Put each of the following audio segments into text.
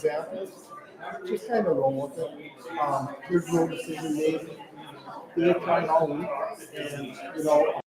examples, just kind of roll with it. There's no decision made. They're trying all week, and No.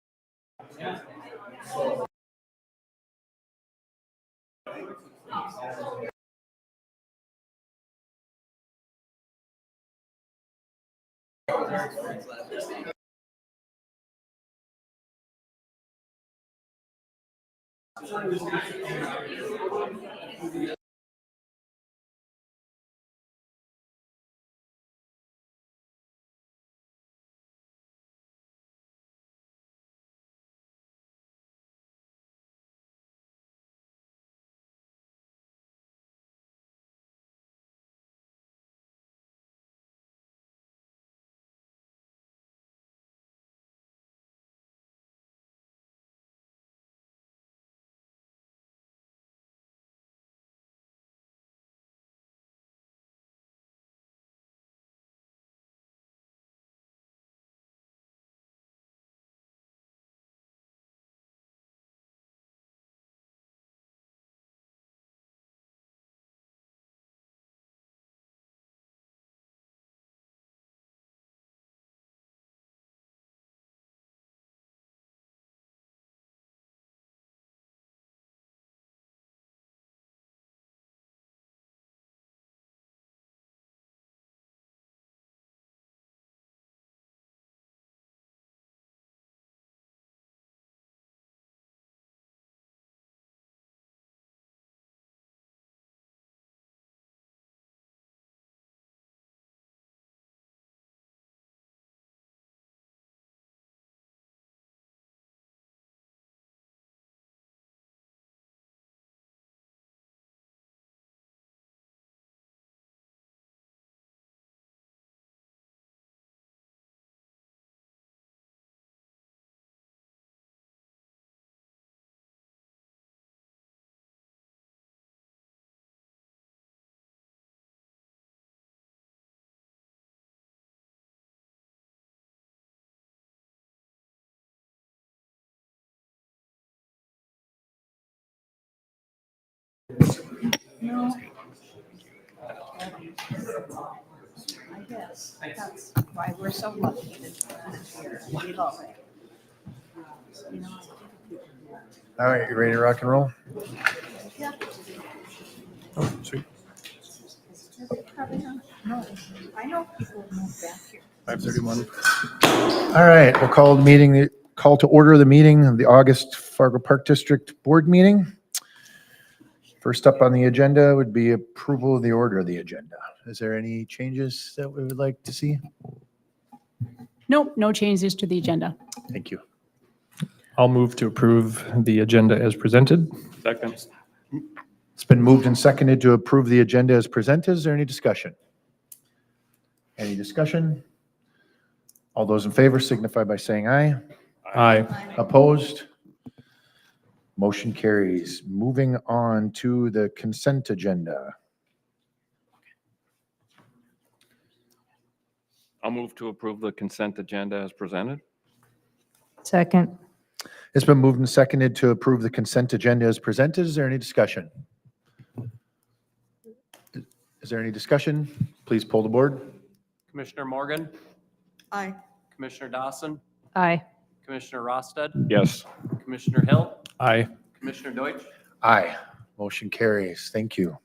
I guess that's why we're so lucky to here. We love it. You know, All right, you ready to rock and roll? yeah. Oh, sweet. Probably not. No, I know people move back here. 5:31. All right, we'll call to order the meeting of the August Fargo Park District Board meeting. First up on the agenda would be approval of the order of the agenda. Is there any changes that we would like to see? Nope, no changes to the agenda. Thank you. I'll move to approve the agenda as presented. Second. It's been moved and seconded to approve the agenda as presented. Is there any discussion? Any discussion? All those in favor signify by saying aye. Aye. Opposed? Motion carries. Moving on to the consent agenda. I'll move to approve the consent agenda as presented. Second. It's been moved and seconded to approve the consent agenda as presented. Is there any discussion? Is there any discussion? Please poll the board. Commissioner Morgan, Aye. Commissioner Dawson, Aye. Commissioner Rosted, Yes. Commissioner Hill, Aye. Commissioner Deutsch. Aye. Motion carries. Thank you.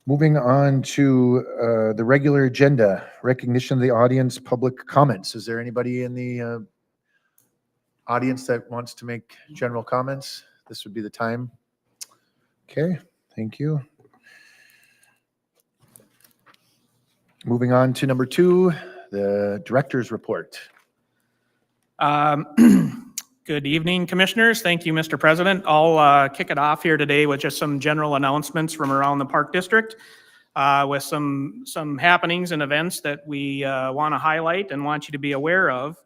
Moving on to the regular agenda, recognition of the audience, public comments. Is there anybody in the audience that wants to make general comments? This would be the time. Okay, thank you. Moving on to number 2, the director's report. Good evening, Commissioners. Thank you, Mr. President. I'll kick it off here today with just some general announcements from around the Park District with some happenings and events that we want to highlight and want you to be aware of.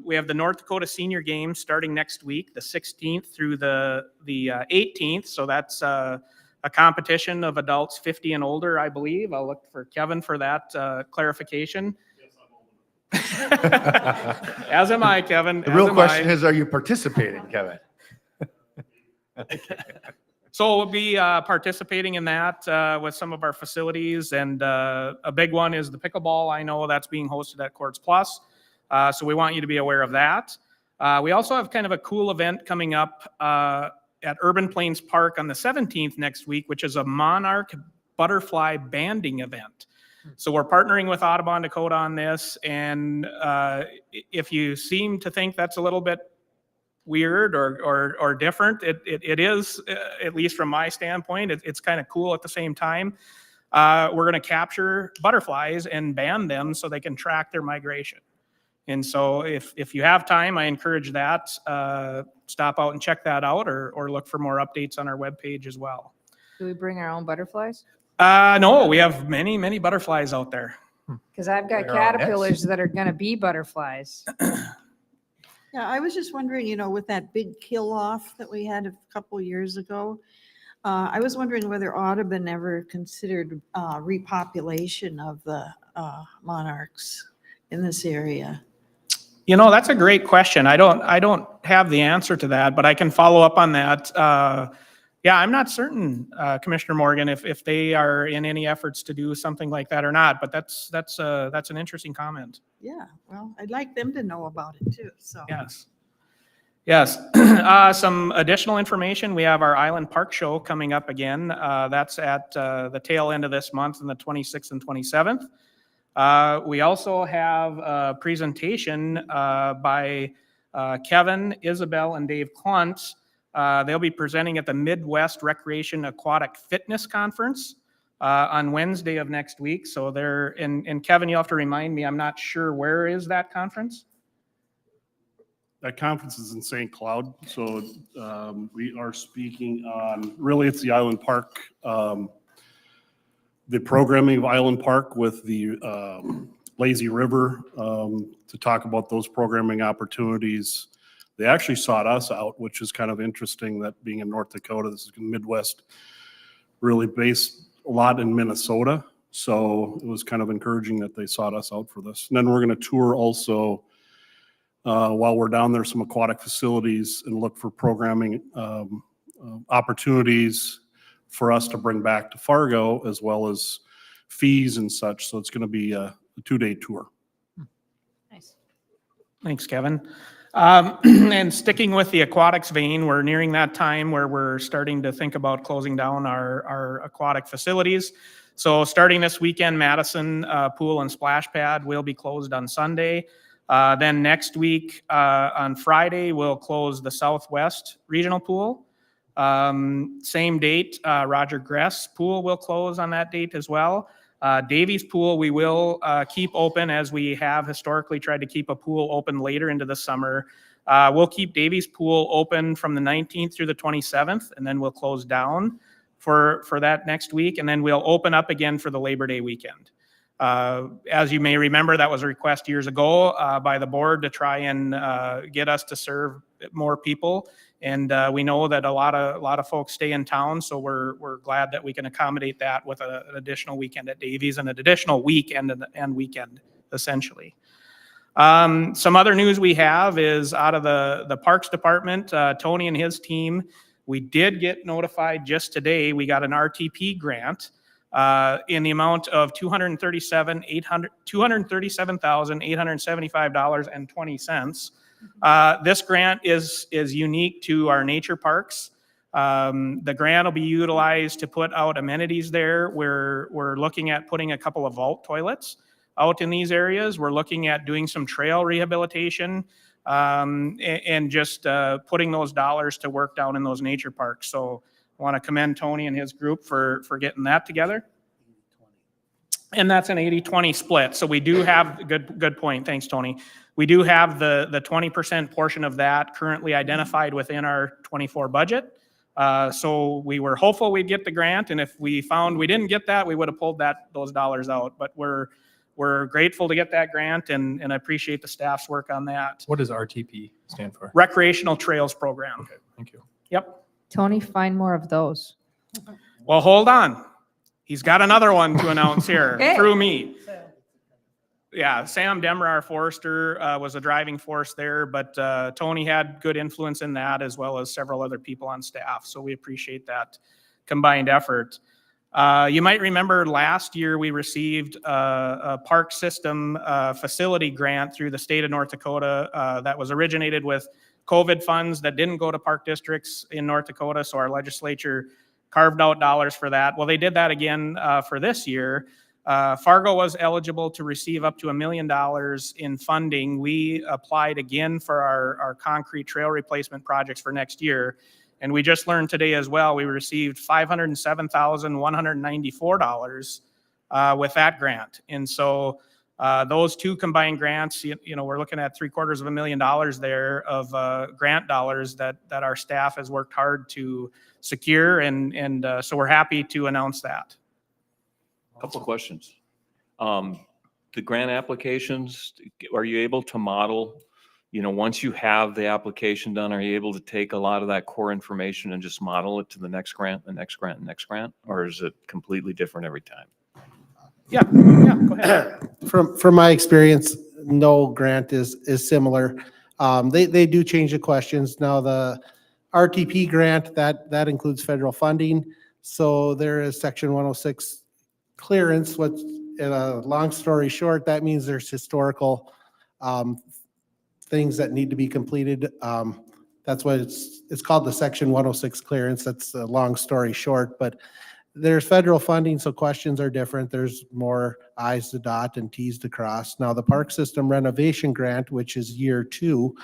We have the North Dakota Senior Games starting next week, the 16th through the 18th. So that's a competition of adults 50 and older, I believe. I'll look for Kevin for that clarification. As am I, Kevin. The real question is, are you participating, Kevin? So we'll be participating in that with some of our facilities, and a big one is the pickleball. I know that's being hosted at Courts Plus, so we want you to be aware of that. We also have kind of a cool event coming up at Urban Plains Park on the 17th next week, which is a monarch butterfly banding event. So we're partnering with Audubon Dakota on this, and if you seem to think that's a little bit weird or different, it is, at least from my standpoint, it's kind of cool at the same time. We're going to capture butterflies and band them so they can track their migration. And so if you have time, I encourage that. Stop out and check that out, or look for more updates on our webpage as well. Do we bring our own butterflies? No, we have many butterflies out there. Because I've got They're on caterpillars that are going to be butterflies. Yeah, I was just wondering, with that big kill off that we had a couple years ago, I was wondering whether Audubon ever considered repopulation of the monarchs in this area. That's a great question. I don't have the answer to that, but I can follow up on that. Yeah, I'm not certain, Commissioner Morgan, if they are in any efforts to do something like that or not, but that's an interesting comment. Yeah, well, I'd like them to know about it too, so. Yes. Some additional information. We have our Island Park Show coming up again. That's at the tail end of this month on the 26th and 27th. We also have a presentation by Kevin, Isabel, and Dave Kluntz. They'll be presenting at the Midwest Recreation Aquatic Fitness Conference on Wednesday of next week. So and Kevin, you'll have to remind me, I'm not sure, where is that conference? That conference is in St. Cloud. So we are speaking on, really it's the Island Park, the programming of Island Park with the Lazy River to talk about those programming opportunities. They actually sought us out, which is kind of interesting, that being in North Dakota, this is Midwest, really based a lot in Minnesota. So it was kind of encouraging that they sought us out for this. And then we're going to tour also while we're down there, some aquatic facilities, and look for programming opportunities for us to bring back to Fargo, as well as fees and such. So it's going to be a 2-day tour. Nice. Thanks, Kevin. And sticking with the aquatics vein, we're nearing that time where we're starting to think about closing down our aquatic facilities. So starting this weekend, Madison Pool and Splash Pad will be closed on Sunday. Then next week on Friday, we'll close the Southwest Regional Pool. Same date, Roger Gress Pool will close on that date as well. Davies Pool, we will keep open, as we have historically tried to keep a pool open later into the summer. We'll keep Davies Pool open from the 19th through the 27th, and then we'll close down for that next week, and then we'll open up again for the Labor Day weekend. As you may remember, that was a request years ago by the board to try and get us to serve more people. And we know that a lot of folks stay in town, so we're glad that we can accommodate that with an additional weekend at Davies and an additional weekend and weekend, essentially. Some other news we have is out of the Parks Department, Tony and his team, we did get notified just today, we got an RTP grant in the amount of $237,875.20. This grant is unique to our nature parks. The grant will be utilized to put out amenities there. We're looking at putting a couple of vault toilets out in these areas. We're looking at doing some trail rehabilitation and just putting those dollars to work down in those nature parks. So I want to commend Tony and his group for getting that together. And that's an 80-20 split. So we do have, good point. Thanks, Tony. We do have the 20% portion of that currently identified within our 24 budget. So we were hopeful we'd get the grant, and if we found we didn't get that, we would have pulled those dollars out. But we're grateful to get that grant, and I appreciate the staff's work on that. What does RTP stand for? Recreational Trails Program. Okay, thank you. Yep. Tony, find more of those. Well, hold on. He's got another one to announce here Okay. through me. Yeah, Sam Demerar Forrester was a driving force there, but Tony had good influence in that as well as several other people on staff. So we appreciate that combined effort. You might remember last year we received a park system facility grant through the state of North Dakota that was originated with COVID funds that didn't go to park districts in North Dakota. So our legislature carved out dollars for that. Well, they did that again for this year. Fargo was eligible to receive up to $1 million in funding. We applied again for our concrete trail replacement projects for next year. And we just learned today as well, we received $507,194 with that grant. And so those two combined grants, we're looking at $750,000 there of grant dollars that our staff has worked hard to secure. And so we're happy to announce that. Couple of questions. The grant applications, are you able to model, once you have the application done, are you able to take a lot of that core information and just model it to the next grant, the next grant, the next grant? Or is it completely different every time? Yeah, go ahead. From my experience, no grant is similar. They do change the questions. Now, the RTP grant, that includes federal funding. So there is Section 106 clearance. What's in a long story short, that means there's historical things that need to be completed. That's what it's called, the Section 106 clearance. That's a long story short, but there's federal funding, so questions are different. There's more I's to dot and T's to cross. Now, the park system renovation grant, which is year 2,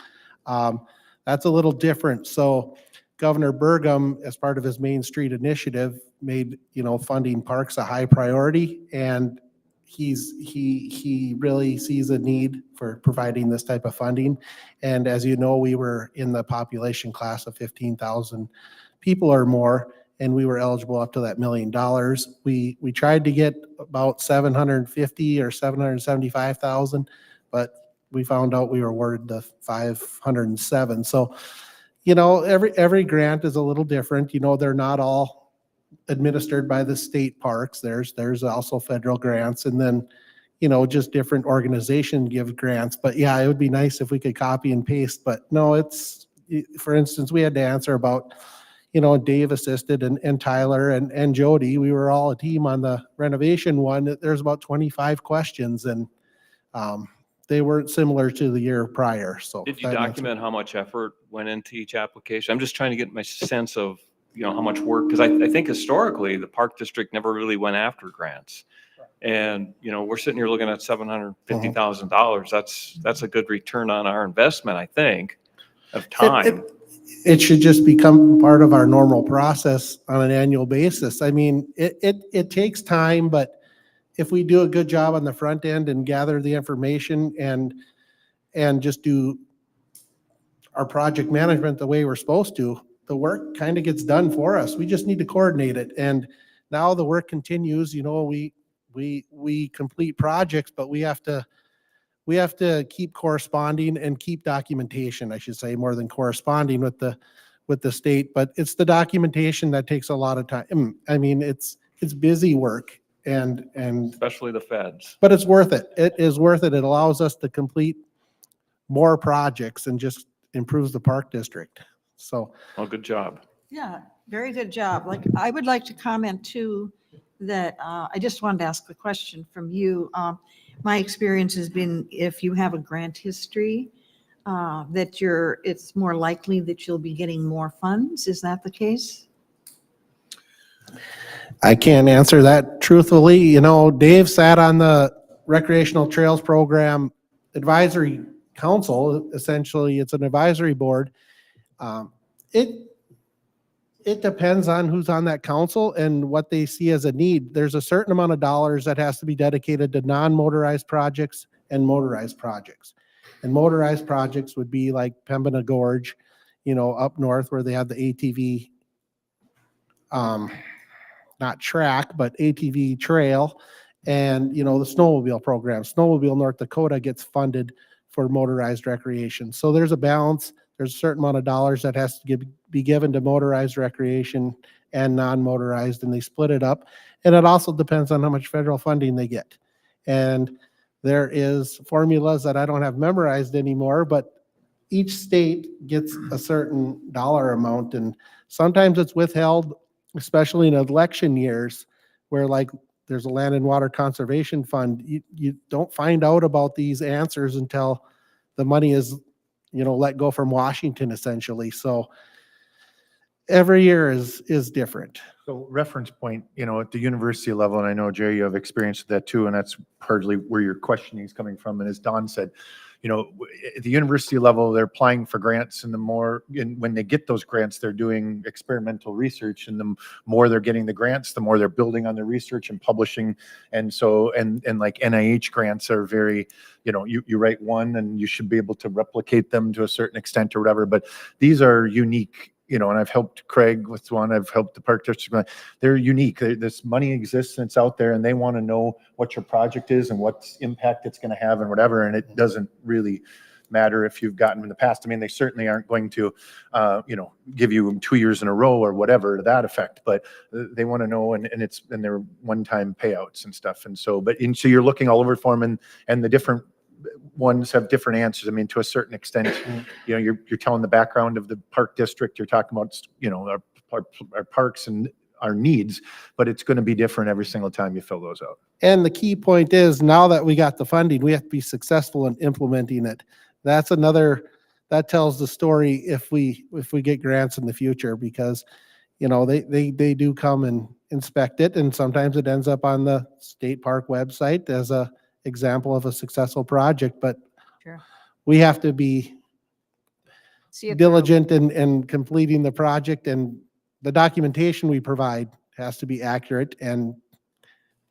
that's a little different. So Governor Burgum, as part of his Main Street initiative, made, funding parks a high priority, and he really sees a need for providing this type of funding. And as you know, we were in the population class of 15,000 people or more, and we were eligible up to that $1 million. We tried to get about 750 or 775,000, but we found out we were awarded the 507. So, every grant is a little different. They're not all administered by the state parks. There's also federal grants, and then, just different organizations give grants. But yeah, it would be nice if we could copy and paste, but no, for instance, we had to answer about, Dave assisted and Tyler and Jody. We were all a team on the renovation one. There's about 25 questions, and they weren't similar to the year prior. So Did you document how much effort went into each application? I'm just trying to get my sense of, how much work, because I think historically the park district never really went after grants. And, we're sitting here looking at $750,000. That's a good return on our investment, I think, of time. It should just become part of our normal process on an annual basis. I mean, it takes time, but if we do a good job on the front end and gather the information and just do our project management the way we're supposed to, the work kind of gets done for us. We just need to coordinate it. And now the work continues. We complete projects, but we have to keep corresponding and keep documentation, I should say, more than corresponding with the state. But it's the documentation that takes a lot of time. I mean, it's busy work and Especially the feds. but it's worth it. It is worth it. It allows us to complete more projects and just improves the park district. So. Well, good job. Yeah, very good job. I would like to comment too, that I just wanted to ask the question from you. My experience has been, if you have a grant history, it's more likely that you'll be getting more funds. Is that the case? I can't answer that truthfully. Dave sat on the Recreational Trails Program Advisory Council. Essentially, it's an advisory board. It depends on who's on that council and what they see as a need. There's a certain amount of dollars that has to be dedicated to non-motorized projects and motorized projects. And motorized projects would be like Pembina Gorge, up north where they have the ATV, not track, but ATV trail, and, the snowmobile program. Snowmobile North Dakota gets funded for motorized recreation. So there's a balance. There's a certain amount of dollars that has to be given to motorized recreation and non-motorized, and they split it up. And it also depends on how much federal funding they get. And there is formulas that I don't have memorized anymore, but each state gets a certain dollar amount, and sometimes it's withheld, especially in election years, where like there's a land and water conservation fund. You don't find out about these answers until the money is, let go from Washington essentially. So every year is different. So reference point, at the university level, and I know, Jerry, you have experience with that too, and that's partly where your questioning is coming from. And as Don said, at the university level, they're applying for grants, and when they get those grants, they're doing experimental research, and the more they're getting the grants, the more they're building on their research and publishing. And so, and like NIH grants are very, you write one and you should be able to replicate them to a certain extent or whatever, but these are unique. And I've helped Craig with one, I've helped the Park District. They're unique. This money exists and it's out there, and they want to know what your project is and what impact it's going to have and whatever. And it doesn't really matter if you've gotten in the past. I mean, they certainly aren't going to, give you 2 years in a row or whatever to that effect, but they want to know, and they're one-time payouts and stuff. And so, so you're looking all over for them, and the different ones have different answers. I mean, to a certain extent, you're telling the background of the park district. You're talking about, our parks and our needs, but it's going to be different every single time you fill those out. And the key point is, now that we got the funding, we have to be successful in implementing it. That tells the story if we get grants in the future, because, they do come and inspect it, and sometimes it ends up on the state park website as a example of a successful project, but Sure. we have to be See it through. diligent in completing the project, and the documentation we provide has to be accurate and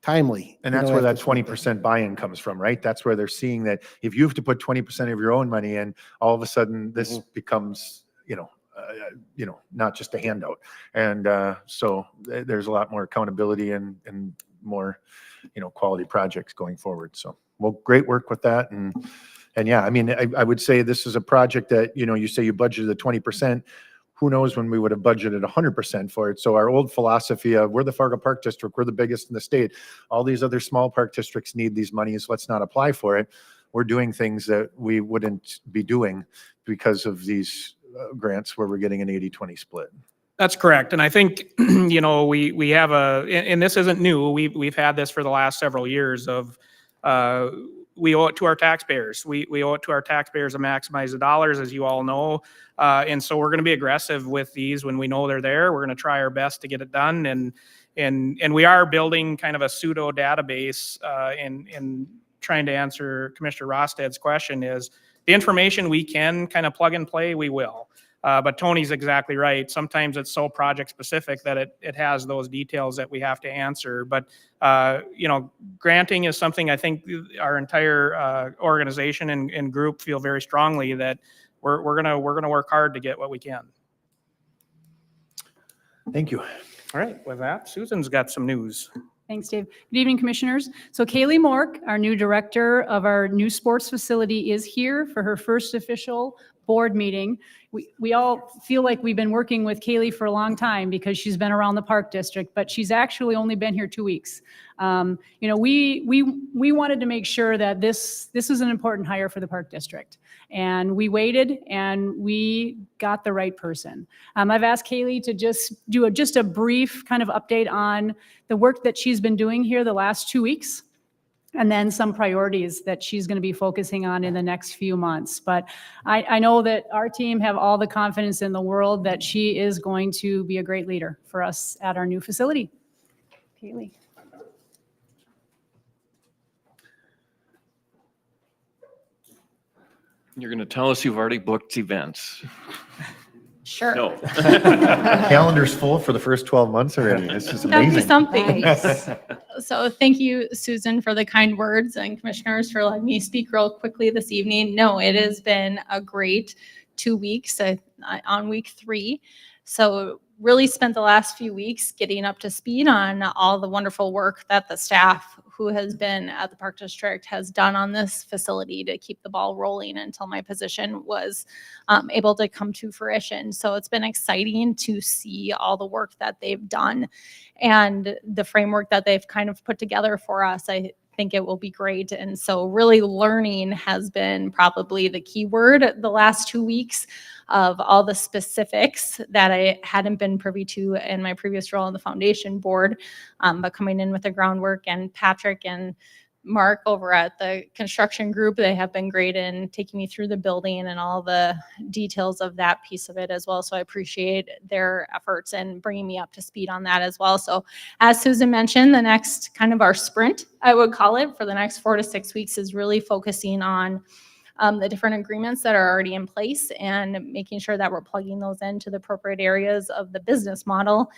timely. And You that's know, where we have that to submit 20% buy-in comes from, right? That's where they're seeing that if you have to put 20% of your own money in, all of a sudden this becomes, not just a handout. And so there's a lot more accountability and more, quality projects going forward. So, well, great work with that. And yeah, I mean, I would say this is a project that, you say you budgeted the 20%. Who knows when we would have budgeted 100% for it. So our old philosophy of we're the Fargo Park District, we're the biggest in the state. All these other small park districts need these monies. Let's not apply for it. We're doing things that we wouldn't be doing because of these grants where we're getting an 80-20 split. That's correct. And I think, we have and this isn't new, we've had this for the last several years of, we owe it to our taxpayers. We owe it to our taxpayers to maximize the dollars, as you all know. And so we're going to be aggressive with these when we know they're there. We're going to try our best to get it done. And we are building kind of a pseudo database in trying to answer Commissioner Rosted's question is the information we can kind of plug and play, we will. But Tony's exactly right. Sometimes it's so project specific that it has those details that we have to answer. But, granting is something I think our entire organization and group feel very strongly that we're gonna work hard to get what we can. Thank you. All right, with that, Susan's got some news. Thanks, Dave. Good evening, Commissioners. So Kaylee Mork, our new director of our new sports facility, is here for her first official board meeting. We all feel like we've been working with Kaylee for a long time because she's been around the Park District, but she's actually only been here 2 weeks. We wanted to make sure that this is an important hire for the Park District. And we waited and we got the right person. I've asked Kaylee to just do a brief kind of update on the work that she's been doing here the last 2 weeks, and then some priorities that she's going to be focusing on in the next few months. But I know that our team have all the confidence in the world that she is going to be a great leader for us at our new facility. Kaylee. You're going to tell us you've already booked events. Sure. No. Calendar's full for the first 12 months already. This is That'd be amazing. something. Nice. So thank you, Susan, for the kind words, and commissioners for letting me speak real quickly this evening. No, it has been a great 2 weeks on week 3. So really spent the last few weeks getting up to speed on all the wonderful work that the staff who has been at the Park District has done on this facility to keep the ball rolling until my position was able to come to fruition. So it's been exciting to see all the work that they've done and the framework that they've kind of put together for us. I think it will be great. And so really learning has been probably the key word the last 2 weeks of all the specifics that I hadn't been privy to in my previous role on the foundation board, but coming in with the groundwork, and Patrick and Mark over at the construction group, they have been great in taking me through the building and all the details of that piece of it as well. So I appreciate their efforts and bringing me up to speed on that as well. So as Susan mentioned, the next kind of our sprint, I would call it, for the next 4 to 6 weeks is really focusing on the different agreements that are already in place and making sure that we're plugging those into the appropriate areas of the business model,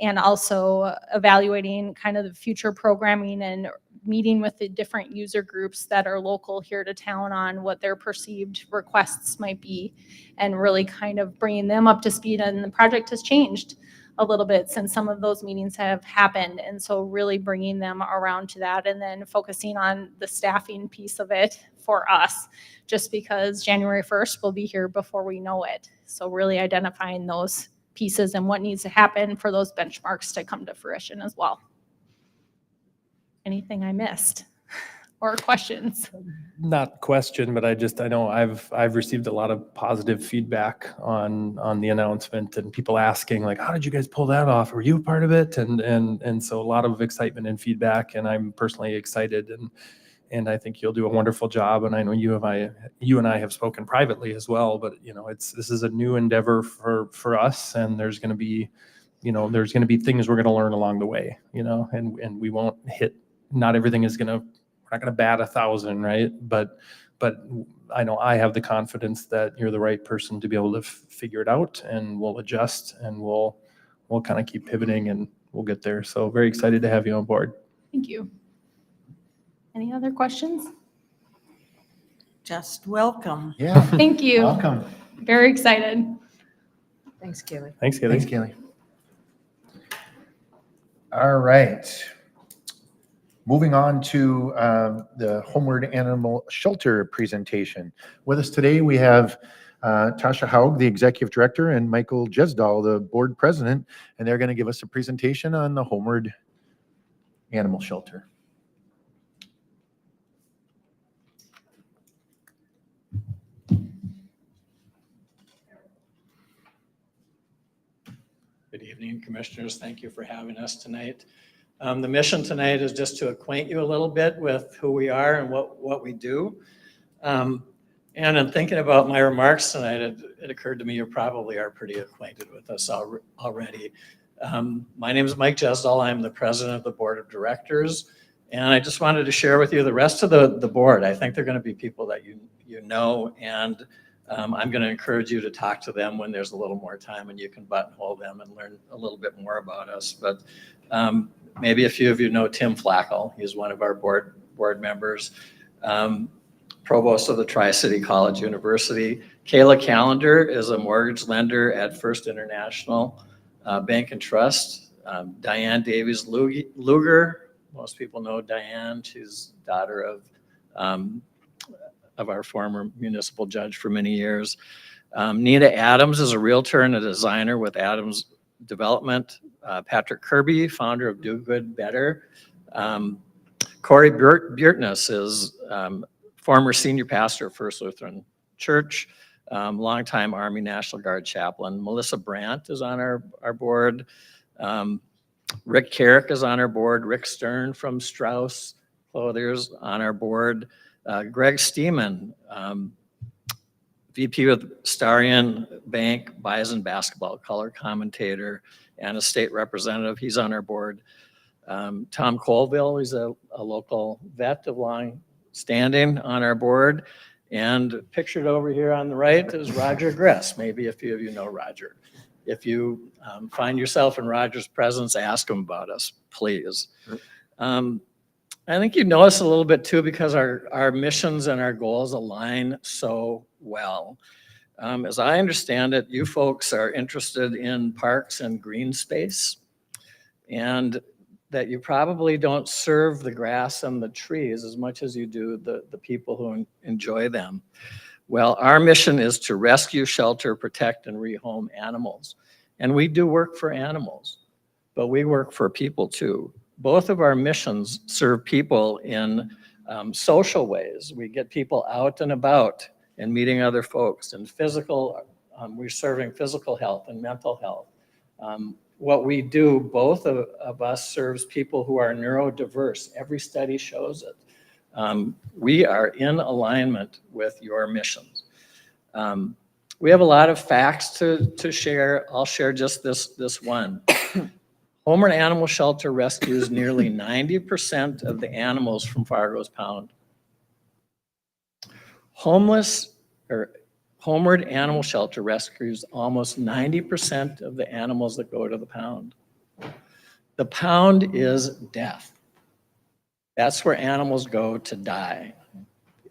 and also evaluating kind of the future programming and meeting with the different user groups that are local here to town on what their perceived requests might be, and really kind of bringing them up to speed. And the project has changed a little bit since some of those meetings have happened. And so really bringing them around to that, and then focusing on the staffing piece of it for us, just because January 1st will be here before we know it. So really identifying those pieces and what needs to happen for those benchmarks to come to fruition as well. Anything I missed or questions? Not question, but I know I've received a lot of positive feedback on the announcement, and people asking like, how did you guys pull that off? Were you a part of it? And so a lot of excitement and feedback, and I'm personally excited, and I think you'll do a wonderful job. And I know you and I have spoken privately as well, but this is a new endeavor for us, and there's going to be things we're going to learn along the way, and we won't hit, not everything is we're not going to bat 1,000, right? But I know I have the confidence that you're the right person to be able to figure it out, and we'll adjust, and we'll kind of keep pivoting, and we'll get there. So very excited to have you on board. Thank you. Any other questions? Just welcome. Yeah. Thank you. Welcome. Very excited. Thanks, Kaylee. Thanks, Kaylee. Thanks, Kaylee. All right. Moving on to the Homeward Animal Shelter presentation. With us today, we have Tasha Haug, the Executive Director, and Michael Jesdahl, the Board President, and they're going to give us a presentation on the Homeward Animal Shelter. Good evening, Commissioners. Thank you for having us tonight. The mission tonight is just to acquaint you a little bit with who we are and what we do. And in thinking about my remarks tonight, it occurred to me you probably are pretty acquainted with us already. My name is Mike Jesdahl. I'm the President of the Board of Directors. And I just wanted to share with you the rest of the board. I think they're going to be people that you know, and I'm going to encourage you to talk to them when there's a little more time and you can buttonhole them and learn a little bit more about us. But maybe a few of you know Tim Flackel. He's one of our board members. Provost of the Tri-City College University. Kayla Callender is a mortgage lender at First International Bank and Trust. Diane Davies Luger, most people know Diane. She's daughter of our former municipal judge for many years. Nina Adams is a realtor and a designer with Adams Development. Patrick Kirby, founder of Do Good Better. Corey Biertness is former senior pastor of First Lutheran Church, longtime Army National Guard chaplain. Melissa Brandt is on our board. Rick Carrick is on our board. Rick Stern from Strauss Clothiers on our board. Greg Steeman, VP with Starion Bank, Bison Basketball, color commentator, and a state representative. He's on our board. Tom Colville, he's a local vet of long standing on our board. And pictured over here on the right is Roger Gress. Maybe a few of you know Roger. If you find yourself in Roger's presence, ask him about us, please. I think you know us a little bit too because our missions and our goals align so well. As I understand it, you folks are interested in parks and green space, and that you probably don't serve the grass and the trees as much as you do the people who enjoy them. Well, our mission is to rescue, shelter, protect, and rehome animals. And we do work for animals, but we work for people too. both of our missions serve people in social ways. We get people out and about and meeting other folks, and physical, we're serving physical health and mental health. What we do, both of us serves people who are neurodiverse. Every study shows it. We are in alignment with your missions. We have a lot of facts to share. I'll share just this one. Homer Animal Shelter rescues nearly 90% of the animals from Fargo's pound. Homeward Animal Shelter rescues almost 90% of the animals that go to the pound. The pound is death. That's where animals go to die.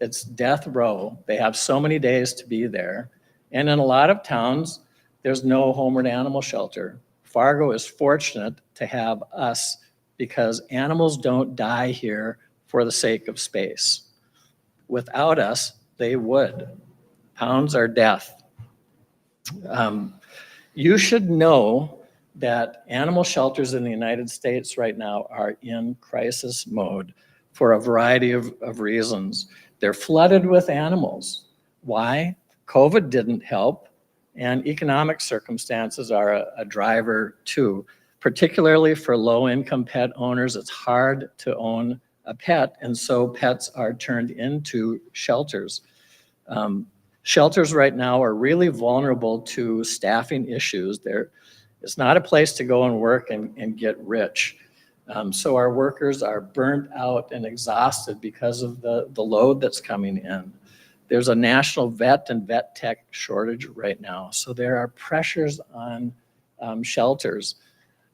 It's death row. They have so many days to be there. And in a lot of towns, there's no Homeward Animal Shelter. Fargo is fortunate to have us because animals don't die here for the sake of space. Without us, they would. Pounds are death. You should know that animal shelters in the United States right now are in crisis mode for a variety of reasons. They're flooded with animals. Why? COVID didn't help. And economic circumstances are a driver too. Particularly for low-income pet owners, it's hard to own a pet, and so pets are turned into shelters. Shelters right now are really vulnerable to staffing issues. It's not a place to go and work and get rich. So our workers are burnt out and exhausted because of the load that's coming in. There's a national vet and vet tech shortage right now. So there are pressures on shelters.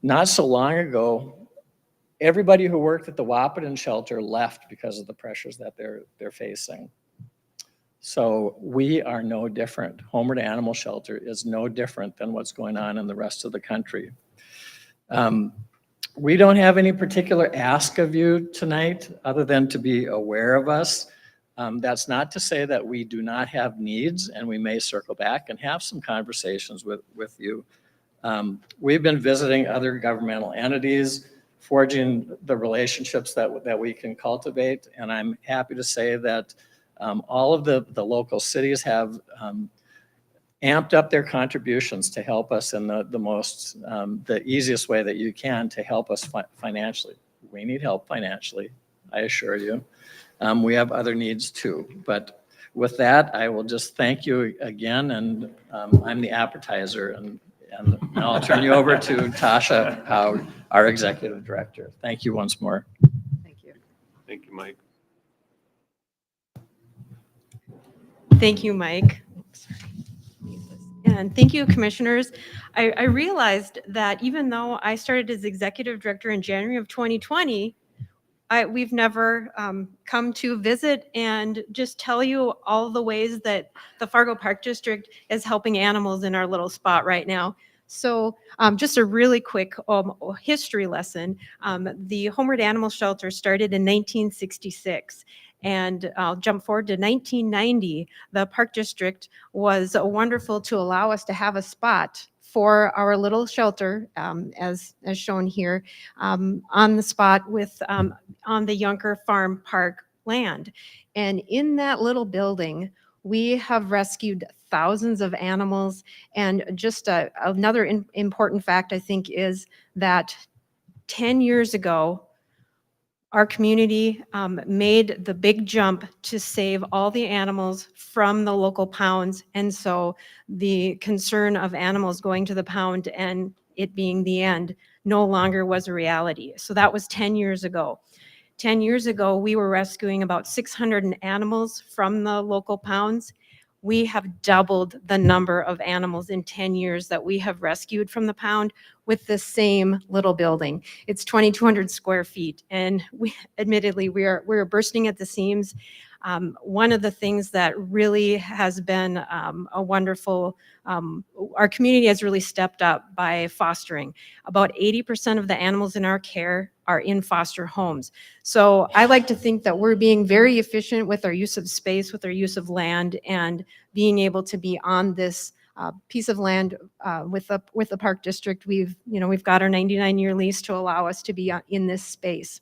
Not so long ago, everybody who worked at the Wahpeton shelter left because of the pressures that they're facing. So we are no different. Homeward Animal Shelter is no different than what's going on in the rest of the country. We don't have any particular ask of you tonight other than to be aware of us. That's not to say that we do not have needs, and we may circle back and have some conversations with you. We've been visiting other governmental entities, forging the relationships that we can cultivate, and I'm happy to say that all of the local cities have amped up their contributions to help us in the easiest way that you can to help us financially. We need help financially, I assure you. We have other needs too, but with that, I will just thank you again, and I'm the appetizer, and now I'll turn you over to Tasha Howe, our Executive Director. Thank you once more. Thank you. Thank you, Mike. Thank you, Mike. And thank you, commissioners. I realized that even though I started as executive director in January of 2020, we've never come to visit and just tell you all the ways that the Fargo Park District is helping animals in our little spot right now. So just a really quick history lesson. The Homeward Animal Shelter started in 1966. And I'll jump forward to 1990. The Park District was wonderful to allow us to have a spot for our little shelter, as shown here, on the spot with on the Yunker Farm Park land. And in that little building, we have rescued thousands of animals. And just another important fact, I think, is that 10 years ago, our community made the big jump to save all the animals from the local pounds. And so the concern of animals going to the pound and it being the end no longer was a reality. So that was 10 years ago. 10 years ago, we were rescuing about 600 animals from the local pounds. We have doubled the number of animals in 10 years that we have rescued from the pound with the same little building. It's 2,200 square feet, and admittedly, we're bursting at the seams. One of the things that really has been a wonderful, our community has really stepped up by fostering. About 80% of the animals in our care are in foster homes. So I like to think that we're being very efficient with our use of space, with our use of land, and being able to be on this piece of land with the park district. We've got our 99-year lease to allow us to be in this space.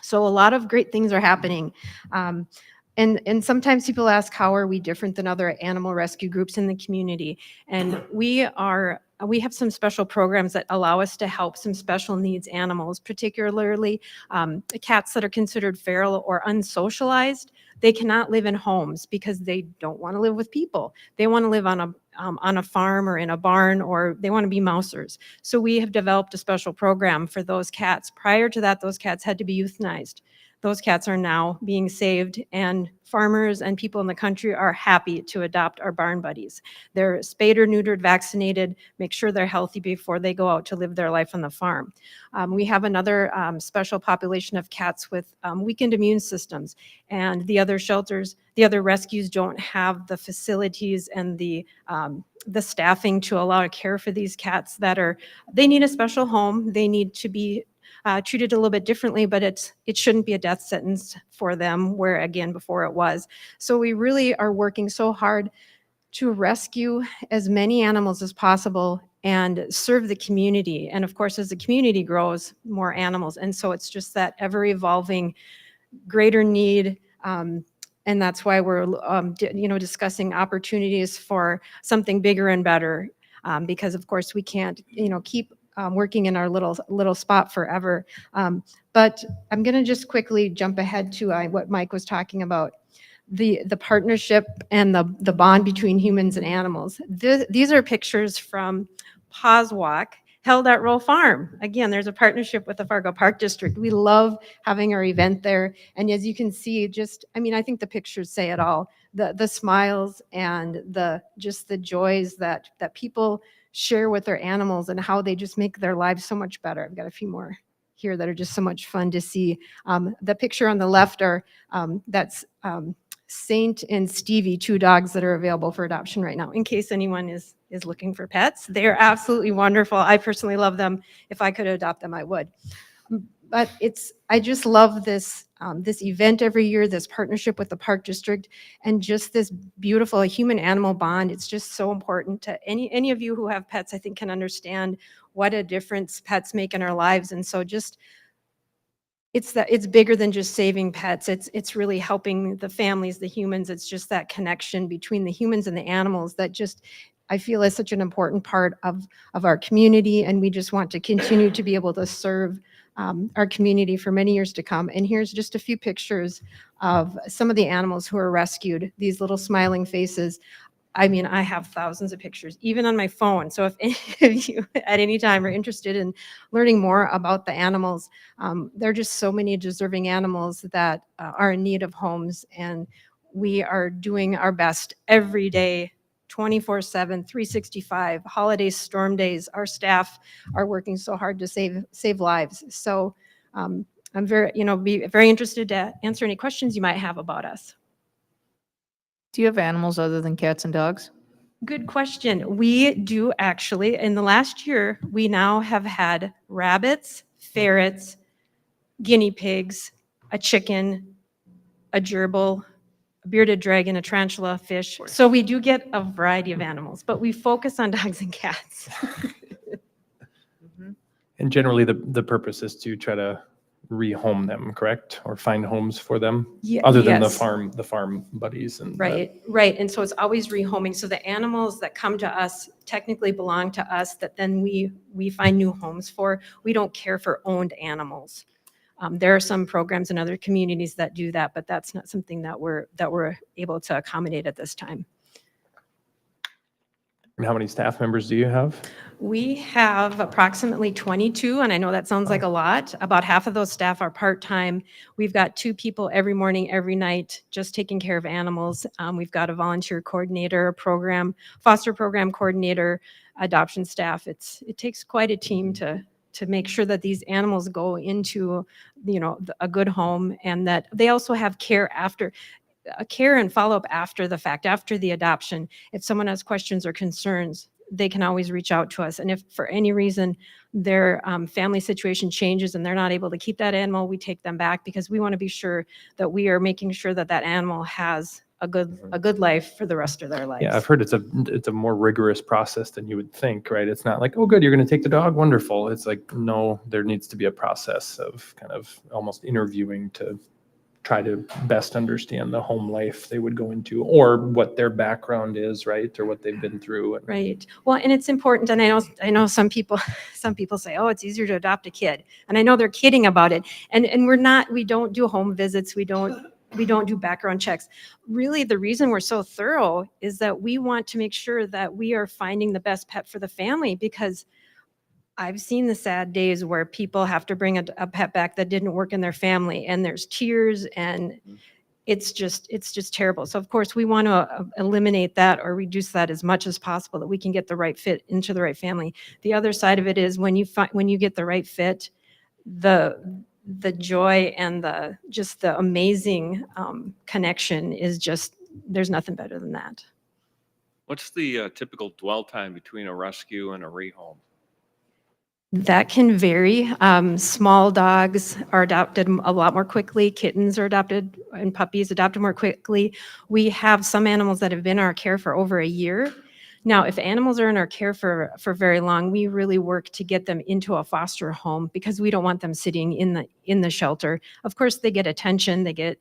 So a lot of great things are happening. And sometimes people ask, how are we different than other animal rescue groups in the community? And we have some special programs that allow us to help some special needs animals, particularly the cats that are considered feral or unsocialized. They cannot live in homes because they don't want to live with people. They want to live on a farm or in a barn, or they want to be mousers. So we have developed a special program for those cats. Prior to that, those cats had to be euthanized. Those cats are now being saved, and farmers and people in the country are happy to adopt our barn buddies. They're spayed or neutered, vaccinated, make sure they're healthy before they go out to live their life on the farm. We have another special population of cats with weakened immune systems, and the other shelters, the other rescues don't have the facilities and the staffing to allow to care for these cats they need a special home. They need to be treated a little bit differently, but it shouldn't be a death sentence for them, where again before it was. So we really are working so hard to rescue as many animals as possible and serve the community. And of course, as the community grows, more animals. And so it's just that ever evolving greater need. And that's why we're discussing opportunities for something bigger and better, because of course we can't keep working in our little spot forever. But I'm going to just quickly jump ahead to what Mike was talking about, the partnership and the bond between humans and animals. These are pictures from Paws Walk held at Roll Farm. Again, there's a partnership with the Fargo Park District. We love having our event there. And as you can see, I think the pictures say it all. The smiles and the joys that people share with their animals, and how they just make their lives so much better. I've got a few more here that are just so much fun to see. The picture on the left that's Saint and Stevie, 2 dogs that are available for adoption right now, in case anyone is looking for pets. They're absolutely wonderful. I personally love them. If I could adopt them, I would. But I just love this event every year, this partnership with the Park District, and just this beautiful human-animal bond. It's just so important to any of you who have pets, I think, can understand what a difference pets make in our lives. And so it's bigger than just saving pets. It's really helping the families, the humans. It's just that connection between the humans and the animals that I feel is such an important part of our community, and we just want to continue to be able to serve our community for many years to come. And here's just a few pictures of some of the animals who are rescued, these little smiling faces. I mean, I have thousands of pictures, even on my phone. So if any of you at any time are interested in learning more about the animals, there are just so many deserving animals that are in need of homes. And we are doing our best every day, 24/7, 365, holidays, storm days. Our staff are working so hard to save lives. So I'm be very interested to answer any questions you might have about us. Do you have animals other than cats and dogs? Good question. We do actually. In the last year, we now have had rabbits, ferrets, guinea pigs, a chicken, a gerbil, a bearded dragon, a tarantula, fish. So we do get a variety of animals, but we focus on dogs and cats. And generally, the purpose is to try to rehome them, correct? Or find homes for them? Other than the Yes. farm buddies and. Right. And so it's always rehoming. So the animals that come to us technically belong to us, that then we find new homes for. We don't care for owned animals. There are some programs in other communities that do that, but that's not something that we're able to accommodate at this time. And how many staff members do you have? We have approximately 22, and I know that sounds like a lot. About half of those staff are part-time. We've got 2 people every morning, every night, just taking care of animals. We've got a volunteer coordinator, foster program coordinator, adoption staff. It takes quite a team to make sure that these animals go into, a good home, and that they also have care and follow-up after the fact, after the adoption. If someone has questions or concerns, they can always reach out to us. And if for any reason their family situation changes and they're not able to keep that animal, we take them back, because we want to be sure that we are making sure that that animal has a good life for the rest of their lives. Yeah, I've heard it's a more rigorous process than you would think, right? It's not like, oh, good, you're going to take the dog, wonderful. It's like, no, there needs to be a process of kind of almost interviewing to try to best understand the home life they would go into, or what their background is, right, or what they've been through. And Right. Well, and it's important, and I know some people say, oh, it's easier to adopt a kid, and I know they're kidding about it, and we don't do home visits, we don't do background checks. Really, the reason we're so thorough is that we want to make sure that we are finding the best pet for the family, because I've seen the sad days where people have to bring a pet back that didn't work in their family, and there's tears, and it's just terrible. So of course we want to eliminate that or reduce that as much as possible, that we can get the right fit into the right family. The other side of it is when you get the right fit, the joy and the amazing connection is just, there's nothing better than that. What's the typical dwell time between a rescue and a rehome? That can vary. Small dogs are adopted a lot more quickly. Kittens are adopted and puppies adopted more quickly. We have some animals that have been in our care for over a year. Now, if animals are in our care for very long, we really work to get them into a foster home, because we don't want them sitting in the shelter. Of course, they get attention, they get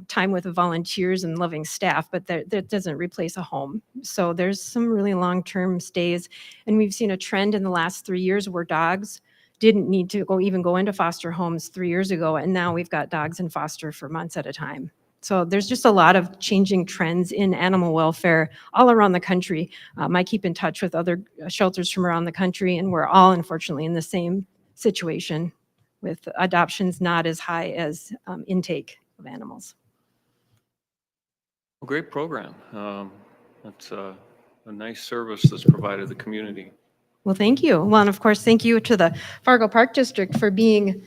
time with volunteers and loving staff, but that doesn't replace a home. So there's some really long-term stays, and we've seen a trend in the last 3 years where dogs didn't need to go into foster homes 3 years ago, and now we've got dogs in foster for months at a time. So there's just a lot of changing trends in animal welfare all around the country. I keep in touch with other shelters from around the country, and we're all unfortunately in the same situation, with adoptions not as high as intake of animals. Well, great program. That's a nice service that's provided to the community. Well, thank you. Well, and of course, thank you to the Fargo Park District for being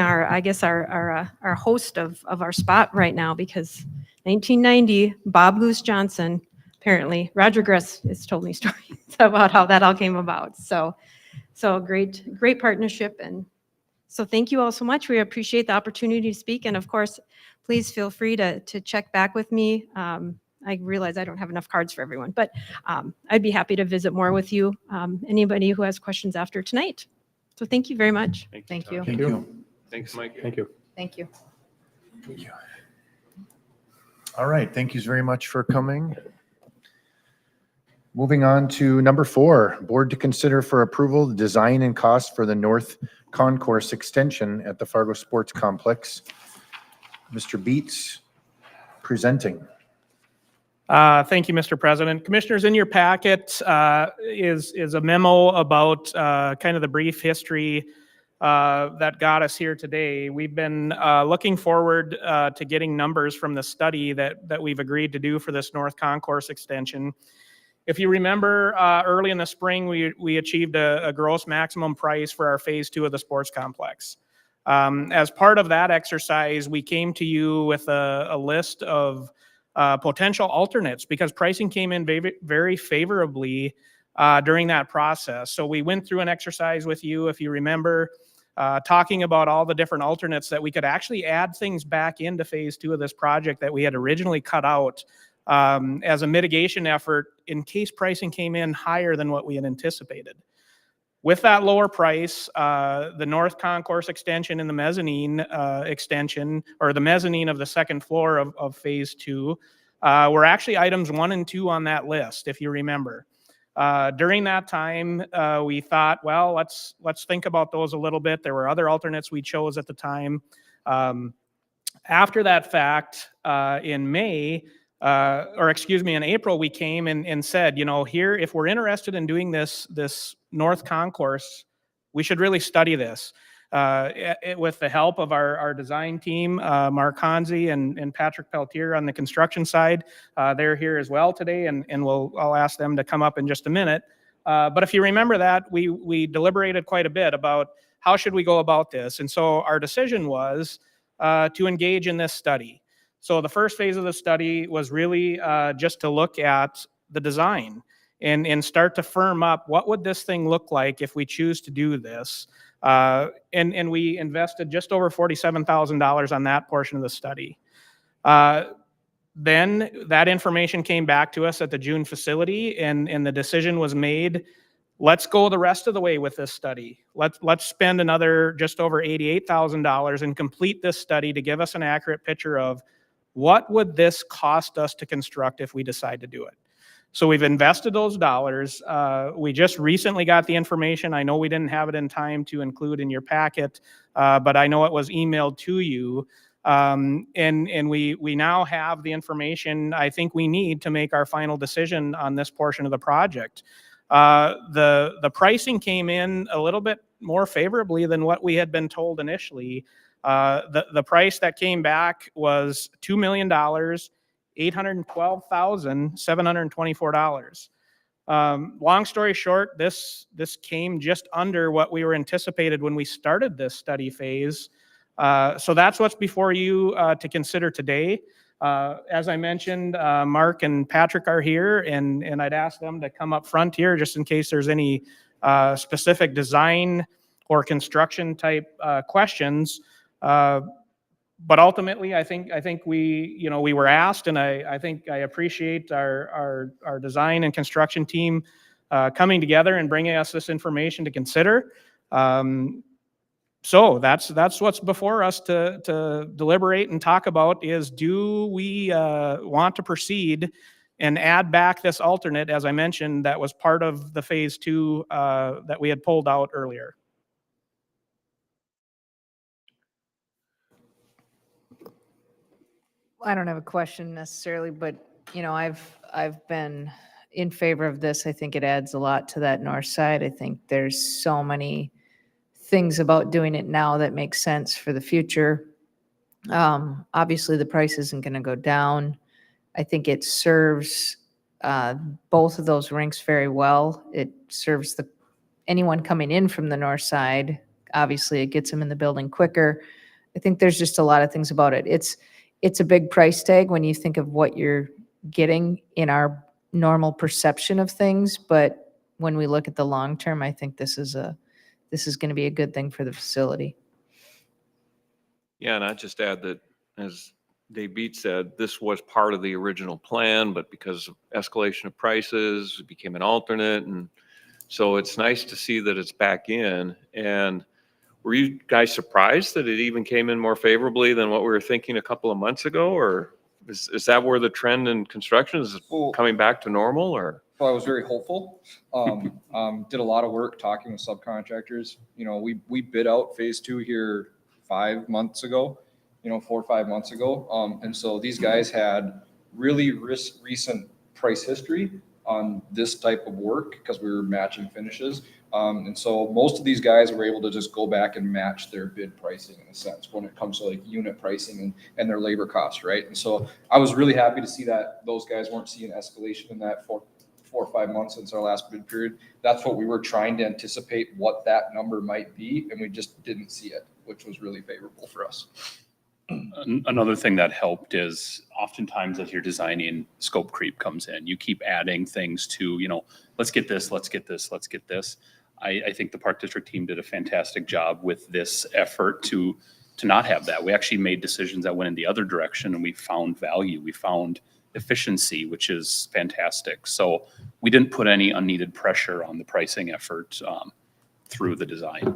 our, I guess, our host of our spot right now, because 1990, Bob Goose Johnson, apparently, Roger Gress has told me stories about how that all came about. So great partnership. And so thank you all so much. We appreciate the opportunity to speak. And of course, please feel free to check back with me. I realize I don't have enough cards for everyone, but I'd be happy to visit more with you, anybody who has questions after tonight. So thank you very much. Thank you. Thank you. Thanks, Mike. thank you. Thank you. All right, thank you very much for coming. Moving on to number 4, board to consider for approval the design and cost for the North Concourse extension at the Fargo Sports Complex. Mr. Beats presenting. Thank you, Mr. President. Commissioners, in your packet is a memo about kind of the brief history that got us here today. We've been looking forward to getting numbers from the study that we've agreed to do for this North Concourse extension. If you remember, early in the spring, we achieved a gross maximum price for our phase 2 of the sports complex. As part of that exercise, we came to you with a list of potential alternates, because pricing came in very favorably during that process. So we went through an exercise with you, if you remember, talking about all the different alternates that we could actually add things back into phase 2 of this project that we had originally cut out as a mitigation effort in case pricing came in higher than what we had anticipated. With that lower price, the North Concourse extension and the mezzanine extension, or the mezzanine of the second floor of phase 2, were actually items 1 and 2 on that list, if you remember. During that time, we thought, well, let's think about those a little bit. There were other alternates we chose at the time. After that fact, in April, we came and said, here, if we're interested in doing this North Concourse, we should really study this. With the help of our design team, Mark Hansi and Patrick Peltier on the construction side, they're here as well today, and I'll ask them to come up in just a minute. But if you remember that, we deliberated quite a bit about how should we go about this. And so our decision was to engage in this study. So the first phase of the study was really just to look at the design and start to firm up what would this thing look like if we choose to do this. And we invested just over $47,000 on that portion of the study. Then that information came back to us at the June facility, and the decision was made, let's go the rest of the way with this study. Let's spend another just over $88,000 and complete this study to give us an accurate picture of what would this cost us to construct if we decide to do it. So we've invested those dollars. We just recently got the information. I know we didn't have it in time to include in your packet, but I know it was emailed to you. And we now have the information I think we need to make our final decision on this portion of the project. The pricing came in a little bit more favorably than what we had been told initially. The price that came back was $2,812,724. Long story short, this came just under what we were anticipated when we started this study phase. So that's what's before you to consider today. As I mentioned, Mark and Patrick are here, and I'd ask them to come up front here just in case there's any specific design or construction type questions. But ultimately, I think we were asked, and I think I appreciate our design and construction team coming together and bringing us this information to consider. So that's what's before us to deliberate and talk about is, do we want to proceed and add back this alternate, as I mentioned, that was part of the phase 2 that we had pulled out earlier. I don't have a question necessarily, but I've been in favor of this. I think it adds a lot to that north side. I think there's so many things about doing it now that make sense for the future. Obviously, the price isn't going to go down. I think it serves both of those rinks very well. It serves anyone coming in from the north side. Obviously, it gets them in the building quicker. I think there's just a lot of things about it. It's a big price tag when you think of what you're getting in our normal perception of things, but when we look at the long term, I think this is going to be a good thing for the facility. Yeah, and I'd just add that, as Dave Beat said, this was part of the original plan, but because of escalation of prices, it became an alternate. And so it's nice to see that it's back in. And were you guys surprised that it even came in more favorably than what we were thinking a couple of months ago? Or is that where the trend in construction is coming back to normal? Or? Well, I was very hopeful. Did a lot of work talking with subcontractors. We bid out phase 2 here 5 months ago, 4 or 5 months ago. And so these guys had really recent price history on this type of work because we were matching finishes. And so most of these guys were able to just go back and match their bid pricing in a sense when it comes to like unit pricing and their labor costs, right? And so I was really happy to see that those guys weren't seeing escalation in that 4 or 5 months since our last bid period. That's what we were trying to anticipate what that number might be, and we just didn't see it, which was really favorable for us. Another thing that helped is oftentimes as you're designing, scope creep comes in. You keep adding things to, let's get this, let's get this, let's get this. I think the Park District team did a fantastic job with this effort to not have that. We actually made decisions that went in the other direction, and we found value. We found efficiency, which is fantastic. So we didn't put any unneeded pressure on the pricing effort through the design.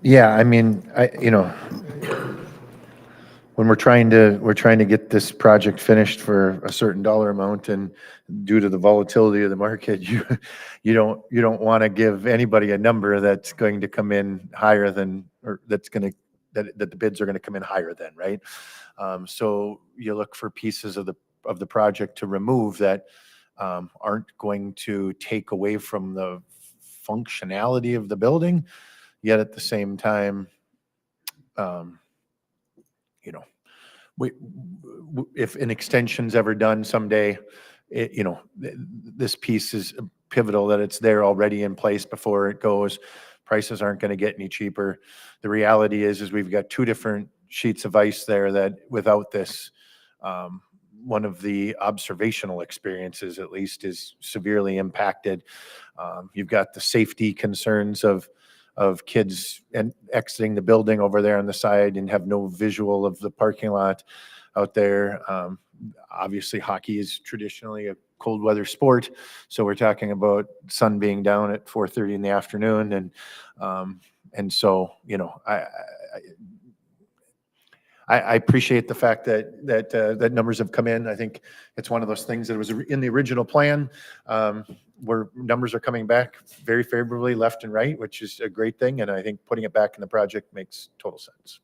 Yeah, I mean, when we're trying to get this project finished for a certain dollar amount, and due to the volatility of the market, you don't want to give anybody a number that's going to come in higher than, or that the bids are going to come in higher than, right? So you look for pieces of the project to remove that aren't going to take away from the functionality of the building, yet at the same time, if an extension's ever done someday, this piece is pivotal that it's there already in place before it goes. Prices aren't going to get any cheaper. The reality is we've got 2 different sheets of ice there that without this, one of the observational experiences at least is severely impacted. You've got the safety concerns of of kids and exiting the building over there on the side and have no visual of the parking lot out there. Obviously, hockey is traditionally a cold weather sport, so we're talking about sun being down at 4:30 in the afternoon, and so, you know, I appreciate the fact that numbers have come in. I think it's one of those things that was in the original plan, where numbers are coming back very favorably left and right, which is a great thing. And I think putting it back in the project makes total sense.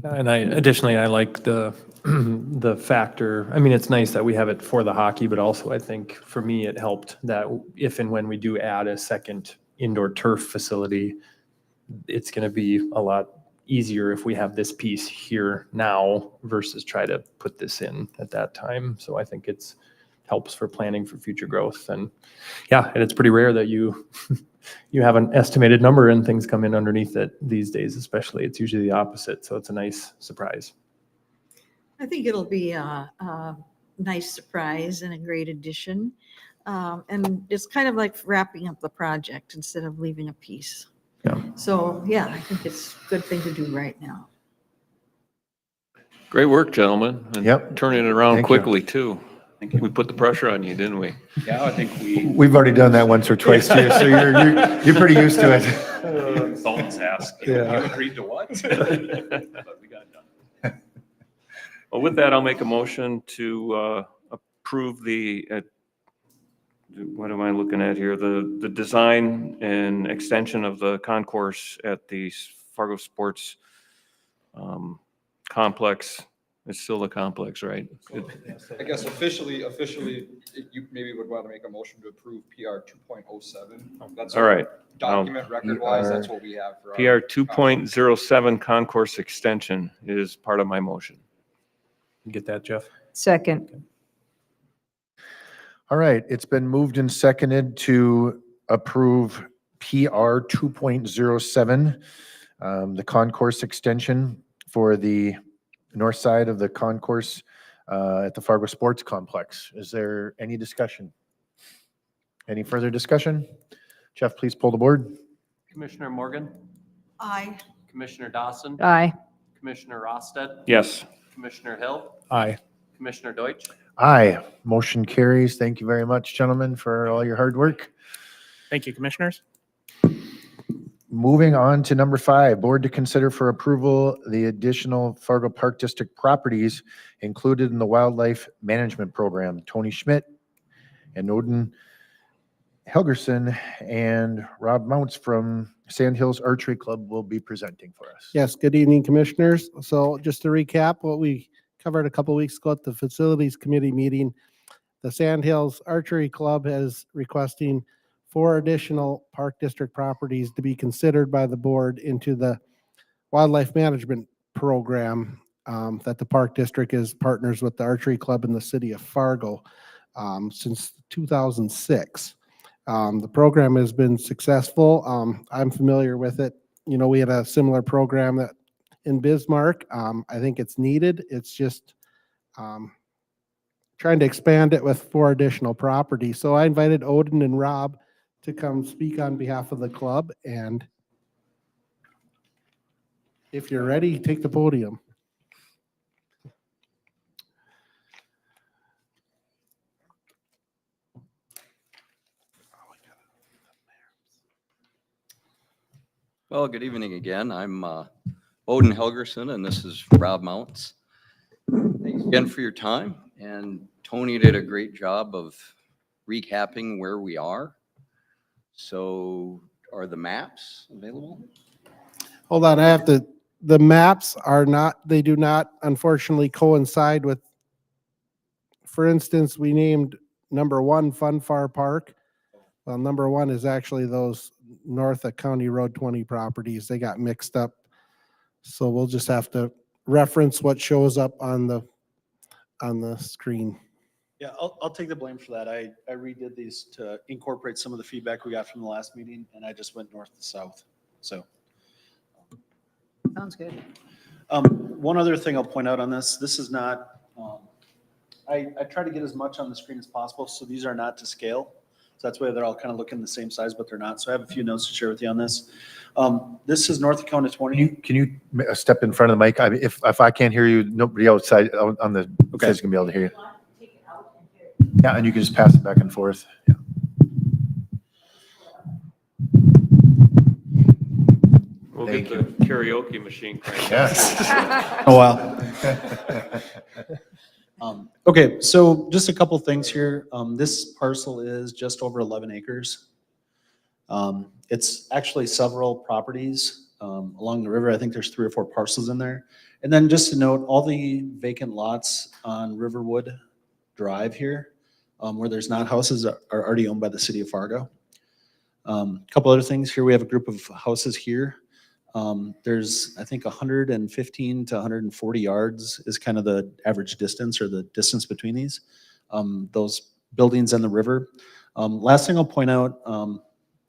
And additionally, I like the, the factor, I mean, it's nice that we have it for the hockey, but also I think for me, it helped that if and when we do add a second indoor turf facility, it's going to be a lot easier if we have this piece here now versus try to put this in at that time. So I think it's helps for planning for future growth. And yeah, and it's pretty rare that you you have an estimated number and things come in underneath it these days, especially. It's usually the opposite. So it's a nice surprise. I think it'll be a nice surprise and a great addition. And it's kind of like wrapping up the project instead of leaving a piece. Yeah. So, yeah, I think it's a good thing to do right now. Great work, gentlemen. And Yep. turning it around Thank you. quickly too. We put the pressure on you, didn't we? Yeah, I think We've already done that once or twice too, so you're pretty used to it. consultants ask, Yeah. you agreed to what? But we got it done. Well, with that, I'll make a motion to approve the, what am I looking at here? The design and extension of the concourse at the Fargo Sports Complex. It's still the complex, right? I guess officially, you maybe would want to make a motion to approve PR 2.07. That's All right. document record wise, that's what we have for PR 2.07 concourse extension is part of my motion. You get that, Jeff? Second. All right, it's been moved and seconded to approve PR 2.07, the concourse extension for the north side of the concourse at the Fargo Sports Complex. Is there any discussion? Any further discussion? Jeff, please pull the board. Commissioner Morgan, Aye. Commissioner Dawson, Aye. Commissioner Rosted, Yes. Commissioner Hill, Aye. Commissioner Deutsch. Aye, motion carries. Thank you very much, gentlemen, for all your hard work. Thank you, commissioners. Moving on to number 5, board to consider for approval the additional Fargo Park District properties included in the Wildlife Management Program. Tony Schmidt and Odin Helgerson and Rob Mounts from Sandhills Archery Club will be presenting for us. Yes, good evening, commissioners. So just to recap what we covered a couple weeks ago at the Facilities Committee meeting, the Sandhills Archery Club is requesting 4 additional Park District properties to be considered by the board into the Wildlife Management Program that the Park District is partners with the Archery Club in the city of Fargo since 2006. The program has been successful. I'm familiar with it. You know, we had a similar program that in Bismarck. I think it's needed. It's just trying to expand it with 4 additional properties. So I invited Odin and Rob to come speak on behalf of the club. And if you're ready, take the podium. Well, good evening again. I'm Odin Helgerson, and this is Rob Mounts. Thanks again for your time. And Tony did a great job of recapping where we are. So are the maps available? Hold on, the maps are not, they do not unfortunately coincide with, for instance, we named number 1 Funfar Park. Well, number 1 is actually those north of County Road 20 properties. They got mixed up. So we'll just have to reference what shows up on the screen. Yeah, I'll take the blame for that. I redid these to incorporate some of the feedback we got from the last meeting, and I just went north to south. So. Sounds good. One other thing I'll point out on this is not, I try to get as much on the screen as possible, so these are not to scale. So that's why they're all kind of looking the same size, but they're not. So I have a few notes to share with you on this. This is North Dakota 20. Can you step in front of the mic? I mean, if I can't hear you, nobody outside on the stage can be able to hear you. Yeah, and you can just pass it back and forth. Yeah. We'll Thank get the karaoke machine cranked. Yes. Oh, wow. Okay, so just a couple things here. This parcel is just over 11 acres. It's actually several properties along the river. I think there's 3 or 4 parcels in there. And then just to note, all the vacant lots on Riverwood Drive here, where there's not houses, are already owned by the city of Fargo. Couple other things here. We have a group of houses here. There's, I think, 115 to 140 yards is kind of the average distance or the distance between those buildings and the river. Last thing I'll point out,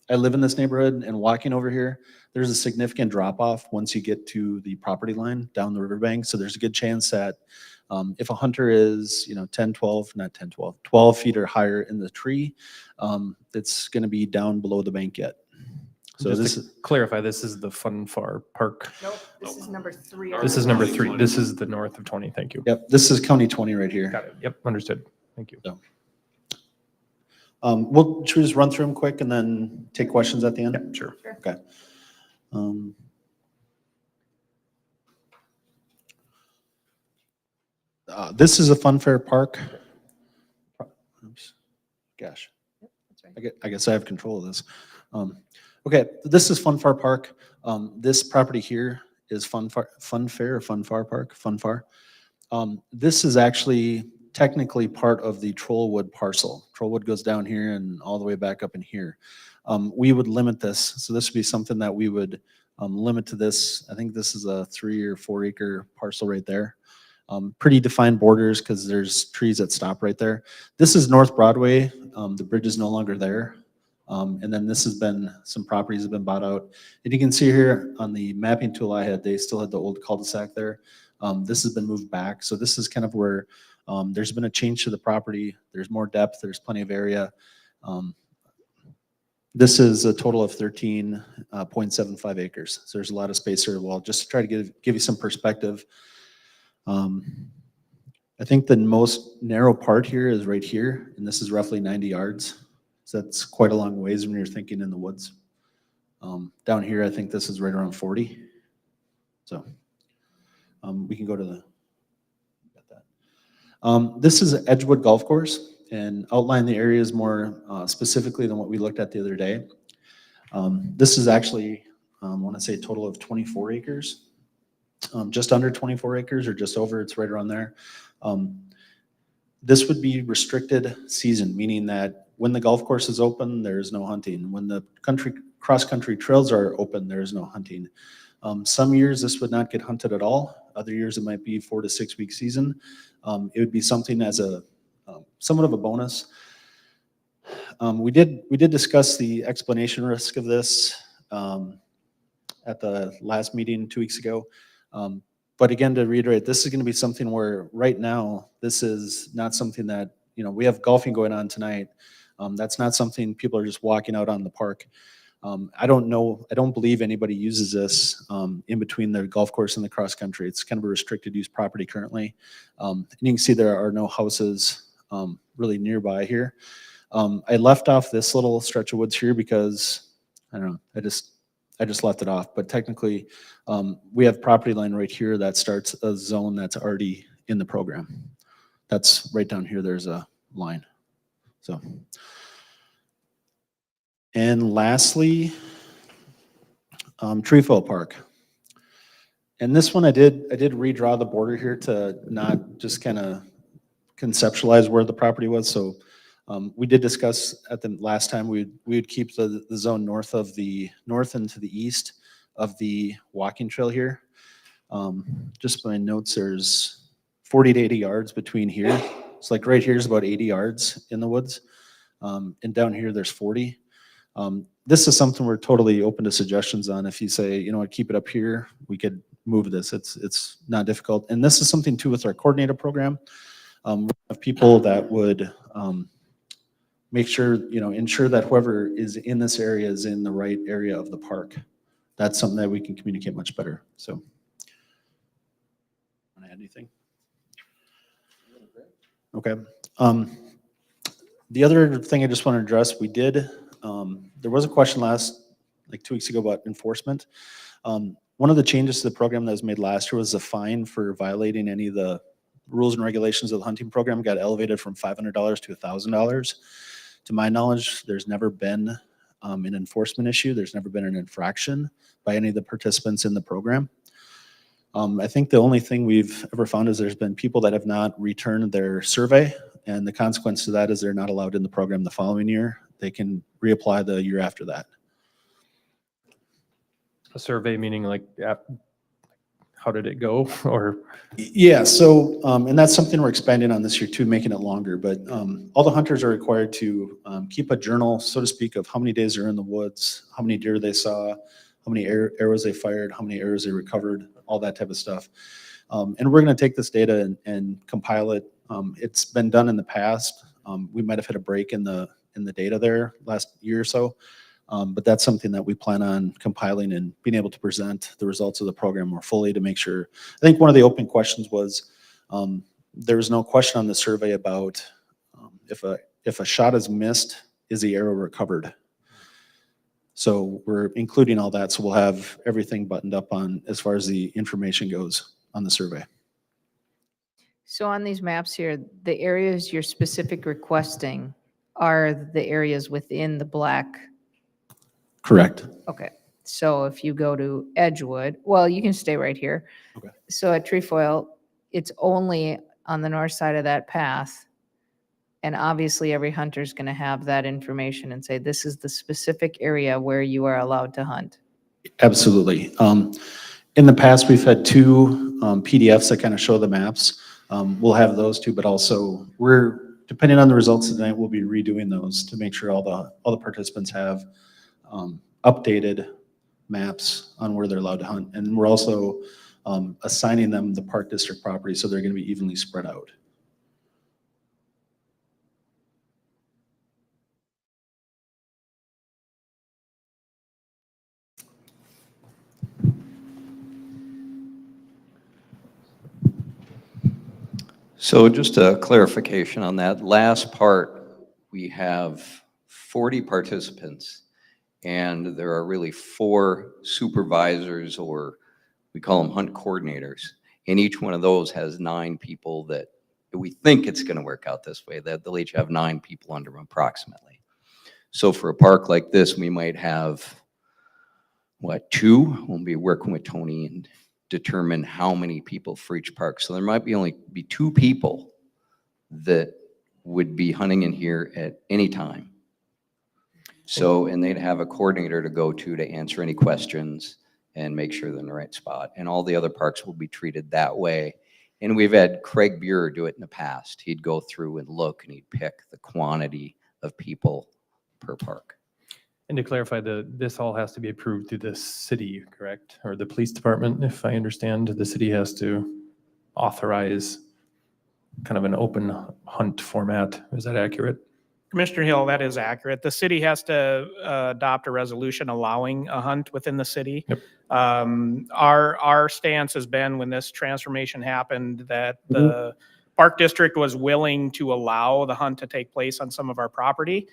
I live in this neighborhood, and walking over here, there's a significant drop off once you get to the property line down the riverbank. So there's a good chance that if a hunter is, 12 feet or higher in the tree, it's going to be down below the bank yet. So Just this to is, clarify, this is the Fun Far Park. Nope, this is number 3. This is number 3. This is the north of 20. Thank you. yep, this is County 20 right here. Got it. Yep, understood. Thank you. Should we just run through them quick and then take questions at the end? Yeah, sure. Okay. This is a fun fair park. Oops. Gosh. I guess I have control of this. Okay, this is Fun Far Park. This property here is Fun Fair or Fun Far Park, Fun Far. This is actually technically part of the Trollwood parcel. Trollwood goes down here and all the way back up in here. We would limit this, so this would be something that we would limit to this. I think this is a 3 or 4 acre parcel right there. Pretty defined borders because there's trees that stop right there. This is North Broadway. The bridge is no longer there. And then this has been, some properties have been bought out. And you can see here on the mapping tool I had, they still had the old cul-de-sac there. This has been moved back. So this is kind of where there's been a change to the property. There's more depth. There's plenty of area. This is a total of 13.75 acres. So there's a lot of space here. Well, just to try to give you some perspective. I think the most narrow part here is right here, and this is roughly 90 yards. So that's quite a long ways when you're thinking in the woods. Down here, I think this is right around 40. So we can go to the, this is Edgewood Golf Course, and outline the areas more specifically than what we looked at the other day. This is actually, I want to say a total of 24 acres. Just under 24 acres or just over, it's right around there. This would be restricted season, meaning that when the golf course is open, there is no hunting. When the cross-country trails are open, there is no hunting. Some years this would not get hunted at all. Other years it might be 4 to 6 week season. It would be something as a somewhat of a bonus. We did discuss the explanation risk of this at the last meeting 2 weeks ago. But again, to reiterate, this is going to be something where right now, this is not something that, we have golfing going on tonight. That's not something people are just walking out on the park. I don't believe anybody uses this in between the golf course and the cross country. It's kind of a restricted use property currently. And you can see there are no houses really nearby here. I left off this little stretch of woods here because, I don't know, I just left it off, but technically we have property line right here that starts a zone that's already in the program. That's right down here, there's a line. So, and lastly, Treefoil Park. And this one I did redraw the border here to not just kind of conceptualize where the property was. So we did discuss at the last time we would keep the zone north and to the east of the walking trail here. Just my notes, there's 40 to 80 yards between here. It's like right here is about 80 yards in the woods. And down here there's 40. This is something we're totally open to suggestions on. If you say, keep it up here, we could move this. It's not difficult. And this is something too with our coordinator program. We have people that would make sure, ensure that whoever is in this area is in the right area of the park. That's something that we can communicate much better, so. Want to add anything? Okay. The other thing I just want to address, we did, there was a question like 2 weeks ago about enforcement. One of the changes to the program that was made last year was a fine for violating any of the rules and regulations of the hunting program got elevated from $500 to $1,000. To my knowledge, there's never been an enforcement issue. There's never been an infraction by any of the participants in the program. I think the only thing we've ever found is there's been people that have not returned their survey, and the consequence to that is they're not allowed in the program the following year. They can reapply the year after that. A survey meaning like, how did it go? Or Yeah, so, and that's something we're expanding on this year too, making it longer, but all the hunters are required to keep a journal, so to speak, of how many days they're in the woods, how many deer they saw, how many arrows they fired, how many arrows they recovered, all that type of stuff. And we're gonna take this data and compile it. It's been done in the past. We might have hit a break in the data there last year or so. But that's something that we plan on compiling and being able to present the results of the program more fully to make sure. I think one of the open questions was, there was no question on the survey about if a shot is missed, is the arrow recovered? So we're including all that, so we'll have everything buttoned up on as far as the information goes on the survey. So on these maps here, the areas you're specific requesting are the areas within the black. Correct. Okay, so if you go to Edgewood, well, you can stay right here. Okay. So at Trefoil, it's only on the north side of that path. And obviously every hunter's gonna have that information and say, this is the specific area where you are allowed to hunt. Absolutely. In the past, we've had two PDFs that kind of show the maps. We'll have those two, but also depending on the results tonight, we'll be redoing those to make sure all the participants have updated maps on where they're allowed to hunt. And we're also assigning them the park district property, so they're going to be evenly spread out. So just a clarification on that last part, we have 40 participants and there are really 4 supervisors, or we call them hunt coordinators. And each one of those has 9 people that we think it's going to work out this way, that they'll each have 9 people under them approximately. So for a park like this, we might have, 2? We'll be working with Tony and determine how many people for each park. So there might only be 2 people that would be hunting in here at any time. So, and they'd have a coordinator to go to answer any questions and make sure they're in the right spot. And all the other parks will be treated that way. And we've had Craig Buer do it in the past. He'd go through and look and he'd pick the quantity of people per park. And to clarify, this all has to be approved through the city, correct? Or the police department, if I understand, the city has to authorize kind of an open hunt format. Is that accurate? Commissioner Hill, that is accurate. The city has to adopt a resolution allowing a hunt within the city. Yep. Our stance has been, when this transformation happened, that the park district was willing to allow the hunt to take place on some of our property.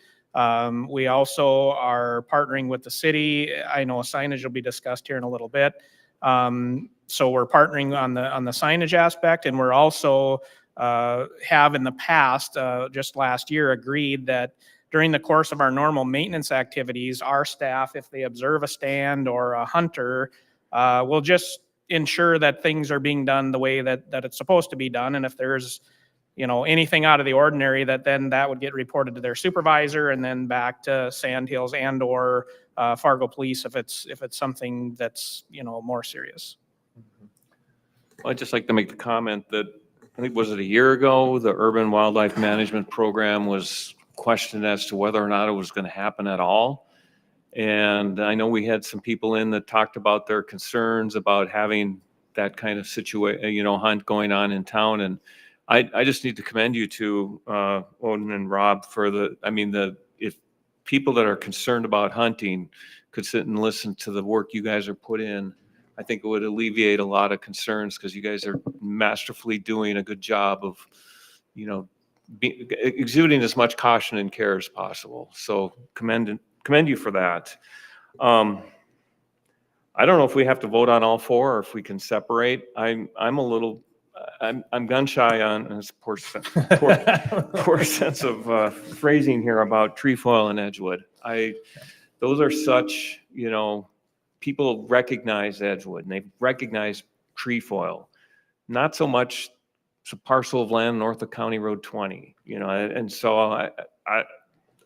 We also are partnering with the city. I know signage will be discussed here in a little bit. So we're partnering on the signage aspect, and we're also have in the past, just last year, agreed that during the course of our normal maintenance activities, our staff, if they observe a stand or a hunter, will just ensure that things are being done the way that it's supposed to be done. And if there's anything out of the ordinary, that would get reported to their supervisor and then back to Sandhills and or Fargo Police if it's something that's more serious. I'd just like to make the comment that I think, was it a year ago, the Urban Wildlife Management Program was questioned as to whether or not it was going to happen at all. And I know we had some people in that talked about their concerns about having that kind of situation, hunt going on in town. And I just need to commend you to Odin and Rob for if people that are concerned about hunting could sit and listen to the work you guys are put in, I think it would alleviate a lot of concerns because you guys are masterfully doing a good job of, exuding as much caution and care as possible. So commend you for that. I don't know if we have to vote on all four or if we can separate. I'm gun shy on this poor sense of phrasing here about trefoil and Edgewood. Those are such, people recognize Edgewood and they recognize trefoil. Not so much it's a parcel of land north of County Road 20, and so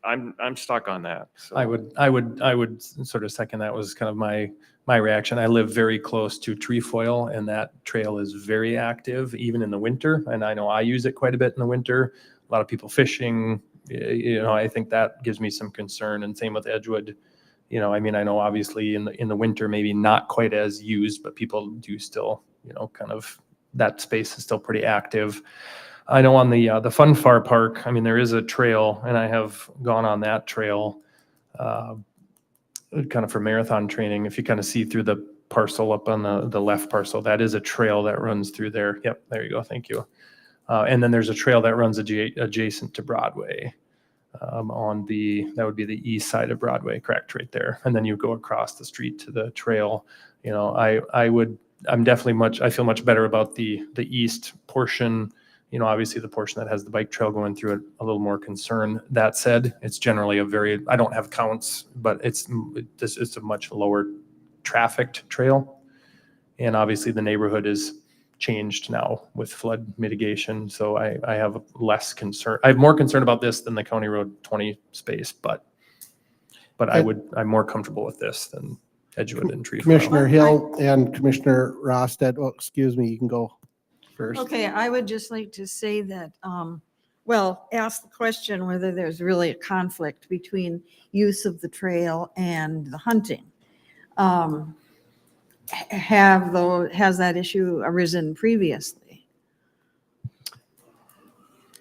I'm stuck on that. So. I would sort of second that. Was kind of my reaction. I live very close to trefoil, and that trail is very active even in the winter. And I know I use it quite a bit in the winter. A lot of people fishing. I think that gives me some concern. And same with Edgewood. I know obviously in the winter maybe not quite as used, but people do still, kind of that space is still pretty active. I know on the Fun Far Park, there is a trail, and I have gone on that trail kind of for marathon training. If you kind of see through the parcel up on the left parcel, that is a trail that runs through there. Yep, there you go. Thank you. And then there's a trail that runs adjacent to Broadway that would be the east side of Broadway, correct, right there. And then you go across the street to the trail. I feel much better about the east portion. Obviously the portion that has the bike trail going through it, a little more concern. That said, it's generally I don't have counts, but it's a much lower trafficked trail. And obviously the neighborhood is changed now with flood mitigation. So I have less concern. I have more concern about this than the County Road 20 space, but I'm more comfortable with this than Edgewood and trefoil. Commissioner Hill and Commissioner Rosted, excuse me, you can go first. Okay, I would just like to say that, ask the question whether there's really a conflict between use of the trail and the hunting. Has that issue arisen previously?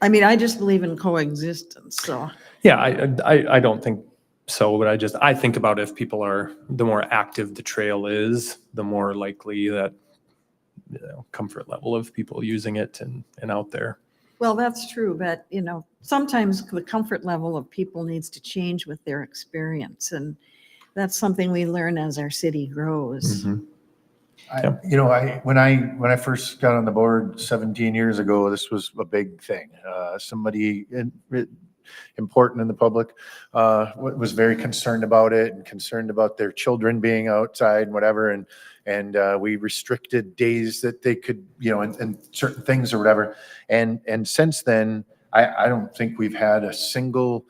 I just believe in coexistence, so. Yeah, I don't think so, but I think about if people the more active the trail is, the more likely that comfort level of people using it and out there. Well, that's true, but sometimes the comfort level of people needs to change with their experience, and that's something we learn as our city grows. Mm-hmm. When I first got on the board 17 years ago, this was a big thing. Somebody important in the public was very concerned about it and concerned about their children being outside and whatever. And we restricted days that they could, and certain things or whatever. And since then, I don't think we've had a single,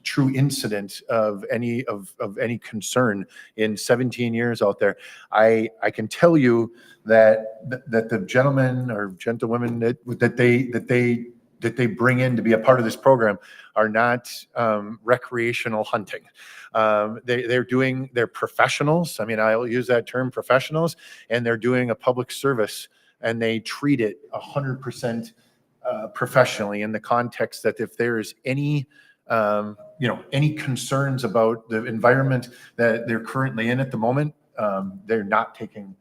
true incident of any concern in 17 years out there. I can tell you that the gentlemen or gentlewomen that they bring in to be a part of this program are not recreational hunting. They're professionals. I'll use that term, professionals, and they're doing a public service, and they treat it 100% professionally in the context that if there is any concerns about the environment that they're currently in at the moment, they're not taking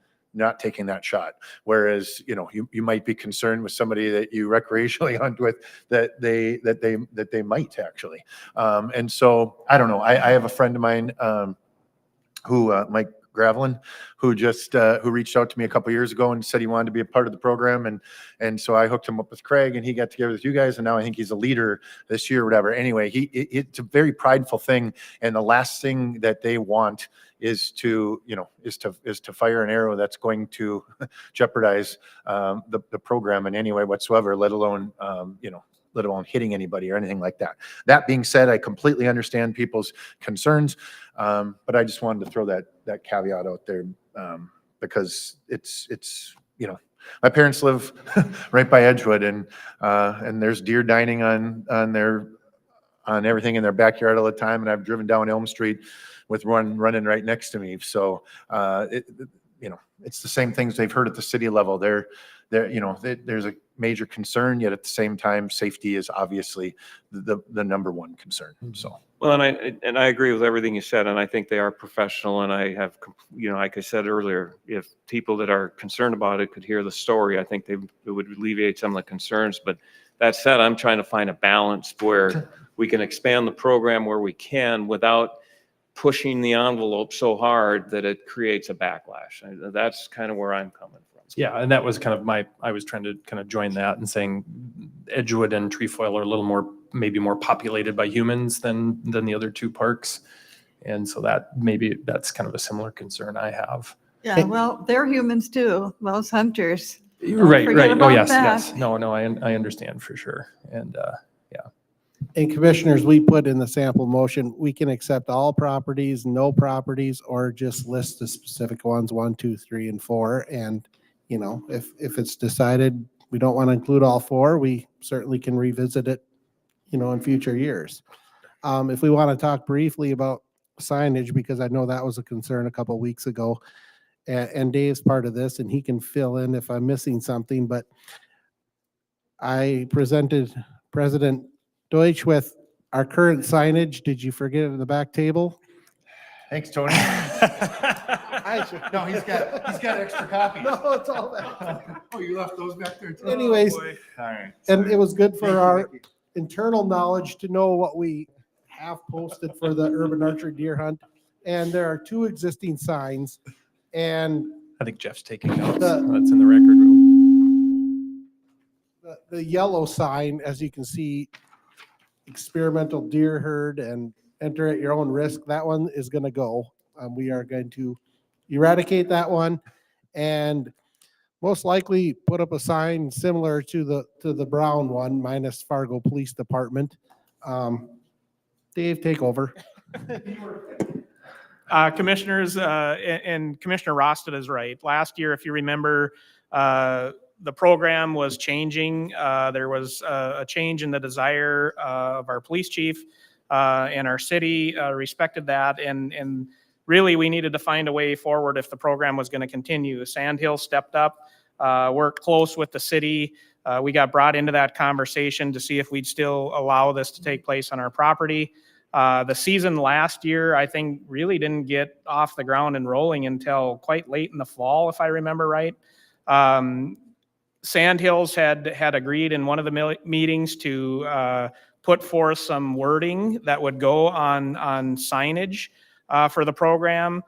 that shot. Whereas, you might be concerned with somebody that you recreationally hunt with that they might actually. And so I don't know. I have a friend of mine who Mike Gravelin, who reached out to me a couple years ago and said he wanted to be a part of the program. And so I hooked him up with Craig, and he got together with you guys, and now I think he's a leader this year or whatever. Anyway, it's a very prideful thing. And the last thing that they want is to fire an arrow that's going to jeopardize the program in any way whatsoever, let alone hitting anybody or anything like that. That being said, I completely understand people's concerns, but I just wanted to throw that caveat out there because it's my parents live right by Edgewood, and there's deer dining on everything in their backyard all the time, and I've driven down Elm Street with one running right next to me. So it's the same things they've heard at the city level. There's a major concern, yet at the same time, safety is obviously the number one concern, so. Well, and I agree with everything you said, and I think they are professional, and I have, like I said earlier, if people that are concerned about it could hear the story, I think it would alleviate some of the concerns. But that said, I'm trying to find a balance where we can expand the program where we can without pushing the envelope so hard that it creates a backlash. That's kind of where I'm coming from. Yeah, and that was kind of I was trying to kind of join that and saying Edgewood and Trefoil are a little more, maybe more populated by humans than the other two parks. And so that's kind of a similar concern I have. Yeah, well, they're humans too, those hunters. Don't Right. forget Oh, about yes, that. yes. No, I understand for sure. And, And commissioners, we put in the sample motion, we can accept all properties, no properties, or just list the specific ones, 1, 2, 3, and 4. And, if it's decided we don't want to include all 4, we certainly can revisit it, in future years. If we want to talk briefly about signage, because I know that was a concern a couple weeks ago, and Dave's part of this, and he can fill in if I'm missing something, but I presented President Deutsch with our current signage. Did you forget it in the back table? Thanks, Tony. No, he's got extra copies. No, it's all that. Oh, you left those back there too? Anyways, All right. and it was good for Thank you, our Mickey. internal knowledge to know what we have posted for the urban archery deer hunt. And there are 2 existing signs, and I think Jeff's taking notes. That's in the record room. the yellow sign, as you can see, experimental deer herd and enter at your own risk. That one is going to go. We are going to eradicate that one, and most likely put up a sign similar to the brown one, minus Fargo Police Department. Dave, take over. Commissioners, and Commissioner Rosted is right. Last year, if you remember, the program was changing. There was a change in the desire of our police chief, and our city respected that. And really, we needed to find a way forward if the program was going to continue. Sandhill stepped up, worked close with the city. We got brought into that conversation to see if we'd still allow this to take place on our property. The season last year, I think, really didn't get off the ground and rolling until quite late in the fall, if I remember right. Sandhills had agreed in one of the meetings to put forth some wording that would go on signage for the program.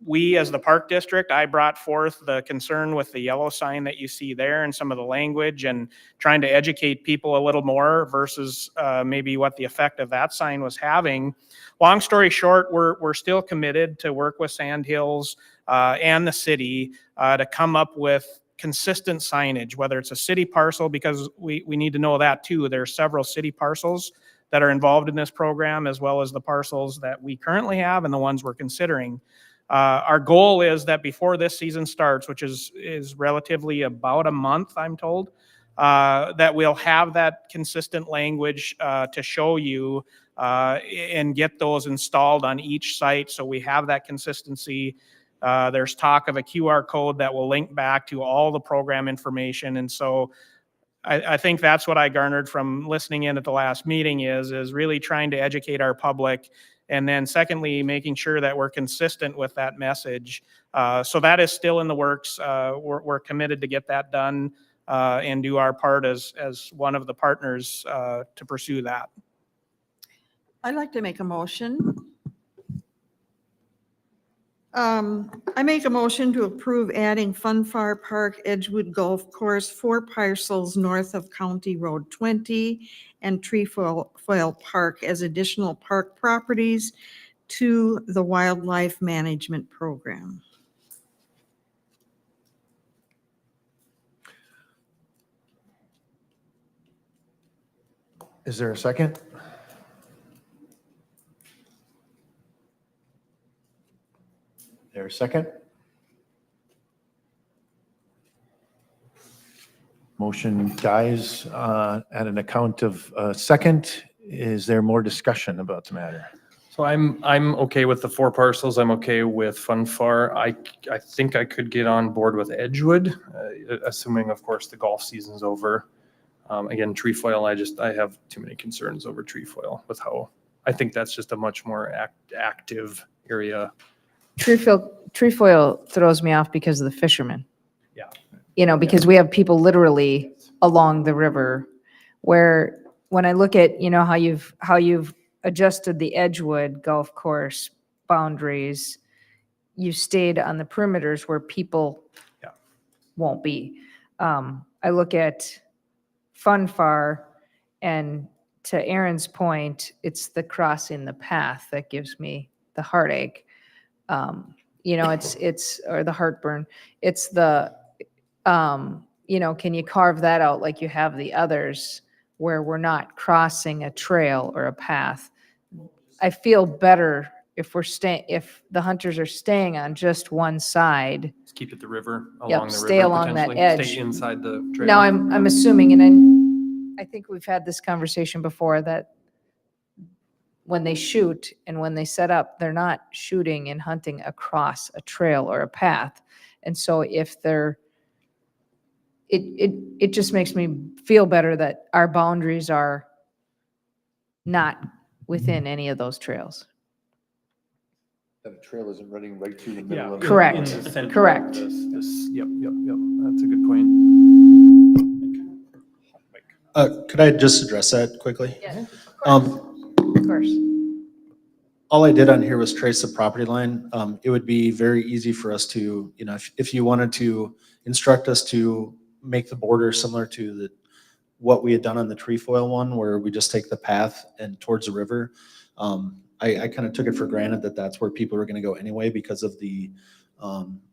We, as the park district, I brought forth the concern with the yellow sign that you see there and some of the language, and trying to educate people a little more versus maybe what the effect of that sign was having. Long story short, we're still committed to work with Sandhills and the city to come up with consistent signage, whether it's a city parcel, because we need to know that too. There are several city parcels that are involved in this program, as well as the parcels that we currently have and the ones we're considering. Our goal is that before this season starts, which is relatively about a month, I'm told, that we'll have that consistent language to show you and get those installed on each site, so we have that consistency. There's talk of a QR code that will link back to all the program information. And so I think that's what I garnered from listening in at the last meeting is really trying to educate our public. And then secondly, making sure that we're consistent with that message. So that is still in the works. We're committed to get that done and do our part as one of the partners to pursue that. I'd like to make a motion. I make a motion to approve adding Funfar Park Edgewood Golf Course 4 parcels north of County Road 20 and Trefoil Park as additional park properties to the Wildlife Management Program. Is there a second? There a second? Motion dies at an account of second. Is there more discussion about the matter? So I'm okay with the 4 parcels. I'm okay with Fun Far. I think I could get on board with Edgewood, assuming, of course, the golf season's over. Again, trefoil, I have too many concerns over trefoil with how, I think that's just a much more active area. Trefoil throws me off because of the fishermen. Yeah. You know, because we have people literally along the river where when I look at, you know, how you've adjusted the Edgewood golf course boundaries, you stayed on the perimeters where people Yeah. won't be. I look at Fun Far, and to Aaron's point, it's the crossing the path that gives me the heartache. You know, it's or the heartburn. It's the you know, can you carve that out like you have the others where we're not crossing a trail or a path? I feel better if if the hunters are staying on just one side. Just keep it the river, Yep, along the stay river along that potentially. edge. Stay inside the trail. Now, I'm assuming, and I think we've had this conversation before, that when they shoot and when they set up, they're not shooting and hunting across a trail or a path. And so if they're, it just makes me feel better that our boundaries are not within any of those trails. That a trail isn't running right through the Yeah. middle of. Correct. In the center of Correct. Yep. That's a good point. Could I just address that quickly? Yes, Um, of course. all I did on here was trace the property line. It would be very easy for us to, you know, if you wanted to instruct us to make the border similar to what we had done on the trefoil one, where we just take the path and towards the river. I kind of took it for granted that that's where people were going to go anyway because of the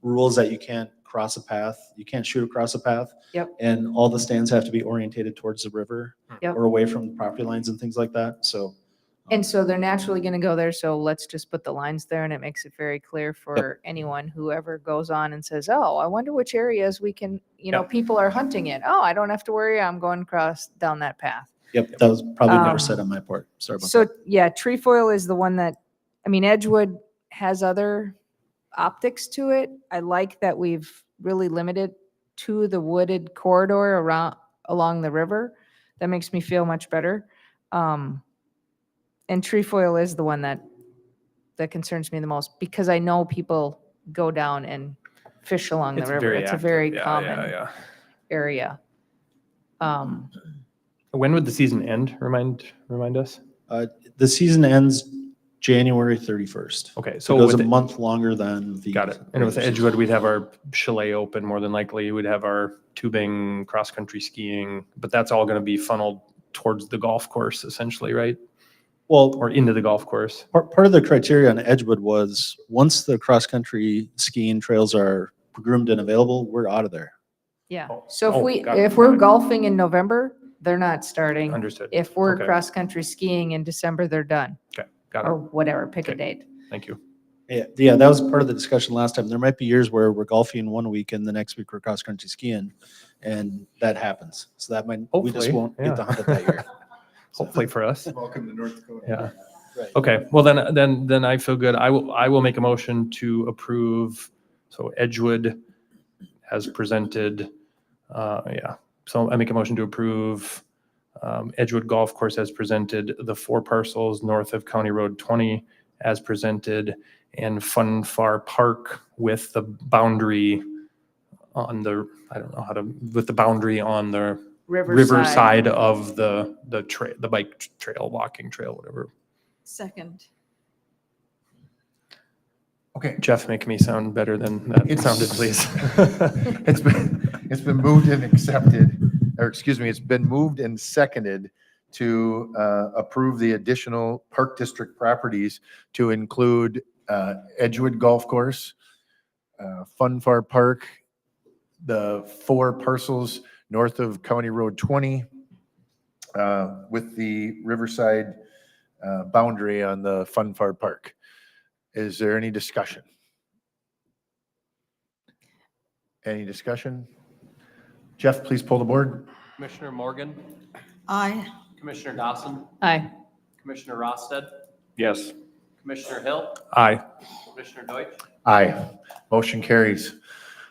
rules that you can't cross a path, you can't shoot across a path. Yep. And all the stands have to be orientated towards the river Yep. or away from the property lines and things like that. So. And so they're naturally going to go there, so let's just put the lines there, and it makes it very clear for anyone who ever goes on and says, oh, I wonder which areas we can, you know, Yep. people are hunting in. Oh, I don't have to worry, I'm going across down that path. Yep, that was probably never Um, said on my part. Sorry about So, that. yeah, trefoil is the one that, I mean, Edgewood has other optics to it. I like that we've really limited to the wooded corridor along the river. That makes me feel much better. And trefoil is the one that concerns me the most because I know people go down and fish along the It's river. very It's a active. very Yeah, common yeah. area. When would the season end? Remind us. The season ends January 31st. Okay, So so it goes with a the- month longer than the. Got it. And with Edgewood, we'd have our chalet open more than likely. We'd have our tubing, cross-country skiing, but that's all going to be funneled towards the golf course essentially, right? Well, Or into the golf course. part of the criteria on Edgewood was once the cross-country skiing trails are groomed and available, we're out of there. Yeah. Oh, So got it, if we're got it. golfing in November, they're not starting. Understood. If we're Okay. cross-country skiing in December, they're done. Okay, got Or it. whatever, pick a Okay. date. Thank you. Yeah, that was part of the discussion last time. There might be years where we're golfing one week and the next week we're cross-country skiing, and that happens. So that might, we just Hopefully, won't get to yeah. hunt it that year. Hopefully for us. Welcome to North Dakota. Yeah. Right. Okay, well then I feel good. I will make a motion to approve. So Edgewood as presented. Yeah. So I make a motion to approve Edgewood Golf Course as presented, the 4 parcels north of County Road 20 as presented, and Fun Far Park with the boundary on the, I don't know how to, with the boundary on the riverside of the bike trail, walking trail, whatever. Second. Okay. Jeff, make me sound better than that It's- sounded, please. It's been moved and accepted, or excuse me, it's been moved and seconded to approve the additional Park District properties to include Edgewood Golf Course, Fun Far Park, the 4 parcels north of County Road 20, with the Riverside boundary on the Fun Far Park. Is there any discussion? Any discussion? Jeff, please pull the board. Commissioner Morgan, Aye. Commissioner Dawson, Aye. Commissioner Rosted, Yes. Commissioner Hill, Aye. Commissioner Deutsch. Aye. Motion carries.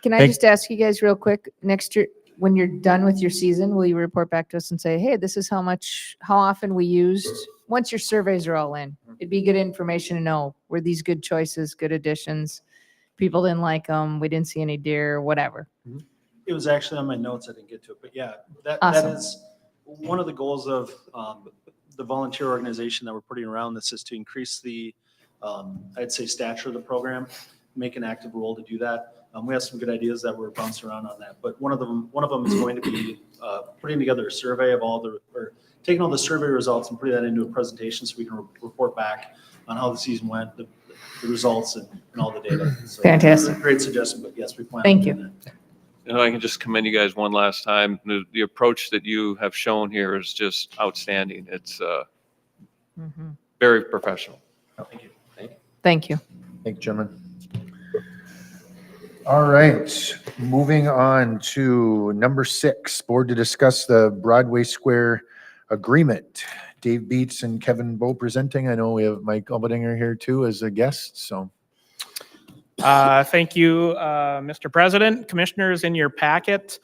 Can I Thank- just ask you guys real quick, next year, when you're done with your season, will you report back to us and say, hey, this is how often we used, once your surveys are all in? It'd be good information to know, were these good choices, good additions? People didn't like them, we didn't see any deer, whatever. It was actually on my notes. I didn't get to it, but yeah, that Awesome. is one of the goals of the volunteer organization that we're putting around this is to increase the, I'd say, stature of the program, make an active role to do that. We have some good ideas that we're bouncing around on that, but one of them is going to be putting together a survey of or taking all the survey results and putting that into a presentation so we can report back on how the season went, the results and all the data. So, Fantastic. Great suggestion, but yes, we plan on Thank doing you. that. And I can just commend you guys one last time. The approach that you have shown here is just outstanding. It's Mhm. very professional. Thank you. Thank you. Thank you, gentlemen. All right, moving on to number 6, board to discuss the Broadway Square agreement. Dave Beats and Kevin Bowe presenting. I know we have Mike Albedinger here too as a guest, so. Thank you, Mr. President. Commissioners, in your packet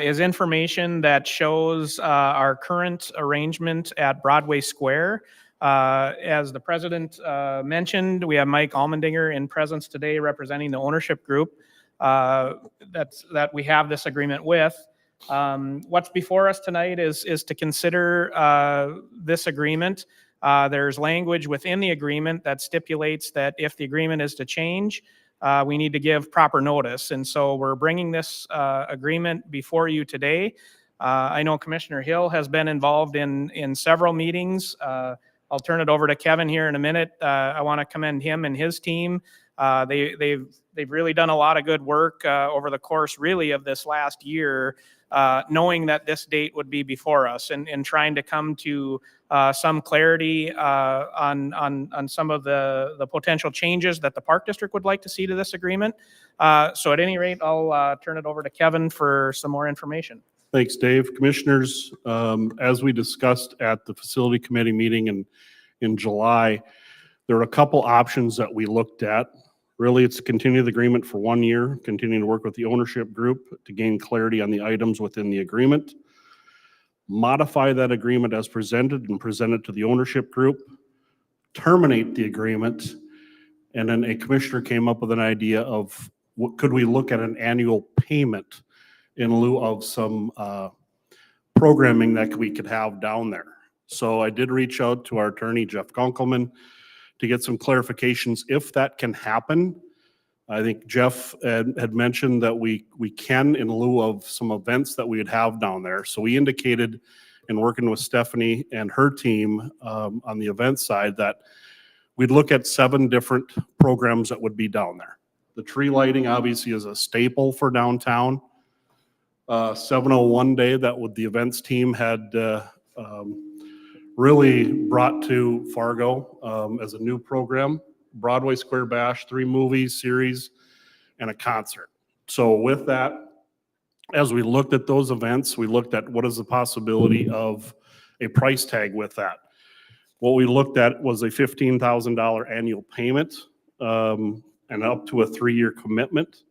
is information that shows our current arrangement at Broadway Square. As the president mentioned, we have Mike Almendinger in presence today representing the ownership group that we have this agreement with. What's before us tonight is to consider this agreement. There's language within the agreement that stipulates that if the agreement is to change, we need to give proper notice. And so we're bringing this agreement before you today. I know Commissioner Hill has been involved in several meetings. I'll turn it over to Kevin here in a minute. I want to commend him and his team. They've really done a lot of good work over the course really of this last year, knowing that this date would be before us and trying to come to some clarity on some of the potential changes that the Park District would like to see to this agreement. So at any rate, I'll turn it over to Kevin for some more information. Thanks, Dave. Commissioners, as we discussed at the facility committee meeting in July, there are a couple options that we looked at. Really, it's to continue the agreement for 1 year, continue to work with the ownership group to gain clarity on the items within the agreement, modify that agreement as presented and present it to the ownership group, terminate the agreement, and then a commissioner came up with an idea of what could we look at an annual payment in lieu of some programming that we could have down there. So I did reach out to our attorney, Jeff Gunkelman, to get some clarifications if that can happen. I think Jeff had mentioned that we can in lieu of some events that we would have down there. So we indicated in working with Stephanie and her team on the event side that we'd look at 7 different programs that would be down there. The tree lighting obviously is a staple for downtown. 701 Day, that what the events team had really brought to Fargo as a new program. Broadway Square Bash, 3 movies, series, and a concert. So with that, as we looked at those events, we looked at what is the possibility of a price tag with that. What we looked at was a $15,000 annual payment and up to a 3-year commitment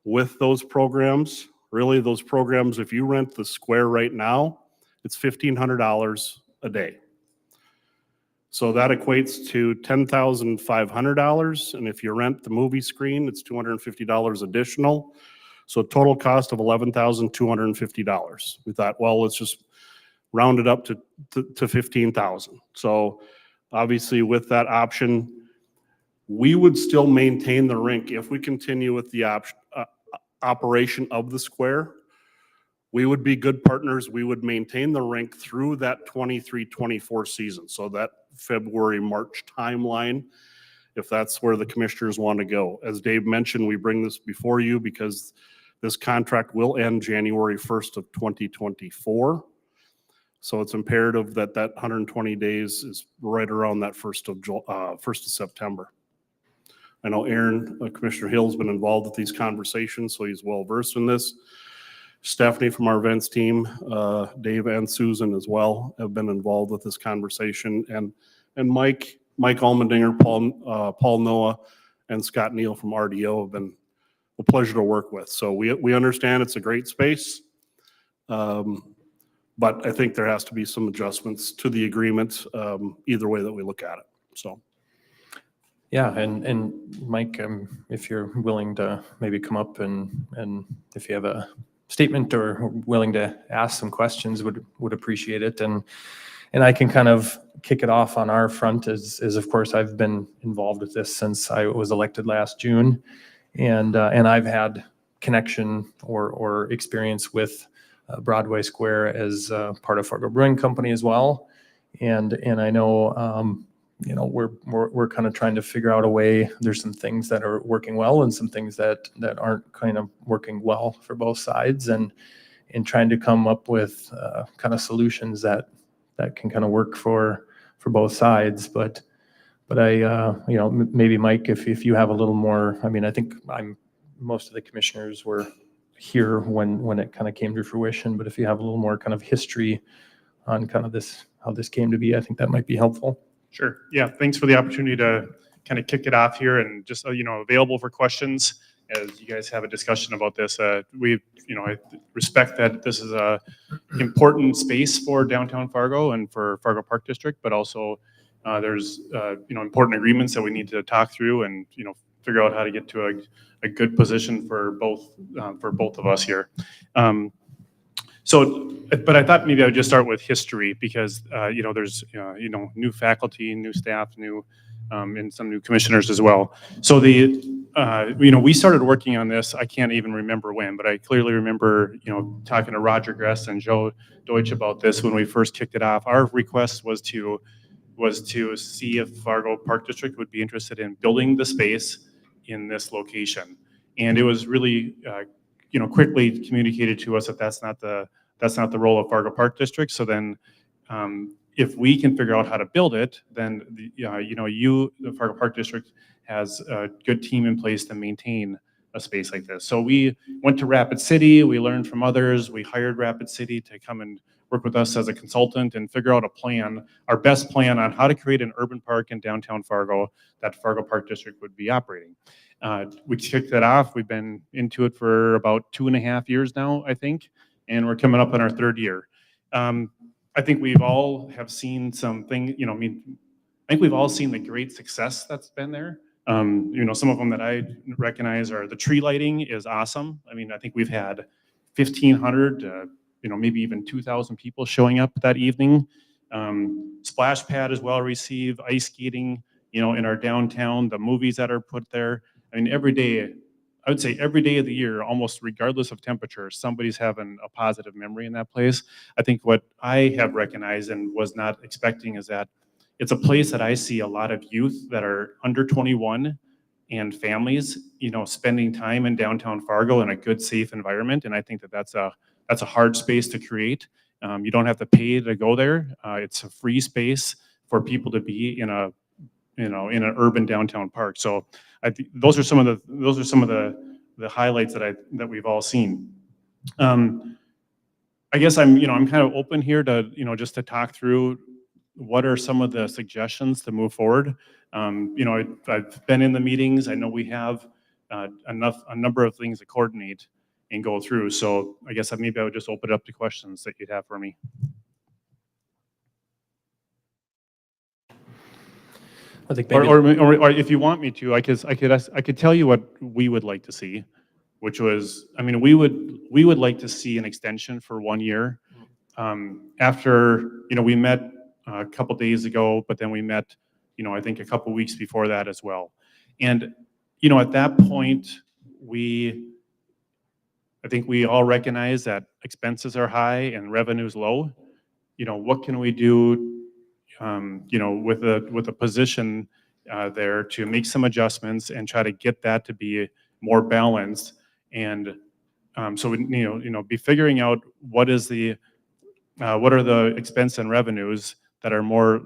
with those programs. Really, those programs, if you rent the square right now, it's $1,500 a day. So that equates to $10,500. And if you rent the movie screen, it's $250 additional. So total cost of $11,250. We thought, well, let's just round it up to 15,000. So obviously with that option, we would still maintain the rink if we continue with the operation of the square. We would be good partners. We would maintain the rink through that 23-24 season. So that February, March timeline, if that's where the commissioners want to go. As Dave mentioned, we bring this before you because this contract will end January 1st of 2024. So it's imperative that that 120 days is right around that 1st of September. I know Aaron, Commissioner Hill's been involved with these conversations, so he's well versed in this. Stephanie from our events team, Dave and Susan as well have been involved with this conversation. And Mike Mike Almendinger, Paul Noah, and Scott Neal from RDO have been a pleasure to work with. So we understand it's a great space. But I think there has to be some adjustments to the agreement, either way that we look at it, so. Yeah, and Mike, if you're willing to maybe come up and if you have a statement or willing to ask some questions, would appreciate it. And I can kind of kick it off on our front as of course, I've been involved with this since I was elected last June. And I've had connection or experience with Broadway Square as part of Fargo Brewing Company as well. And I know, we're kind of trying to figure out a way. There's some things that are working well and some things that aren't kind of working well for both sides, and trying to come up with kind of solutions that can kind of work for both sides. But I, maybe Mike, if you have a little more, I mean, I think most of the commissioners were here when it kind of came to fruition, but if you have a little more kind of history on kind of how this came to be, I think that might be helpful. Sure. Yeah. Thanks for the opportunity to kind of kick it off here, and just, available for questions as you guys have a discussion about this. I respect that this is a important space for downtown Fargo and for Fargo Park District, but also there's, important agreements that we need to talk through and, figure out how to get to a good position for both of us here. But I thought maybe I would just start with history because, there's, new faculty, new staff, and some new commissioners as well. So we started working on this, I can't even remember when, but I clearly remember, talking to Roger Gress and Joe Deutsch about this when we first kicked it off. Our request was to see if Fargo Park District would be interested in building the space in this location. And it was really, quickly communicated to us that that's not the role of Fargo Park District. So then, if we can figure out how to build it, then the Fargo Park District has a good team in place to maintain a space like this. So we went to Rapid City, we learned from others, we hired Rapid City to come and work with us as a consultant and figure out a plan, our best plan on how to create an urban park in downtown Fargo that Fargo Park District would be operating. We kicked that off. We've been into it for about 2.5 years now, I think, and we're coming up on our 3rd year. I think we've all have seen something, I think we've all seen the great success that's been there. Some of them that I recognize are the tree lighting is awesome. I mean, I think we've had 1,500, maybe even 2,000 people showing up that evening. Splash pad is well received, ice skating, in our downtown, the movies that are put there. I mean, every day, I would say every day of the year, almost regardless of temperature, somebody's having a positive memory in that place. I think what I have recognized and was not expecting is that it's a place that I see a lot of youth that are under 21 and families, spending time in downtown Fargo in a good, safe environment. And I think that that's a hard space to create. You don't have to pay to go there. It's a free space for people to be in in an urban downtown park. So I think those are some of the highlights that we've all seen. I guess I'm kind of open here to, just to talk through what are some of the suggestions to move forward. I've been in the meetings. I know we have a number of things to coordinate and go through. So I guess maybe I would just open it up to questions that you'd have for me. I think or if you want me to, I could tell you what we would like to see, which was, I mean, we would like to see an extension for 1 year. After, we met a couple days ago, but then we met, I think a couple weeks before that as well. And, at that point, I think we all recognize that expenses are high and revenue's low. What can we do, with a position there to make some adjustments and try to get that to be more balanced. And so we, be figuring out what are the expense and revenues that are more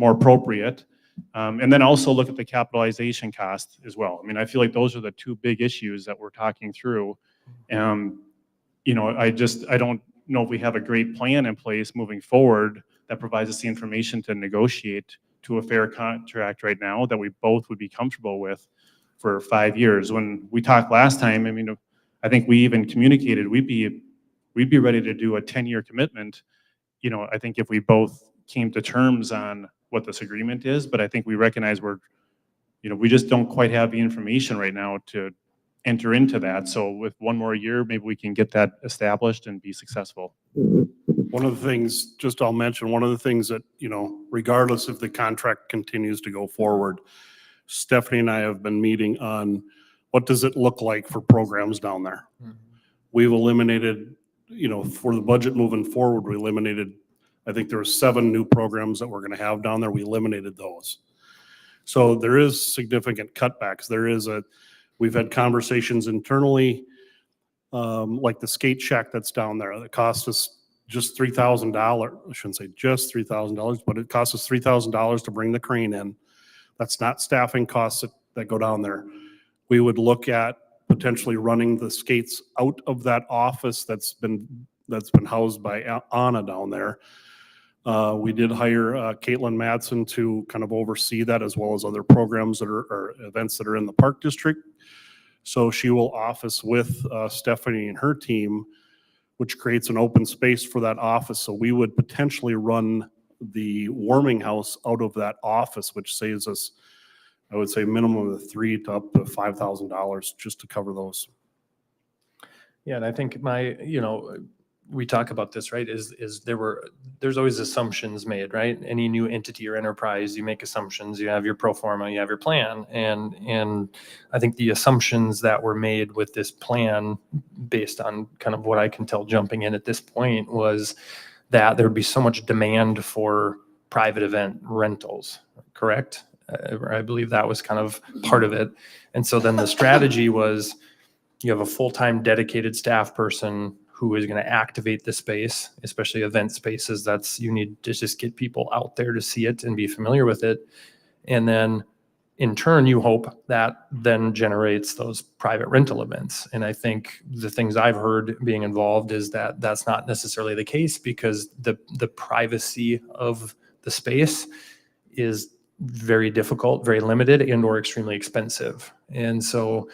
appropriate. And then also look at the capitalization cost as well. I mean, I feel like those are the two big issues that we're talking through. I don't know if we have a great plan in place moving forward that provides us the information to negotiate to a fair contract right now that we both would be comfortable with for 5 years. When we talked last time, I mean, I think we even communicated we'd be ready to do a 10-year commitment. You know, I think if we both came to terms on what this agreement is, but I think we recognize we just don't quite have the information right now to enter into that. So with one more year, maybe we can get that established and be successful. One of the things, just I'll mention, one of the things that, regardless if the contract continues to go forward, Stephanie and I have been meeting on what does it look like for programs down there. We've eliminated, for the budget moving forward, we eliminated, I think there were 7 new programs that we're going to have down there. We eliminated those. So there is significant cutbacks. We've had conversations internally, like the skate shack that's down there that cost us just $3,000. I shouldn't say just $3,000, but it cost us $3,000 to bring the crane in. That's not staffing costs that go down there. We would look at potentially running the skates out of that office that's been housed by Anna down there. We did hire Caitlin Madsen to kind of oversee that, as well as other programs or events that are in the park district. So she will office with Stephanie and her team, which creates an open space for that office. So we would potentially run the warming house out of that office, which saves us, I would say, minimum of $3,000 to up to $5,000 just to cover those. Yeah, and I think we talk about this, right, there's always assumptions made, right? Any new entity or enterprise, you make assumptions, you have your pro forma, you have your plan. And I think the assumptions that were made with this plan, based on kind of what I can tell jumping in at this point, was that there would be so much demand for private event rentals, correct? I believe that was kind of part of it. And so then the strategy was you have a full-time dedicated staff person who is going to activate the space, especially event spaces. You need to just get people out there to see it and be familiar with it. And then in turn, you hope that then generates those private rental events. And I think the things I've heard being involved is that that's not necessarily the case, because the privacy of the space is very difficult, very limited, and or extremely expensive. And so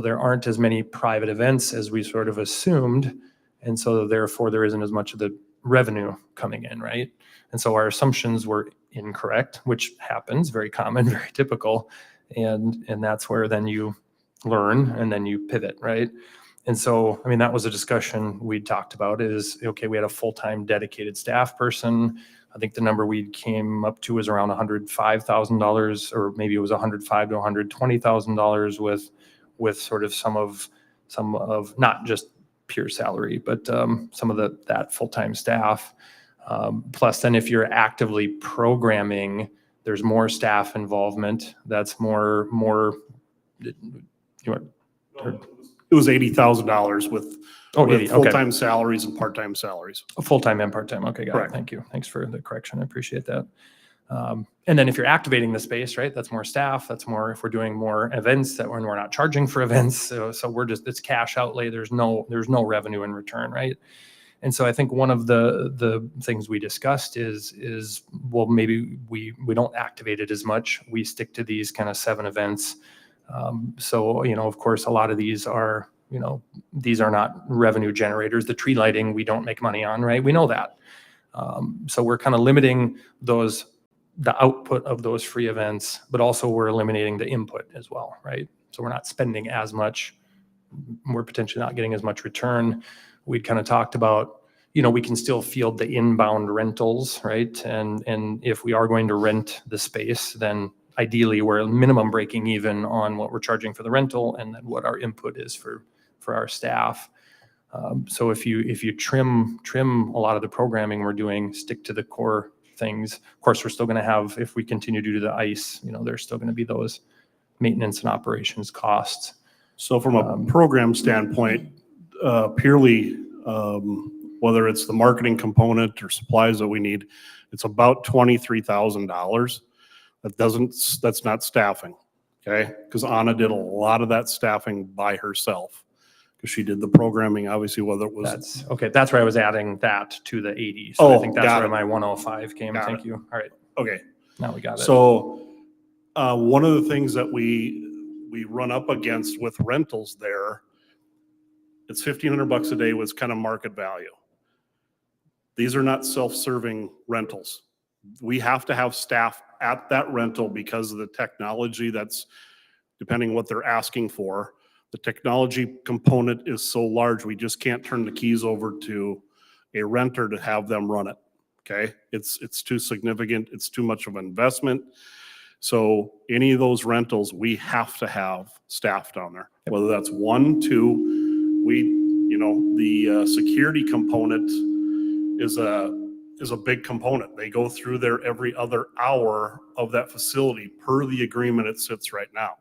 there aren't as many private events as we sort of assumed. And so therefore there isn't as much of the revenue coming in, right? And so our assumptions were incorrect, which happens, very common, very typical. And that's where then you learn and then you pivot, right? And so, I mean, that was a discussion we talked about is, okay, we had a full-time dedicated staff person. I think the number we came up to was around $105,000, or maybe it was $105,000 to $120,000 with sort of some of not just pure salary, but some of that full-time staff. Plus then if you're actively programming, there's more staff involvement. That's more. It was $80,000 with full-time salaries and part-time salaries. Full-time and part-time. Okay, got it. Thank you. Thanks for the correction. I appreciate that. And then if you're activating the space, right, that's more staff. That's more if we're doing more events that we're not charging for events. So it's cash outlay. There's no revenue in return, right? And so I think one of the things we discussed is well, maybe we don't activate it as much. We stick to these kind of 7 events. So, of course, a lot of these are not revenue generators. The tree lighting, we don't make money on, right? We know that. So we're kind of limiting the output of those free events, but also we're eliminating the input as well, right? So we're not spending as much. We're potentially not getting as much return. We kind of talked about, we can still field the inbound rentals, right? And if we are going to rent the space, then ideally we're minimum breaking even on what we're charging for the rental and then what our input is for our staff. So if you trim a lot of the programming we're doing, stick to the core things. Of course, we're still going to have, if we continue to do the ice, there's still going to be those maintenance and operations costs. So from a program standpoint, purely whether it's the marketing component or supplies that we need, it's about $23,000. That's not staffing, okay? Because Anna did a lot of that staffing by herself, because she did the programming, obviously, whether it was. That's where I was adding that to the 80. So I think that's where my 105 came. Thank you. All right. Okay. Now we got it. So one of the things that we run up against with rentals there, it's $1,500 a day was kind of market value. These are not self-serving rentals. We have to have staff at that rental because of the technology that's, depending what they're asking for. The technology component is so large, we just can't turn the keys over to a renter to have them run it. Okay, it's too significant. It's too much of an investment. So any of those rentals, we have to have staff down there, whether that's 1, 2. The security component is a big component. They go through there every other hour of that facility per the agreement it sits right now.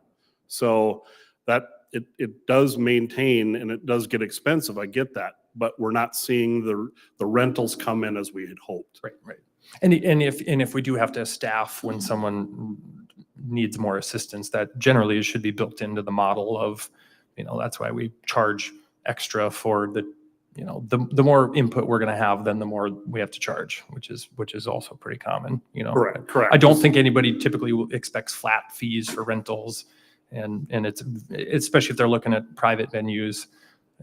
So that it does maintain and it does get expensive. I get that, but we're not seeing the rentals come in as we had hoped. Right. And if we do have to staff when someone needs more assistance, that generally should be built into the model of, that's why we charge extra for the more input we're going to have, then the more we have to charge, which is also pretty common, Correct. I don't think anybody typically expects flat fees for rentals, and it's especially if they're looking at private venues.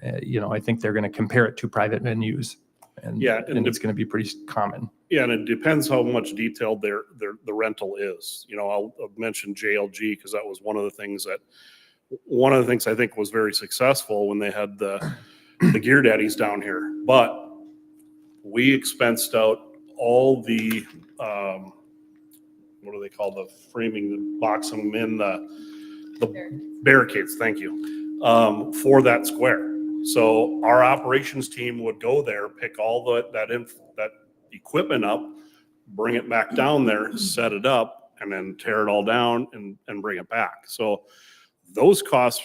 I think they're going to compare it to private venues, and it's going to be pretty common. Yeah, and it depends how much detailed the rental is. I'll mention JLG because that was one of the things I think was very successful when they had the Gear Daddies down here. But we expensed out all the what do they call the framing, the box them in the barricades. Thank you, for that square. So our operations team would go there, pick all that equipment up, bring it back down there, set it up, and then tear it all down and bring it back. So those costs,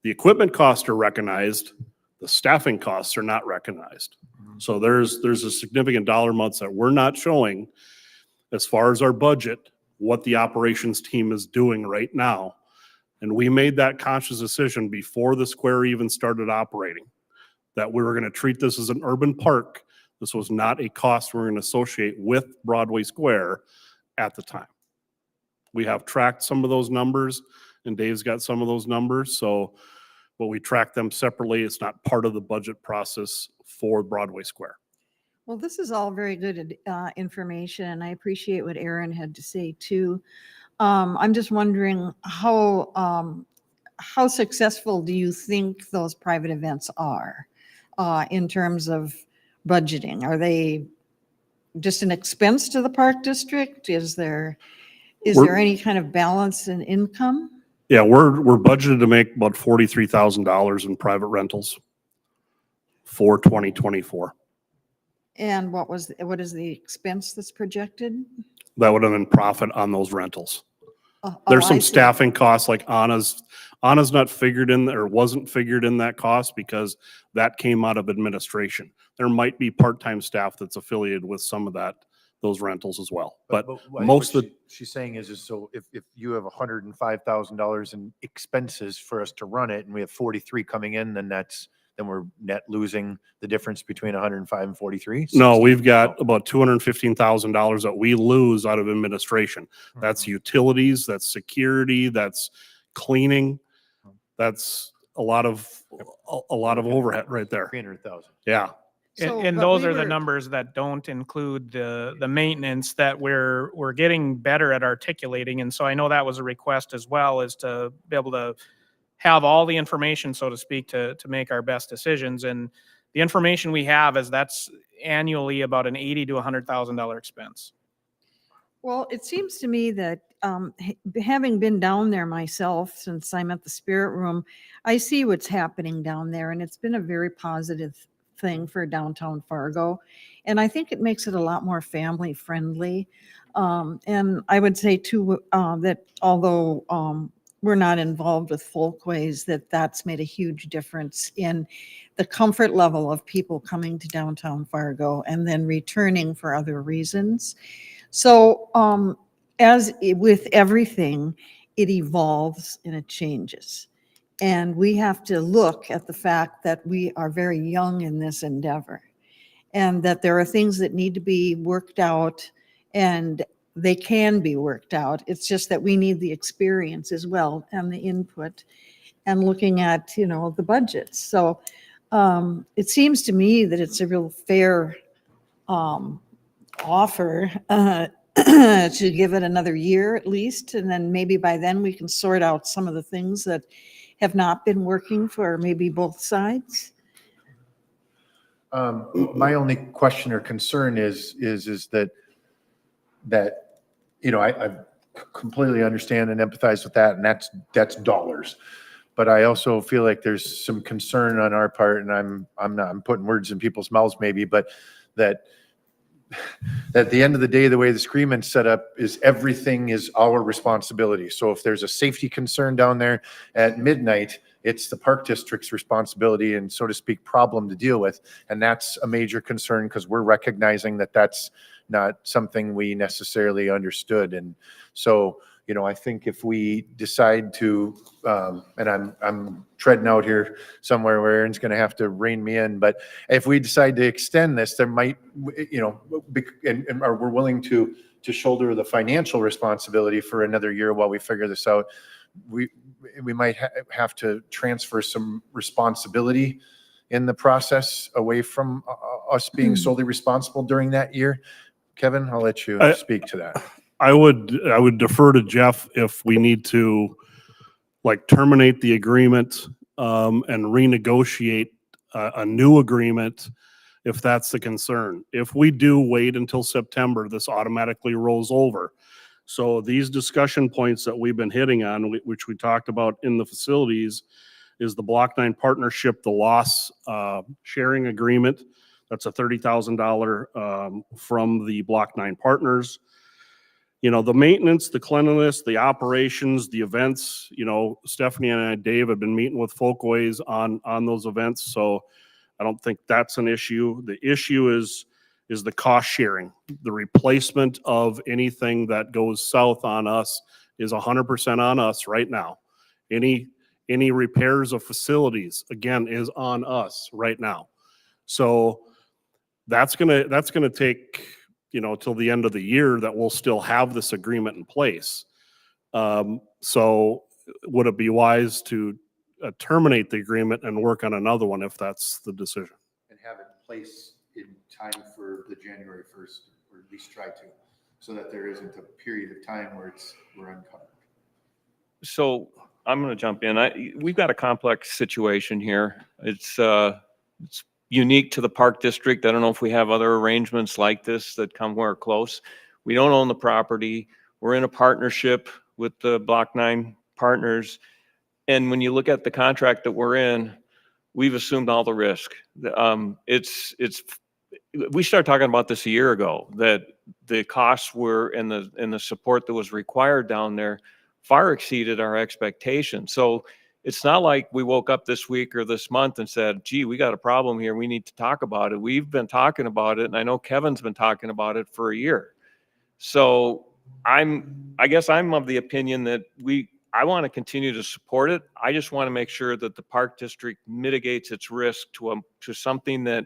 the equipment costs are recognized, the staffing costs are not recognized. So there's a significant dollar amounts that we're not showing as far as our budget, what the operations team is doing right now. And we made that conscious decision before the square even started operating, that we were going to treat this as an urban park. This was not a cost we're going to associate with Broadway Square at the time. We have tracked some of those numbers, and Dave's got some of those numbers. But we track them separately. It's not part of the budget process for Broadway Square. Well, this is all very good information, and I appreciate what Aaron had to say too. I'm just wondering how successful do you think those private events are in terms of budgeting? Are they just an expense to the park district? Is there any kind of balance in income? Yeah, we're budgeted to make about $43,000 in private rentals for 2024. And what is the expense that's projected? That would have been profit on those rentals. There's some staffing costs, like Anna's not figured in or wasn't figured in that cost because that came out of administration. There might be part-time staff that's affiliated with some of those rentals as well. But most of she's saying is so if you have $105,000 in expenses for us to run it and we have 43 coming in, then we're net losing the difference between 105 and 43. No, we've got about $215,000 that we lose out of administration. That's utilities, that's security, that's cleaning. That's a lot of overhead right there. 300,000. Yeah. And those are the numbers that don't include the maintenance that we're getting better at articulating. And so I know that was a request as well, is to be able to have all the information, so to speak, to make our best decisions. And the information we have is that's annually about an $80,000 to $100,000 expense. Well, it seems to me that having been down there myself since I'm at the Spirit Room, I see what's happening down there, and it's been a very positive thing for downtown Fargo. And I think it makes it a lot more family friendly. And I would say too, that although we're not involved with folkways, that's made a huge difference in the comfort level of people coming to downtown Fargo and then returning for other reasons. So as with everything, it evolves and it changes. And we have to look at the fact that we are very young in this endeavor and that there are things that need to be worked out and they can be worked out. It's just that we need the experience as well and the input and looking at, you know, the budgets. So it seems to me that it's a real fair offer to give it another year at least. And then maybe by then we can sort out some of the things that have not been working for maybe both sides. My only question or concern is that, you know, I completely understand and empathize with that, and that's dollars. But I also feel like there's some concern on our part, and I'm putting words in people's mouths maybe, but that at the end of the day, the way this agreement's set up is everything is our responsibility. So if there's a safety concern down there at midnight, it's the park district's responsibility and, so to speak, problem to deal with. And that's a major concern because we're recognizing that that's not something we necessarily understood. And so, you know, I think if we decide to, and I'm treading out here somewhere where Aaron's going to have to rein me in, but if we decide to extend this, there might, you know, and or we're willing to shoulder the financial responsibility for another year while we figure this out. We might have to transfer some responsibility in the process away from us being solely responsible during that year. Kevin, I'll let you speak to that. I would defer to Jeff if we need to like terminate the agreement and renegotiate a new agreement if that's the concern. If we do wait until September, this automatically rolls over. So these discussion points that we've been hitting on, which we talked about in the facilities, is the Block 9 partnership, the loss sharing agreement. That's a $30,000 from the Block 9 partners. You know, the maintenance, the cleanliness, the operations, the events, you know, Stephanie and I, Dave, have been meeting with Folkways on those events. So I don't think that's an issue. The issue is the cost sharing. The replacement of anything that goes south on us is 100% on us right now. Any repairs of facilities, again, is on us right now. So that's gonna take, you know, till the end of the year that we'll still have this agreement in place. So would it be wise to terminate the agreement and work on another one if that's the decision? And have it placed in time for the January 1st, or at least try to, so that there isn't a period of time where we're uncovered. So I'm going to jump in. We've got a complex situation here. It's unique to the park district. I don't know if we have other arrangements like this that come where close. We don't own the property. We're in a partnership with the Block 9 partners. And when you look at the contract that we're in, we've assumed all the risk. We started talking about this a year ago, that the costs were and the support that was required down there far exceeded our expectations. So it's not like we woke up this week or this month and said, gee, we got a problem here, we need to talk about it. We've been talking about it, and I know Kevin's been talking about it for a year. So I guess I'm of the opinion that I want to continue to support it. I just want to make sure that the park district mitigates its risk to something that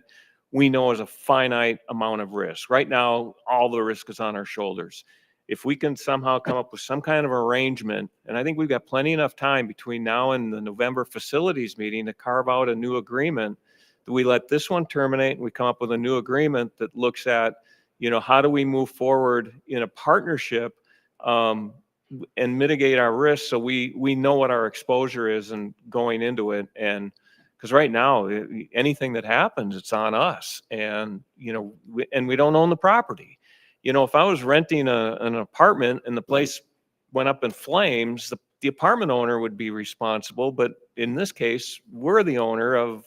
we know is a finite amount of risk. Right now, all the risk is on our shoulders. If we can somehow come up with some kind of arrangement, and I think we've got plenty enough time between now and the November facilities meeting to carve out a new agreement, that we let this one terminate and we come up with a new agreement that looks at, you know, how do we move forward in a partnership and mitigate our risk so we know what our exposure is and going into it. And because right now, anything that happens, it's on us. And, you know, we don't own the property. You know, if I was renting an apartment and the place went up in flames, the apartment owner would be responsible. But in this case, we're the owner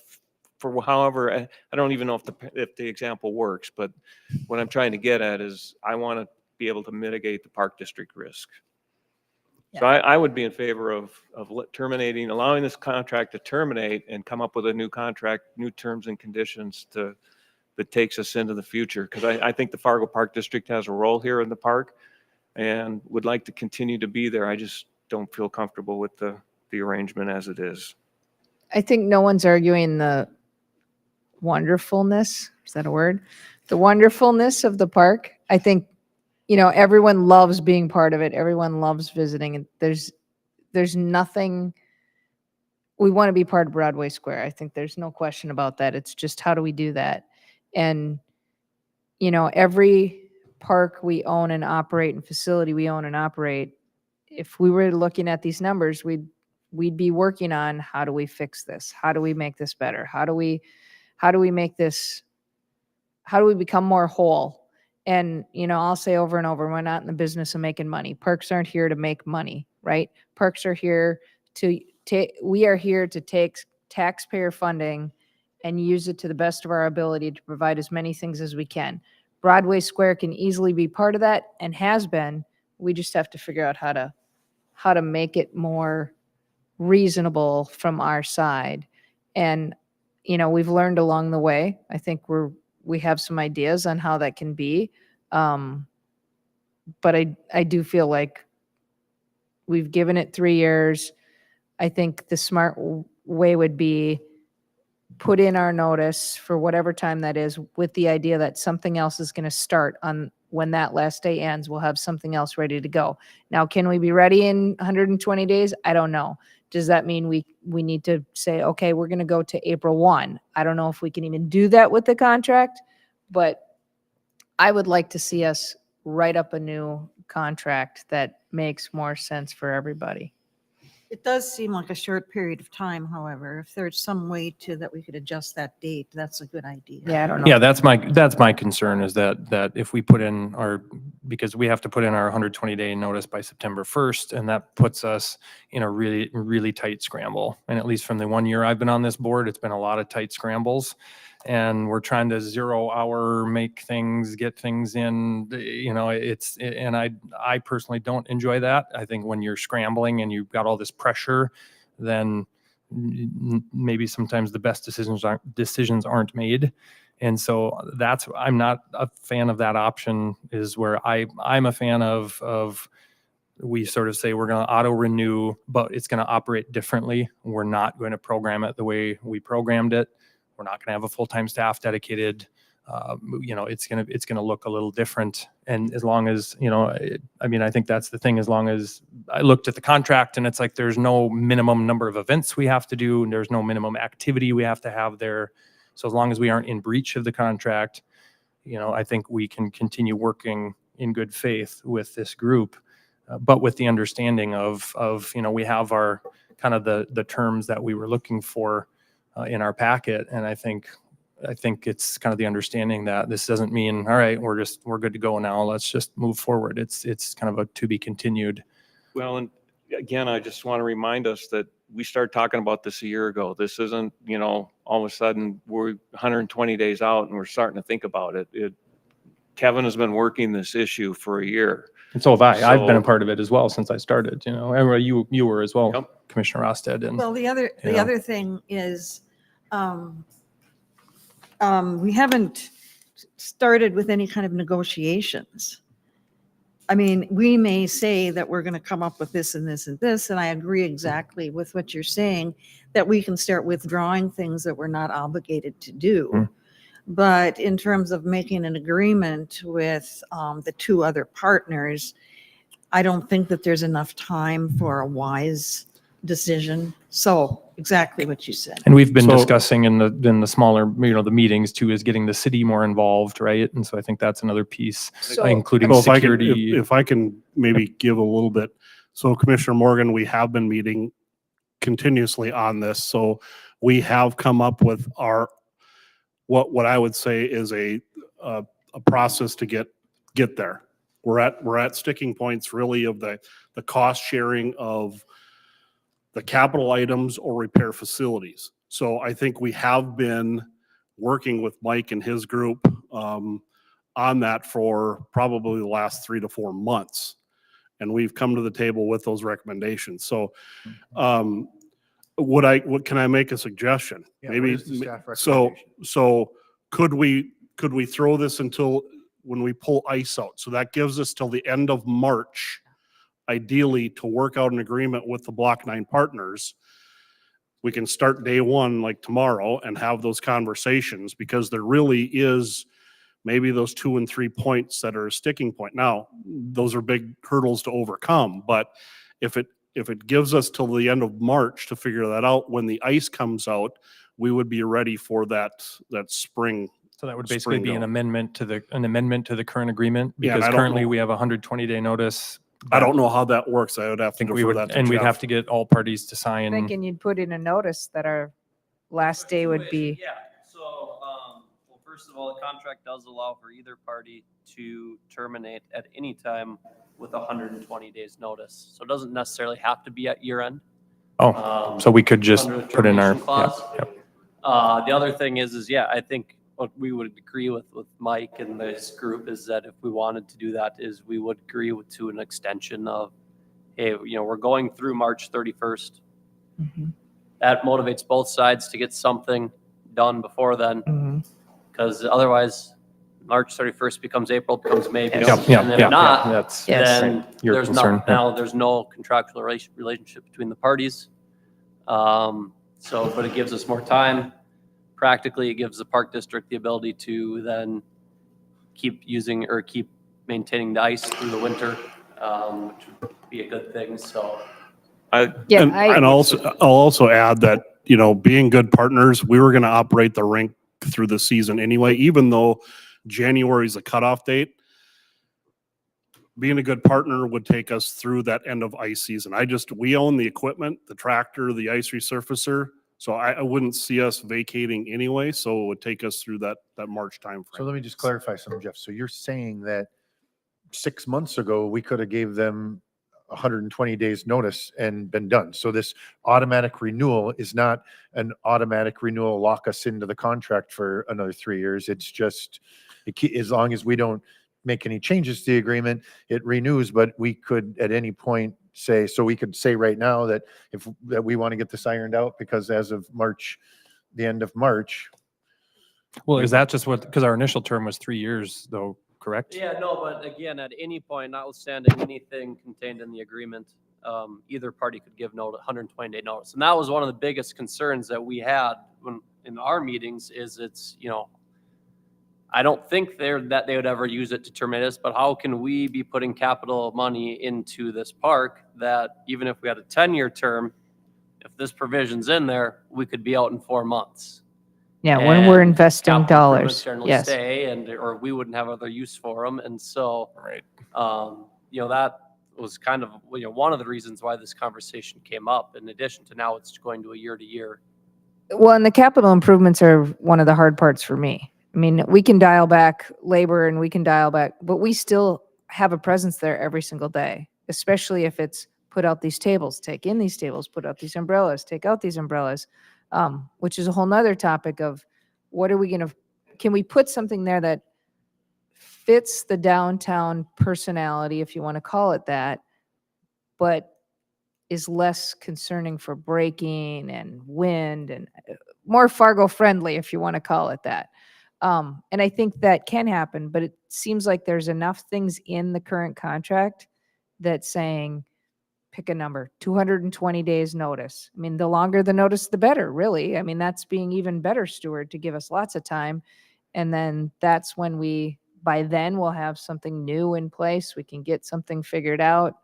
for however, I don't even know if the example works, but what I'm trying to get at is I want to be able to mitigate the park district risk. So I would be in favor of terminating, allowing this contract to terminate and come up with a new contract, new terms and conditions that takes us into the future. Because I think the Fargo Park District has a role here in the park and would like to continue to be there. I just don't feel comfortable with the arrangement as it is. I think no one's arguing the wonderfulness, is that a word? The wonderfulness of the park. I think, you know, everyone loves being part of it. Everyone loves visiting. And there's nothing, we want to be part of Broadway Square. I think there's no question about that. It's just how do we do that? And, you know, every park we own and operate and facility we own and operate, if we were looking at these numbers, we'd be working on how do we fix this? How do we make this better? How do we make this, how do we become more whole? And, you know, I'll say over and over, we're not in the business of making money. Parks aren't here to make money, right? Parks are here to take, we are here to take taxpayer funding and use it to the best of our ability to provide as many things as we can. Broadway Square can easily be part of that and has been. We just have to figure out how to make it more reasonable from our side. And, you know, we've learned along the way. I think we have some ideas on how that can be. But I do feel like we've given it 3 years. I think the smart way would be put in our notice for whatever time that is with the idea that something else is going to start on when that last day ends. We'll have something else ready to go. Now, can we be ready in 120 days? I don't know. Does that mean we need to say, okay, we're going to go to April 1? I don't know if we can even do that with the contract, but I would like to see us write up a new contract that makes more sense for everybody. It does seem like a short period of time, however. If there's some way that we could adjust that date, that's a good idea. Yeah, I don't know. Yeah, that's my concern is that if we put in because we have to put in our 120-day notice by September 1st, and that puts us in a really, really tight scramble. And at least from the 1 year I've been on this board, it's been a lot of tight scrambles. And we're trying to 0 hour make things, get things in, you know, and I personally don't enjoy that. I think when you're scrambling and you've got all this pressure, then maybe sometimes the best decisions aren't made. And so I'm not a fan of that option, is where I'm a fan of we sort of say we're going to auto renew, but it's going to operate differently. We're not going to program it the way we programmed it. We're not going to have a full-time staff dedicated. You know, it's going to look a little different. And as long as, you know, I think that's the thing, as long as I looked at the contract and it's like, there's no minimum number of events we have to do, and there's no minimum activity we have to have there. So as long as we aren't in breach of the contract, you know, I think we can continue working in good faith with this group, but with the understanding of, you know, we have our kind of the terms that we were looking for in our packet. And I think it's kind of the understanding that this doesn't mean, all right, we're good to go now, let's just move forward. It's kind of a to be continued. Well, and again, I just want to remind us that we started talking about this a year ago. This isn't, you know, all of a sudden we're 120 days out and we're starting to think about it. Kevin has been working this issue for a year. And so have I. I've been a part of it as well since I started, you know, and you were as well, yep. Commissioner Rosted. And well, the other thing is, we haven't started with any kind of negotiations. I mean, we may say that we're going to come up with this and this and this, and I agree exactly with what you're saying, that we can start withdrawing things that we're not obligated to do. But in terms of making an agreement with the two other partners, I don't think that there's enough time for a wise decision. So exactly what you said. And we've been discussing in the smaller, you know, the meetings too, is getting the city more involved, right? And so I think that's another piece, including security. If I can maybe give a little bit. So Commissioner Morgan, we have been meeting continuously on this. So we have come up with our, what I would say is a process to get there. We're at sticking points really of the cost sharing of the capital items or repair facilities. So I think we have been working with Mike and his group on that for probably the last 3 to 4 months. And we've come to the table with those recommendations. So can I make a suggestion? Yeah, Maybe, what is the staff recommendation? so could we throw this until when we pull ice out? So that gives us till the end of March, ideally, to work out an agreement with the Block 9 partners. We can start day one like tomorrow and have those conversations, because there really is maybe those 2 and 3 points that are a sticking point. Now, those are big hurdles to overcome, but if it gives us till the end of March to figure that out, when the ice comes out, we would be ready for that spring. So that would basically spring be an go. amendment to the current agreement, Yeah, and because I don't currently know- we have a 120-day notice. I don't know how that works. I would have I to think we defer would, that to and we'd Jeff. have to get all parties to sign. Thinking you'd put in a notice that our last day would be, Yeah, so, well, first of all, the contract does allow for either party to terminate at any time with 120 days notice. So it doesn't necessarily have to be at year end. Oh, so we could just Under the put in our, termination clause. The other thing is, yeah, I think what we would agree with Mike and this group is that if we wanted to do that, is we would agree to an extension of, hey, we're going through March 31st. That motivates both sides to get something done before then, because otherwise March 31st becomes April, becomes May. Yeah, becomes- yeah, And if yeah, not, that's then your there's concern. there's no contractual relationship between the parties. But it gives us more time. Practically, it gives the park district the ability to then keep using or keep maintaining the ice through the winter, which would be a good thing. So And I'll also add that, being good partners, we were going to operate the rink through the season anyway, even though January is a cutoff date. Being a good partner would take us through that end of ice season. We own the equipment, the tractor, the ice resurfacer. So I wouldn't see us vacating anyway. So it would take us through that March timeframe. So let me just clarify something, Jeff. So you're saying that 6 months ago, we could have gave them 120 days notice and been done. So this automatic renewal is not an automatic renewal, lock us into the contract for another 3 years. It's just, as long as we don't make any changes to the agreement, it renews, but we could at any point say, so we could say right now that that we want to get this ironed out, because as of March, the end of March. Well, is that just because our initial term was 3 years though, correct? yeah, no, but again, at any point, notwithstanding anything contained in the agreement, either party could give 120-day notice. And that was one of the biggest concerns that we had in our meetings is I don't think that they would ever use it to terminate us, but how can we be putting capital money into this park that even if we had a 10-year term, if this provision's in there, we could be out in 4 months. yeah, when we're And investing capital improvements dollars. generally Yes. stay, or we wouldn't have other use for them. And so, that was kind of, one of the reasons why this conversation came up, in addition to now it's going to a year to year. Well, and the capital improvements are one of the hard parts for me. I mean, we can dial back labor and we can dial back, but we still have a presence there every single day, especially if it's put out these tables, take in these tables, put out these umbrellas, take out these umbrellas, which is a whole nother topic of what are we going to, can we put something there that fits the downtown personality, if you want to call it that, but is less concerning for braking and wind and more Fargo friendly, if you want to call it that. And I think that can happen, but it seems like there's enough things in the current contract that's saying, pick a number, 220 days notice. I mean, the longer the notice, the better, really. I mean, that's being even better steward to give us lots of time. And then that's when by then we'll have something new in place. We can get something figured out.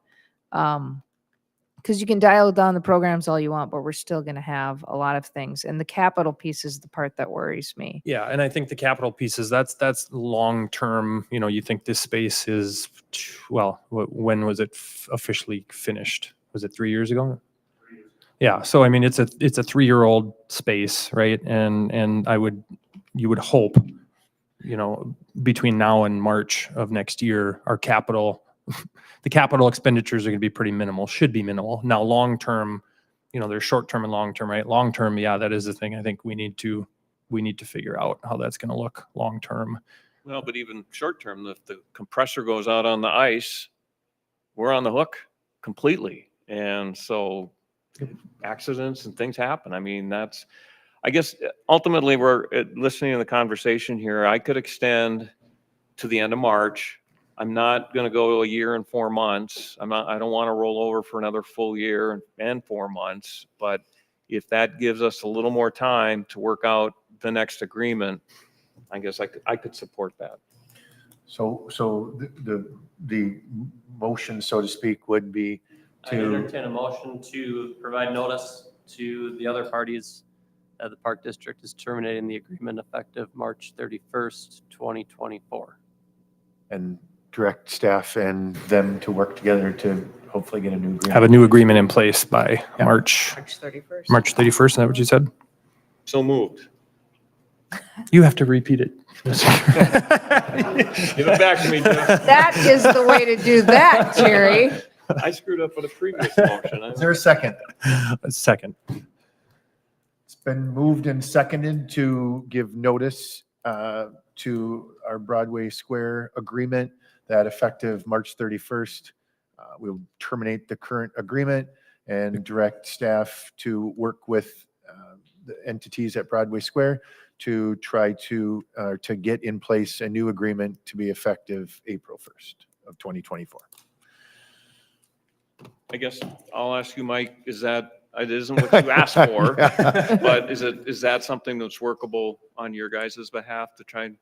Because you can dial down the programs all you want, but we're still going to have a lot of things. And the capital piece is the part that worries me. Yeah, and I think the capital pieces, that's long-term, you think this space is, well, when was it officially finished? Was it 3 years ago? Yeah, so I mean, it's a 3-year-old space, right? And you would hope, between now and March of next year, our the capital expenditures are going to be pretty minimal, should be minimal. Now, long-term, there's short-term and long-term, right? Long-term, yeah, that is the thing I think we need to figure out how that's going to look long-term. Well, but even short-term, if the compressor goes out on the ice, we're on the hook completely. And so accidents and things happen. I mean, I guess ultimately we're listening to the conversation here. I could extend to the end of March. I'm not going to go a year and 4 months. I don't want to roll over for another full year and 4 months. But if that gives us a little more time to work out the next agreement, I guess I could support that. So the motion, so to speak, would be I to, entertain a motion to provide notice to the other parties that the Park District is terminating the agreement effective March 31st, 2024. and direct staff and them to work together to hopefully get a new agreement. Have a new agreement in place by March 31st. March 31st. Is that what you said? So moved. You have to repeat it. Give it back to me, Jeff. That is the way to do that, Jerry. I screwed up with a previous motion. Is there a second? A second. It's been moved and seconded to give notice to our Broadway Square agreement that effective March 31st, we'll terminate the current agreement and direct staff to work with the entities at Broadway Square to try to get in place a new agreement to be effective April 1st of 2024. I guess I'll ask you, Mike, it isn't what you asked for, but is that something that's workable on your guys' behalf to try and,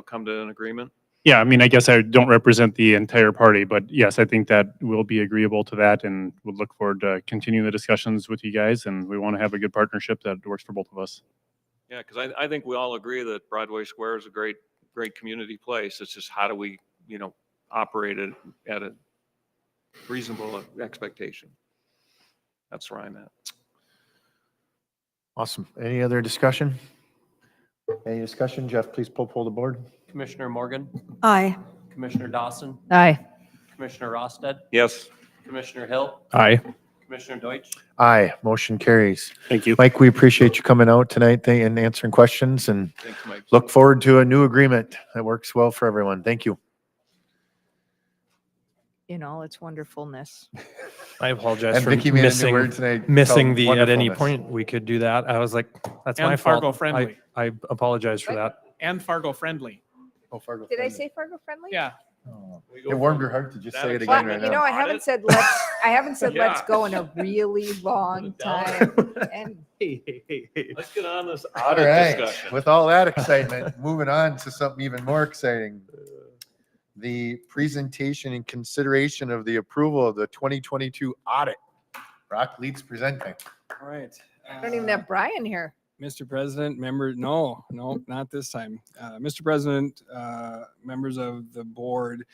come to an agreement? Yeah, I mean, I guess I don't represent the entire party, but yes, I think that we'll be agreeable to that and would look forward to continuing the discussions with you guys. And we want to have a good partnership that works for both of us. Yeah, because I think we all agree that Broadway Square is a great community place. It's just how do we, operate it at a reasonable expectation. That's where I'm at. Awesome. Any other discussion? Any discussion? Jeff, please pull the board. Commissioner Morgan, Aye. Commissioner Dawson, Aye. Commissioner Rosted, Yes. Commissioner Hill, Aye. Commissioner Deutsch. Aye, motion carries. Thank you. Mike, we appreciate you coming out tonight and answering questions and Thanks, Mike. look forward to a new agreement that works well for everyone. Thank you. In all its wonderfulness. I apologize And for Vicky made a new word tonight missing called the at any wonderfulness. point we could do that. I was like, that's And my fault. Fargo friendly. I apologize for that. And Fargo friendly. Oh, Fargo. Did I say Fargo friendly? Yeah. Oh, it warmed her heart to just say it Well, again right you know, now. I haven't said let's Yeah. go in a really long time. And Let's get on this All audit right, discussion. with all that excitement, moving on to something even more exciting. The presentation and consideration of the approval of the 2022 audit. Brock leads presenting. All right. I don't even have Brian here. Mr. President, members, no, not this time. Mr. President, members of the board,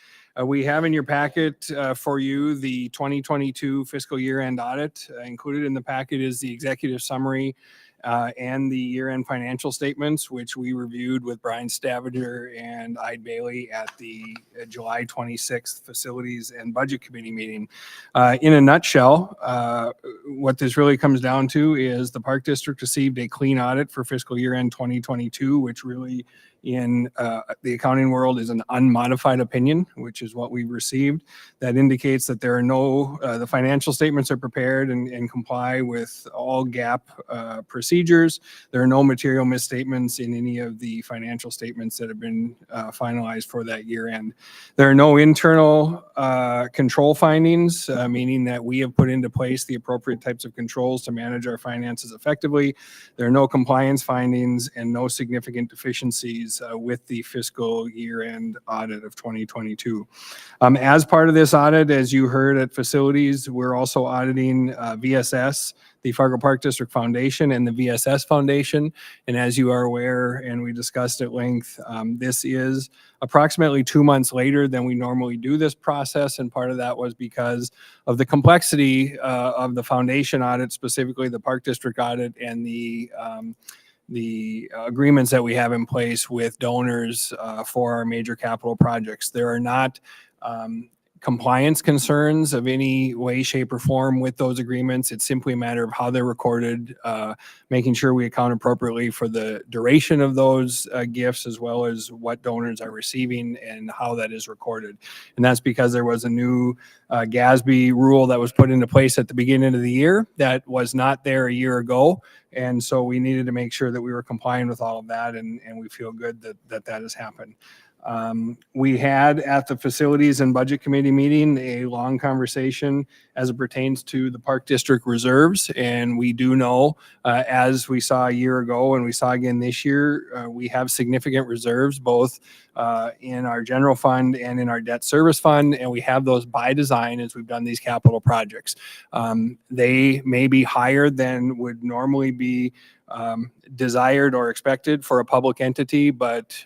we have in your packet for you the 2022 fiscal year-end audit. Included in the packet is the executive summary and the year-end financial statements, which we reviewed with Brian Stavager and Ide Bailey at the July 26th Facilities and Budget Committee meeting. In a nutshell, what this really comes down to is the Park District received a clean audit for fiscal year-end 2022, which really in the accounting world is an unmodified opinion, which is what we received. That indicates that there are no, the financial statements are prepared and comply with all GAAP procedures. There are no material misstatements in any of the financial statements that have been finalized for that year end. There are no internal control findings, meaning that we have put into place the appropriate types of controls to manage our finances effectively. There are no compliance findings and no significant deficiencies with the fiscal year-end audit of 2022. As part of this audit, as you heard at facilities, we're also auditing VSS, the Fargo Park District Foundation, and the VSS Foundation. And as you are aware, and we discussed at length, this is approximately 2 months later than we normally do this process. And part of that was because of the complexity of the foundation audit, specifically the Park District audit, and the agreements that we have in place with donors for our major capital projects. There are not compliance concerns of any way, shape, or form with those agreements. It's simply a matter of how they're recorded, making sure we account appropriately for the duration of those gifts, as well as what donors are receiving and how that is recorded. And that's because there was a new GASB rule that was put into place at the beginning of the year that was not there a year ago. And so we needed to make sure that we were complying with all of that, and we feel good that that has happened. We had at the Facilities and Budget Committee meeting a long conversation as it pertains to the Park District reserves. And we do know, as we saw a year ago and we saw again this year, we have significant reserves both in our general fund and in our debt service fund. And we have those by design as we've done these capital projects. They may be higher than would normally be desired or expected for a public entity, but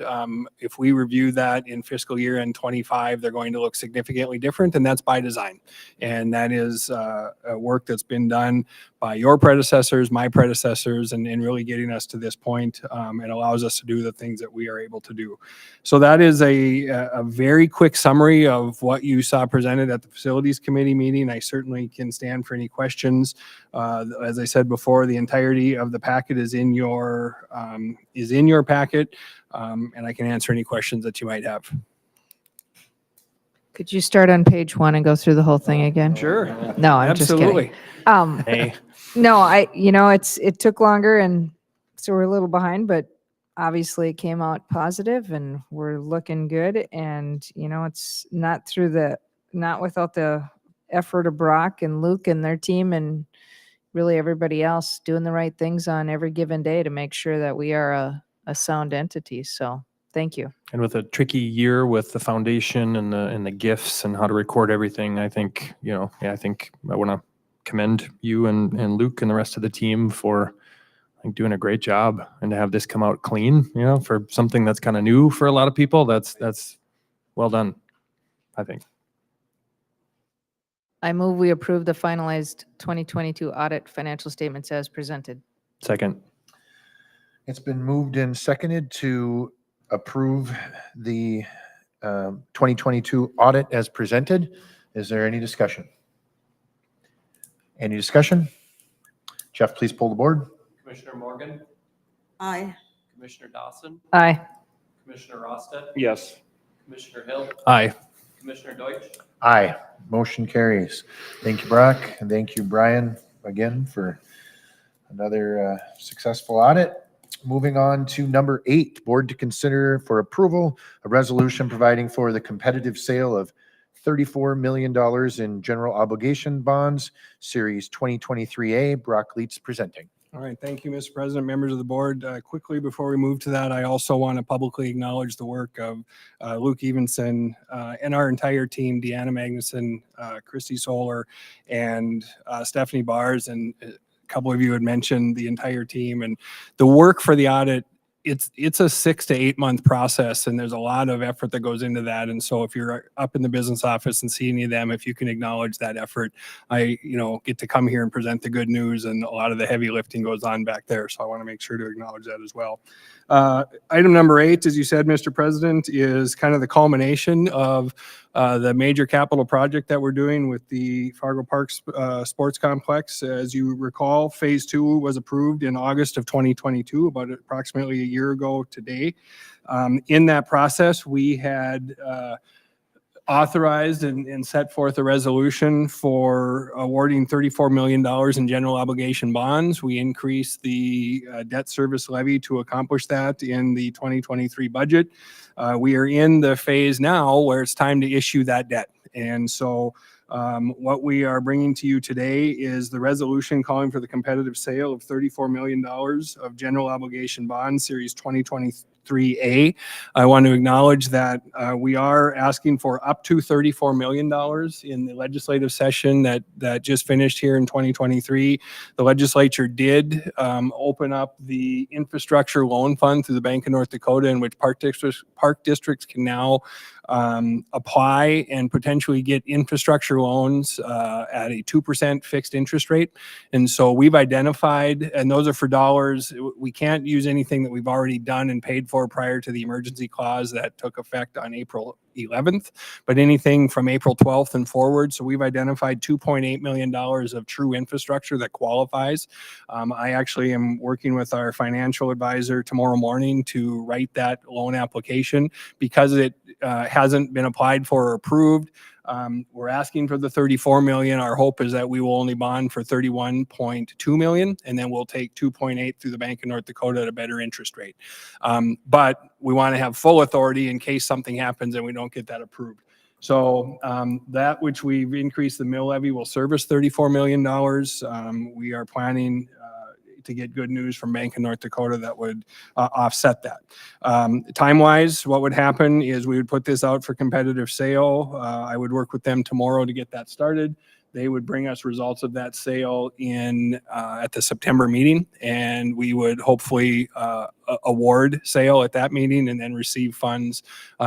if we review that in fiscal year end 25, they're going to look significantly different, and that's by design. And that is a work that's been done by your predecessors, my predecessors, and really getting us to this point, and allows us to do the things that we are able to do. So that is a very quick summary of what you saw presented at the Facilities Committee meeting. I certainly can stand for any questions. As I said before, the entirety of the packet is in your packet, and I can answer any questions that you might have. Could you start on page 1 and go through the whole thing again? Sure. No, I'm Absolutely. just kidding. Hey. No, it took longer, and so we're a little behind, but obviously it came out positive and we're looking good. And, it's not without the effort of Brock and Luke and their team and really everybody else doing the right things on every given day to make sure that we are a sound entity. So thank you. And with a tricky year with the foundation and the gifts and how to record everything, I think, I think I want to commend you and Luke and the rest of the team for doing a great job, and to have this come out clean, for something that's kind of new for a lot of people. That's well done, I think. I move we approve the finalized 2022 audit financial statements as presented. Second. It's been moved and seconded to approve the 2022 audit as presented. Is there any discussion? Any discussion? Jeff, please pull the board. Commissioner Morgan, Aye. Commissioner Dawson, Aye. Commissioner Rosted, Yes. Commissioner Hill, Aye. Commissioner Deutsch. Aye. Motion carries. Thank you, Brock, and thank you, Brian, again for another successful audit. Moving on to number 8, board to consider for approval a resolution providing for the competitive sale of $34 million in general obligation bonds, Series 2023A. Brock Leeds presenting. All right, thank you, Mr. President, members of the board. Quickly, before we move to that, I also want to publicly acknowledge the work of Luke Evenson and our entire team, Deanna Magnuson, Christy Solar, and Stephanie Bars, and a couple of you had mentioned the entire team. And the work for the audit, it's a 6 to 8 month process, and there's a lot of effort that goes into that. And so if you're up in the business office and see any of them, if you can acknowledge that effort, I get to come here and present the good news, and a lot of the heavy lifting goes on back there. So I want to make sure to acknowledge that as well. Item number 8, as you said, Mr. President, is kind of the culmination of the major capital project that we're doing with the Fargo Parks Sports Complex. As you recall, Phase 2 was approved in August of 2022, about approximately a year ago today. In that process, we had authorized and set forth a resolution for awarding $34 million in general obligation bonds. We increased the debt service levy to accomplish that in the 2023 budget. We are in the phase now where it's time to issue that debt. And so what we are bringing to you today is the resolution calling for the competitive sale of $34 million of general obligation bonds, Series 2023A. I want to acknowledge that we are asking for up to $34 million in the legislative session that just finished here in 2023. The legislature did open up the infrastructure loan fund through the Bank of North Dakota, in which park districts can now apply and potentially get infrastructure loans at a 2% fixed interest rate. And so we've identified, and those are for dollars. We can't use anything that we've already done and paid for prior to the emergency clause that took effect on April 11th, but anything from April 12th and forward. So we've identified $2.8 million of true infrastructure that qualifies. I actually am working with our financial advisor tomorrow morning to write that loan application because it hasn't been applied for or approved. We're asking for the 34 million. Our hope is that we will only bond for 31.2 million, and then we'll take 2.8 through the Bank of North Dakota at a better interest rate. But we want to have full authority in case something happens and we don't get that approved. So that which we've increased the mill levy will service $34 million. We are planning to get good news from Bank of North Dakota that would offset that. Time-wise, what would happen is we would put this out for competitive sale. I would work with them tomorrow to get that started. They would bring us results of that sale in at the September meeting, and we would hopefully award sale at that meeting and then receive funds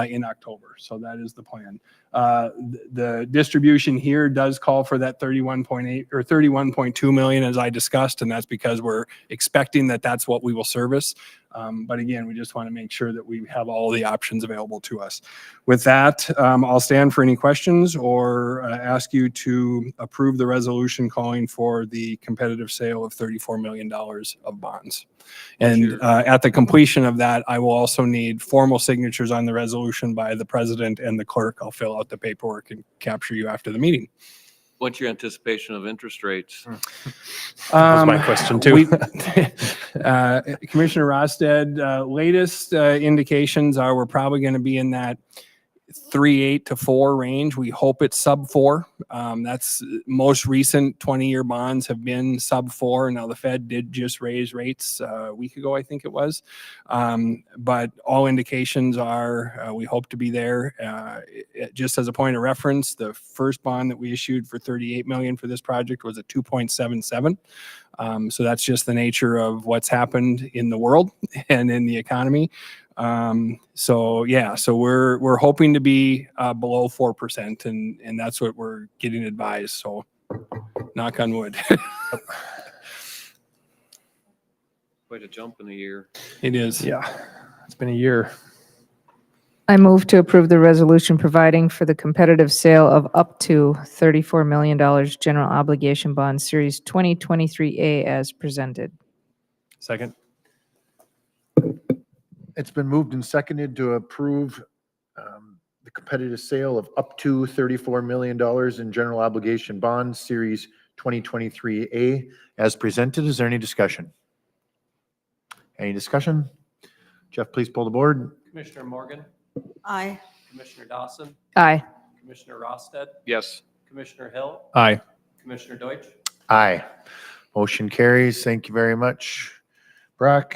in October. So that is the plan. The distribution here does call for that 31.8 or 31.2 million, as I discussed, and that's because we're expecting that that's what we will service. But again, we just want to make sure that we have all the options available to us. With that, I'll stand for any questions or ask you to approve the resolution calling for the competitive sale of $34 million of bonds. And at the completion of that, I will also need formal signatures on the resolution by the president and the clerk. I'll fill out the paperwork and capture you after the meeting. What's your anticipation of interest rates? That's my question too. Commissioner Rosted, latest indications are we're probably going to be in that 3.8 to 4 range. We hope it's sub 4. That's most recent 20-year bonds have been sub 4. Now the Fed did just raise rates a week ago, I think it was. But all indications are we hope to be there. Just as a point of reference, the first bond that we issued for $38 million for this project was a 2.77. So that's just the nature of what's happened in the world and in the economy. So yeah, so we're hoping to be below 4%, and that's what we're getting advised. So knock on wood. Quite a jump in a year. It is. Yeah, it's been a year. I move to approve the resolution providing for the competitive sale of up to $34 million general obligation bond series 2023A as presented. Second. It's been moved and seconded to approve the competitive sale of up to $34 million in general obligation bonds, Series 2023A, as presented. Is there any discussion? Any discussion? Jeff, please pull the board. Commissioner Morgan, Aye. Commissioner Dawson, Aye. Commissioner Rosted, Yes. Commissioner Hill, Aye. Commissioner Deutsch. Aye. Motion carries. Thank you very much, Brock.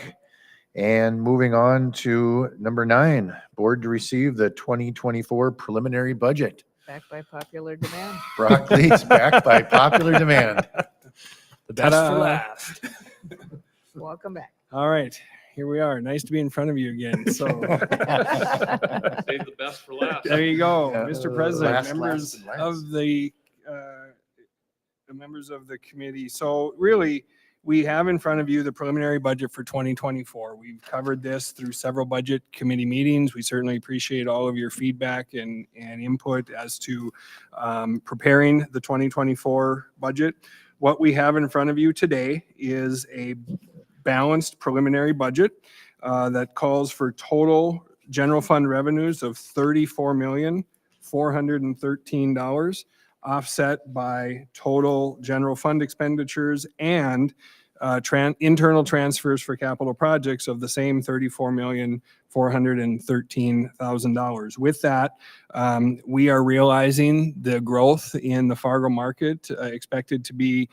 And moving on to number 9, board to receive the 2024 preliminary budget. Back by popular demand. Brock leads back by popular demand. The best for Ta-da. last. Welcome back. All right, here we are. Nice to be in front of you again. So Save the best for last. there you go, Yeah. Mr. President, Last, members and last. of the members of the committee. So really, we have in front of you the preliminary budget for 2024. We've covered this through several budget committee meetings. We certainly appreciate all of your feedback and input as to preparing the 2024 budget. What we have in front of you today is a balanced preliminary budget that calls for total general fund revenues of $34,413, offset by total general fund expenditures and internal transfers for capital projects of the same $34,413,000. With that, we are realizing the growth in the Fargo market expected to be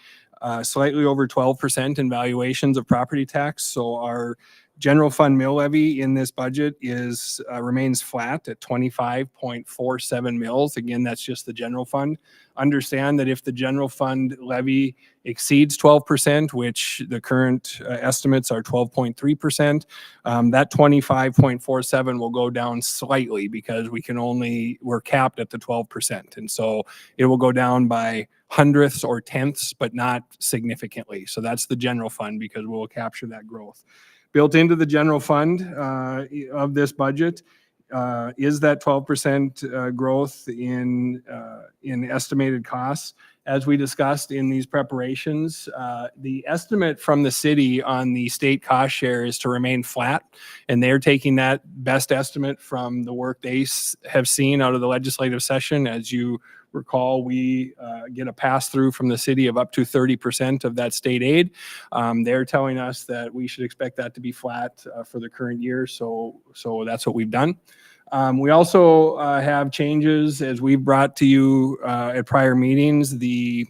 slightly over 12% in valuations of property tax. So our general fund mill levy in this budget is remains flat at 25.47 mills. Again, that's just the general fund. Understand that if the general fund levy exceeds 12%, which the current estimates are 12.3%, that 25.47 will go down slightly because we're capped at the 12%. And so it will go down by hundredths or tenths, but not significantly. So that's the general fund because we'll capture that growth. Built into the general fund of this budget is that 12% growth in estimated costs. as we discussed in these preparations, the estimate from the city on the state cost share is to remain flat. And they're taking that best estimate from the work they have seen out of the legislative session. As you recall, we get a pass through from the city of up to 30% of that state aid. They're telling us that we should expect that to be flat for the current year. So that's what we've done. We also have changes, as we've brought to you at prior meetings, the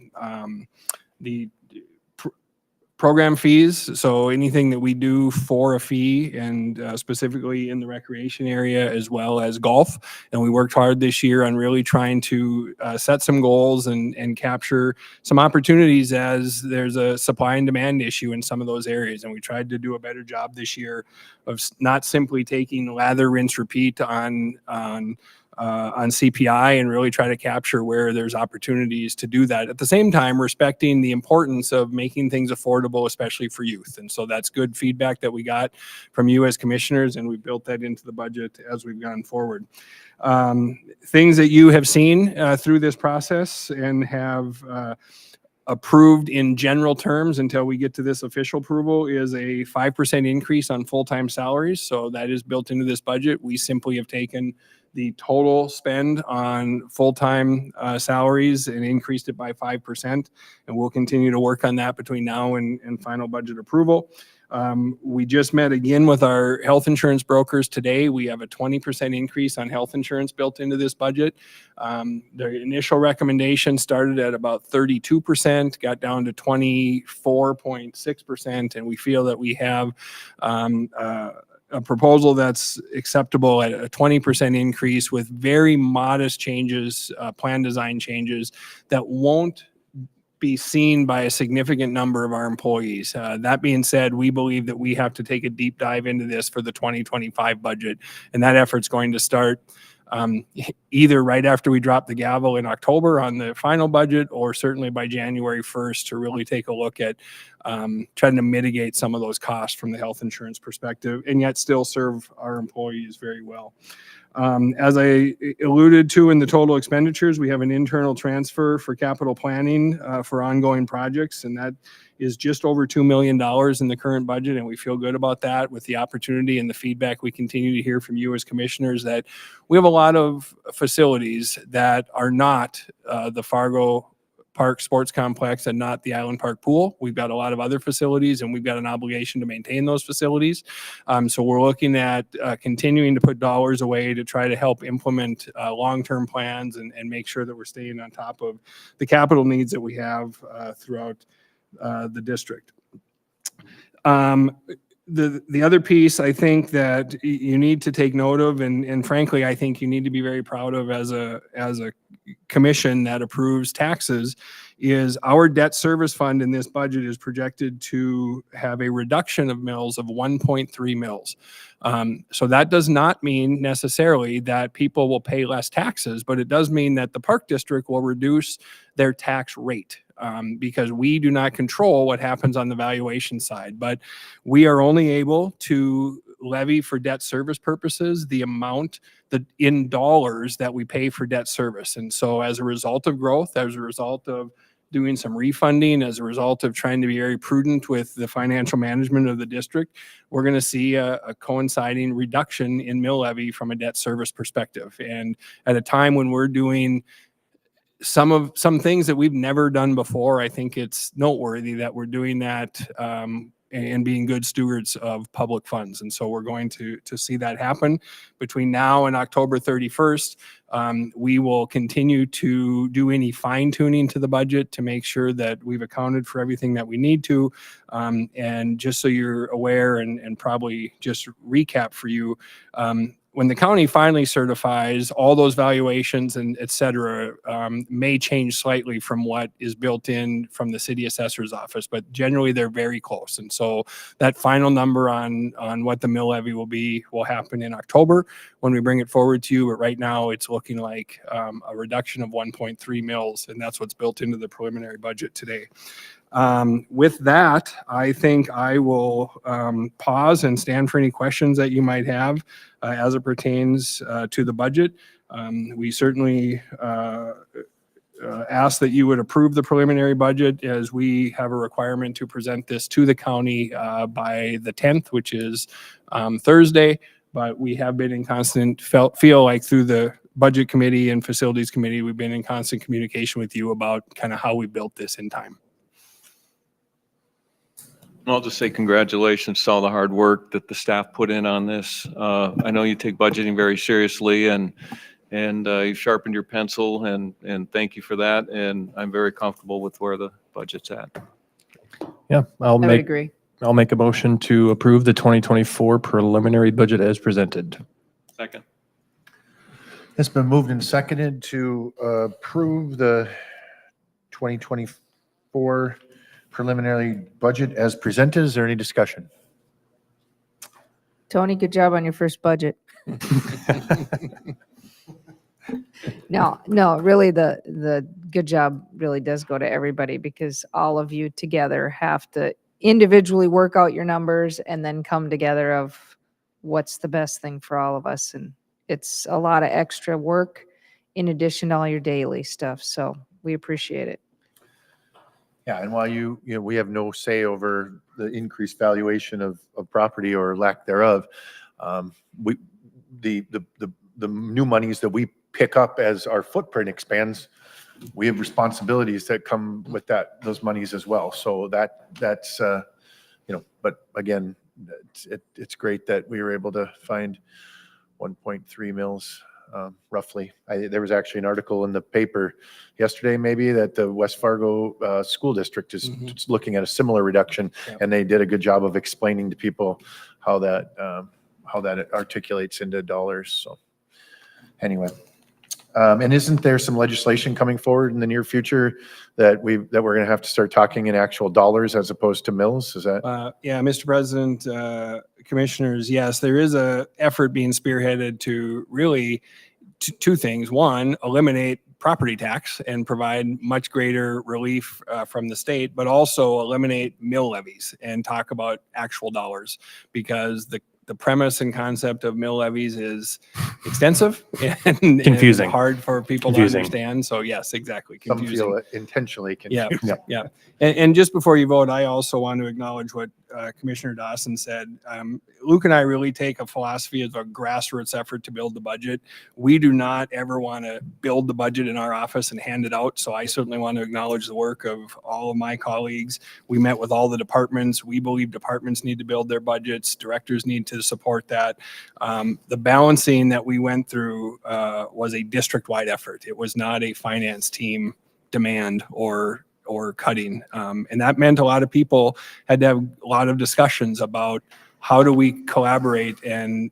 program fees. So anything that we do for a fee, and specifically in the recreation area as well as golf. And we worked hard this year on really trying to set some goals and capture some opportunities as there's a supply and demand issue in some of those areas. And we tried to do a better job this year of not simply taking lather, rinse, repeat on CPI, and really try to capture where there's opportunities to do that. At the same time, respecting the importance of making things affordable, especially for youth. And so that's good feedback that we got from you as commissioners, and we built that into the budget as we've gone forward. Things that you have seen through this process and have approved in general terms until we get to this official approval is a 5% increase on full-time salaries. So that is built into this budget. We simply have taken the total spend on full-time salaries and increased it by 5%. And we'll continue to work on that between now and final budget approval. We just met again with our health insurance brokers today. We have a 20% increase on health insurance built into this budget. The initial recommendation started at about 32%, got down to 24.6%, and we feel that we have a proposal that's acceptable at a 20% increase with very modest changes, plan design changes that won't be seen by a significant number of our employees. That being said, we believe that we have to take a deep dive into this for the 2025 budget, and that effort's going to start either right after we drop the gavel in October on the final budget, or certainly by January 1st to really take a look at trying to mitigate some of those costs from the health insurance perspective, and yet still serve our employees very well. As I alluded to in the total expenditures, we have an internal transfer for capital planning for ongoing projects, and that is just over $2 million in the current budget, and we feel good about that with the opportunity and the feedback we continue to hear from you as commissioners that we have a lot of facilities that are not the Fargo Park Sports Complex and not the Island Park Pool. We've got a lot of other facilities, and we've got an obligation to maintain those facilities. So we're looking at continuing to put dollars away to try to help implement long-term plans and make sure that we're staying on top of the capital needs that we have throughout the district. The other piece I think that you need to take note of, and frankly, I think you need to be very proud of as a commission that approves taxes, is our debt service fund in this budget is projected to have a reduction of mills of 1.3 mills. So that does not mean necessarily that people will pay less taxes, but it does mean that the Park District will reduce their tax rate. Because we do not control what happens on the valuation side, but we are only able to levy for debt service purposes the amount that in dollars that we pay for debt service. And so as a result of growth, as a result of doing some refunding, as a result of trying to be very prudent with the financial management of the district, we're going to see a coinciding reduction in mill levy from a debt service perspective. And at a time when we're doing some things that we've never done before, I think it's noteworthy that we're doing that and being good stewards of public funds. And so we're going to see that happen between now and October 31st. We will continue to do any fine tuning to the budget to make sure that we've accounted for everything that we need to. And just so you're aware, and probably just recap for you, when the county finally certifies, all those valuations and et cetera may change slightly from what is built in from the city assessor's office, but generally they're very close. And so that final number on what the mill levy will happen in October when we bring it forward to you. But right now it's looking like a reduction of 1.3 mills, and that's what's built into the preliminary budget today. With that, I think I will pause and stand for any questions that you might have as it pertains to the budget. We certainly ask that you would approve the preliminary budget, as we have a requirement to present this to the county by the 10th, which is Thursday. But we have been in constant, feel like through the Budget Committee and Facilities Committee, we've been in constant communication with you about kind of how we built this in time. I'll just say congratulations to all the hard work that the staff put in on this. I know you take budgeting very seriously, and you've sharpened your pencil, and thank you for that. And I'm very comfortable with where the budget's at. Yeah, I would agree. I'll make a motion to approve the 2024 preliminary budget as presented. Second. It's been moved and seconded to approve the 2024 preliminary budget as presented. Is there any discussion? Tony, good job on your first budget. No, really the good job really does go to everybody, because all of you together have to individually work out your numbers and then come together of what's the best thing for all of us. And it's a lot of extra work in addition to all your daily stuff. So we appreciate it. Yeah, and while you know, we have no say over the increased valuation of property or lack thereof, the new monies that we pick up as our footprint expands, we have responsibilities that come with those monies as well. So that's but again, it's great that we were able to find 1.3 mils. Roughly. There was actually an article in the paper yesterday, maybe, that the West Fargo school district is looking at a similar reduction, and they did a good job of explaining to people how that articulates into dollars. So anyway, and isn't there some legislation coming forward in the near future that we're going to have to start talking in actual dollars as opposed to mills? Is that? Yeah, Mr. President, commissioners, yes, there is a effort being spearheaded to really two things. One, eliminate property tax and provide much greater relief from the state, but also eliminate mill levies and talk about actual dollars, because the premise and concept of mill levies is extensive and confusing, and hard for people to understand. So yes, exactly. Confusing. Some feel intentionally confusing. Yeah. And just before you vote, I also want to acknowledge what Commissioner Dawson said. Luke and I really take a philosophy of a grassroots effort to build the budget. We do not ever want to build the budget in our office and hand it out. So I certainly want to acknowledge the work of all of my colleagues. We met with all the departments. We believe departments need to build their budgets. Directors need to support that. The balancing that we went through was a district-wide effort. It was not a finance team demand or cutting. And that meant a lot of people had to have a lot of discussions about how do we collaborate and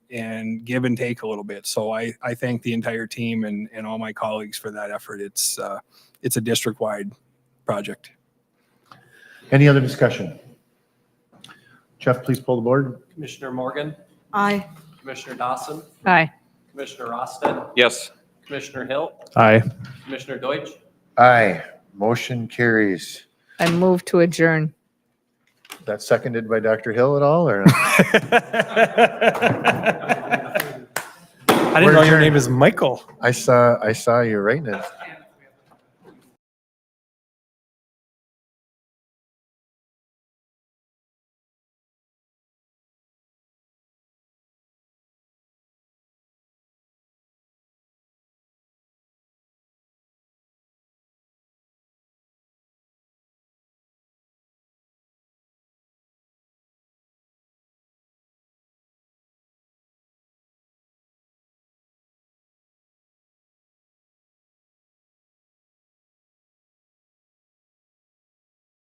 give and take a little bit. So I thank the entire team and all my colleagues for that effort. It's a district-wide project. Any other discussion? Jeff, please pull the board. Commissioner Morgan, Aye. Commissioner Dawson, Aye. Commissioner Rosted, Yes. Commissioner Hill, Aye. Commissioner Deutsch. Aye. Motion carries. I move to adjourn. That's seconded by Dr. Hill at all, or? I didn't know your name is Michael. I saw you writing it.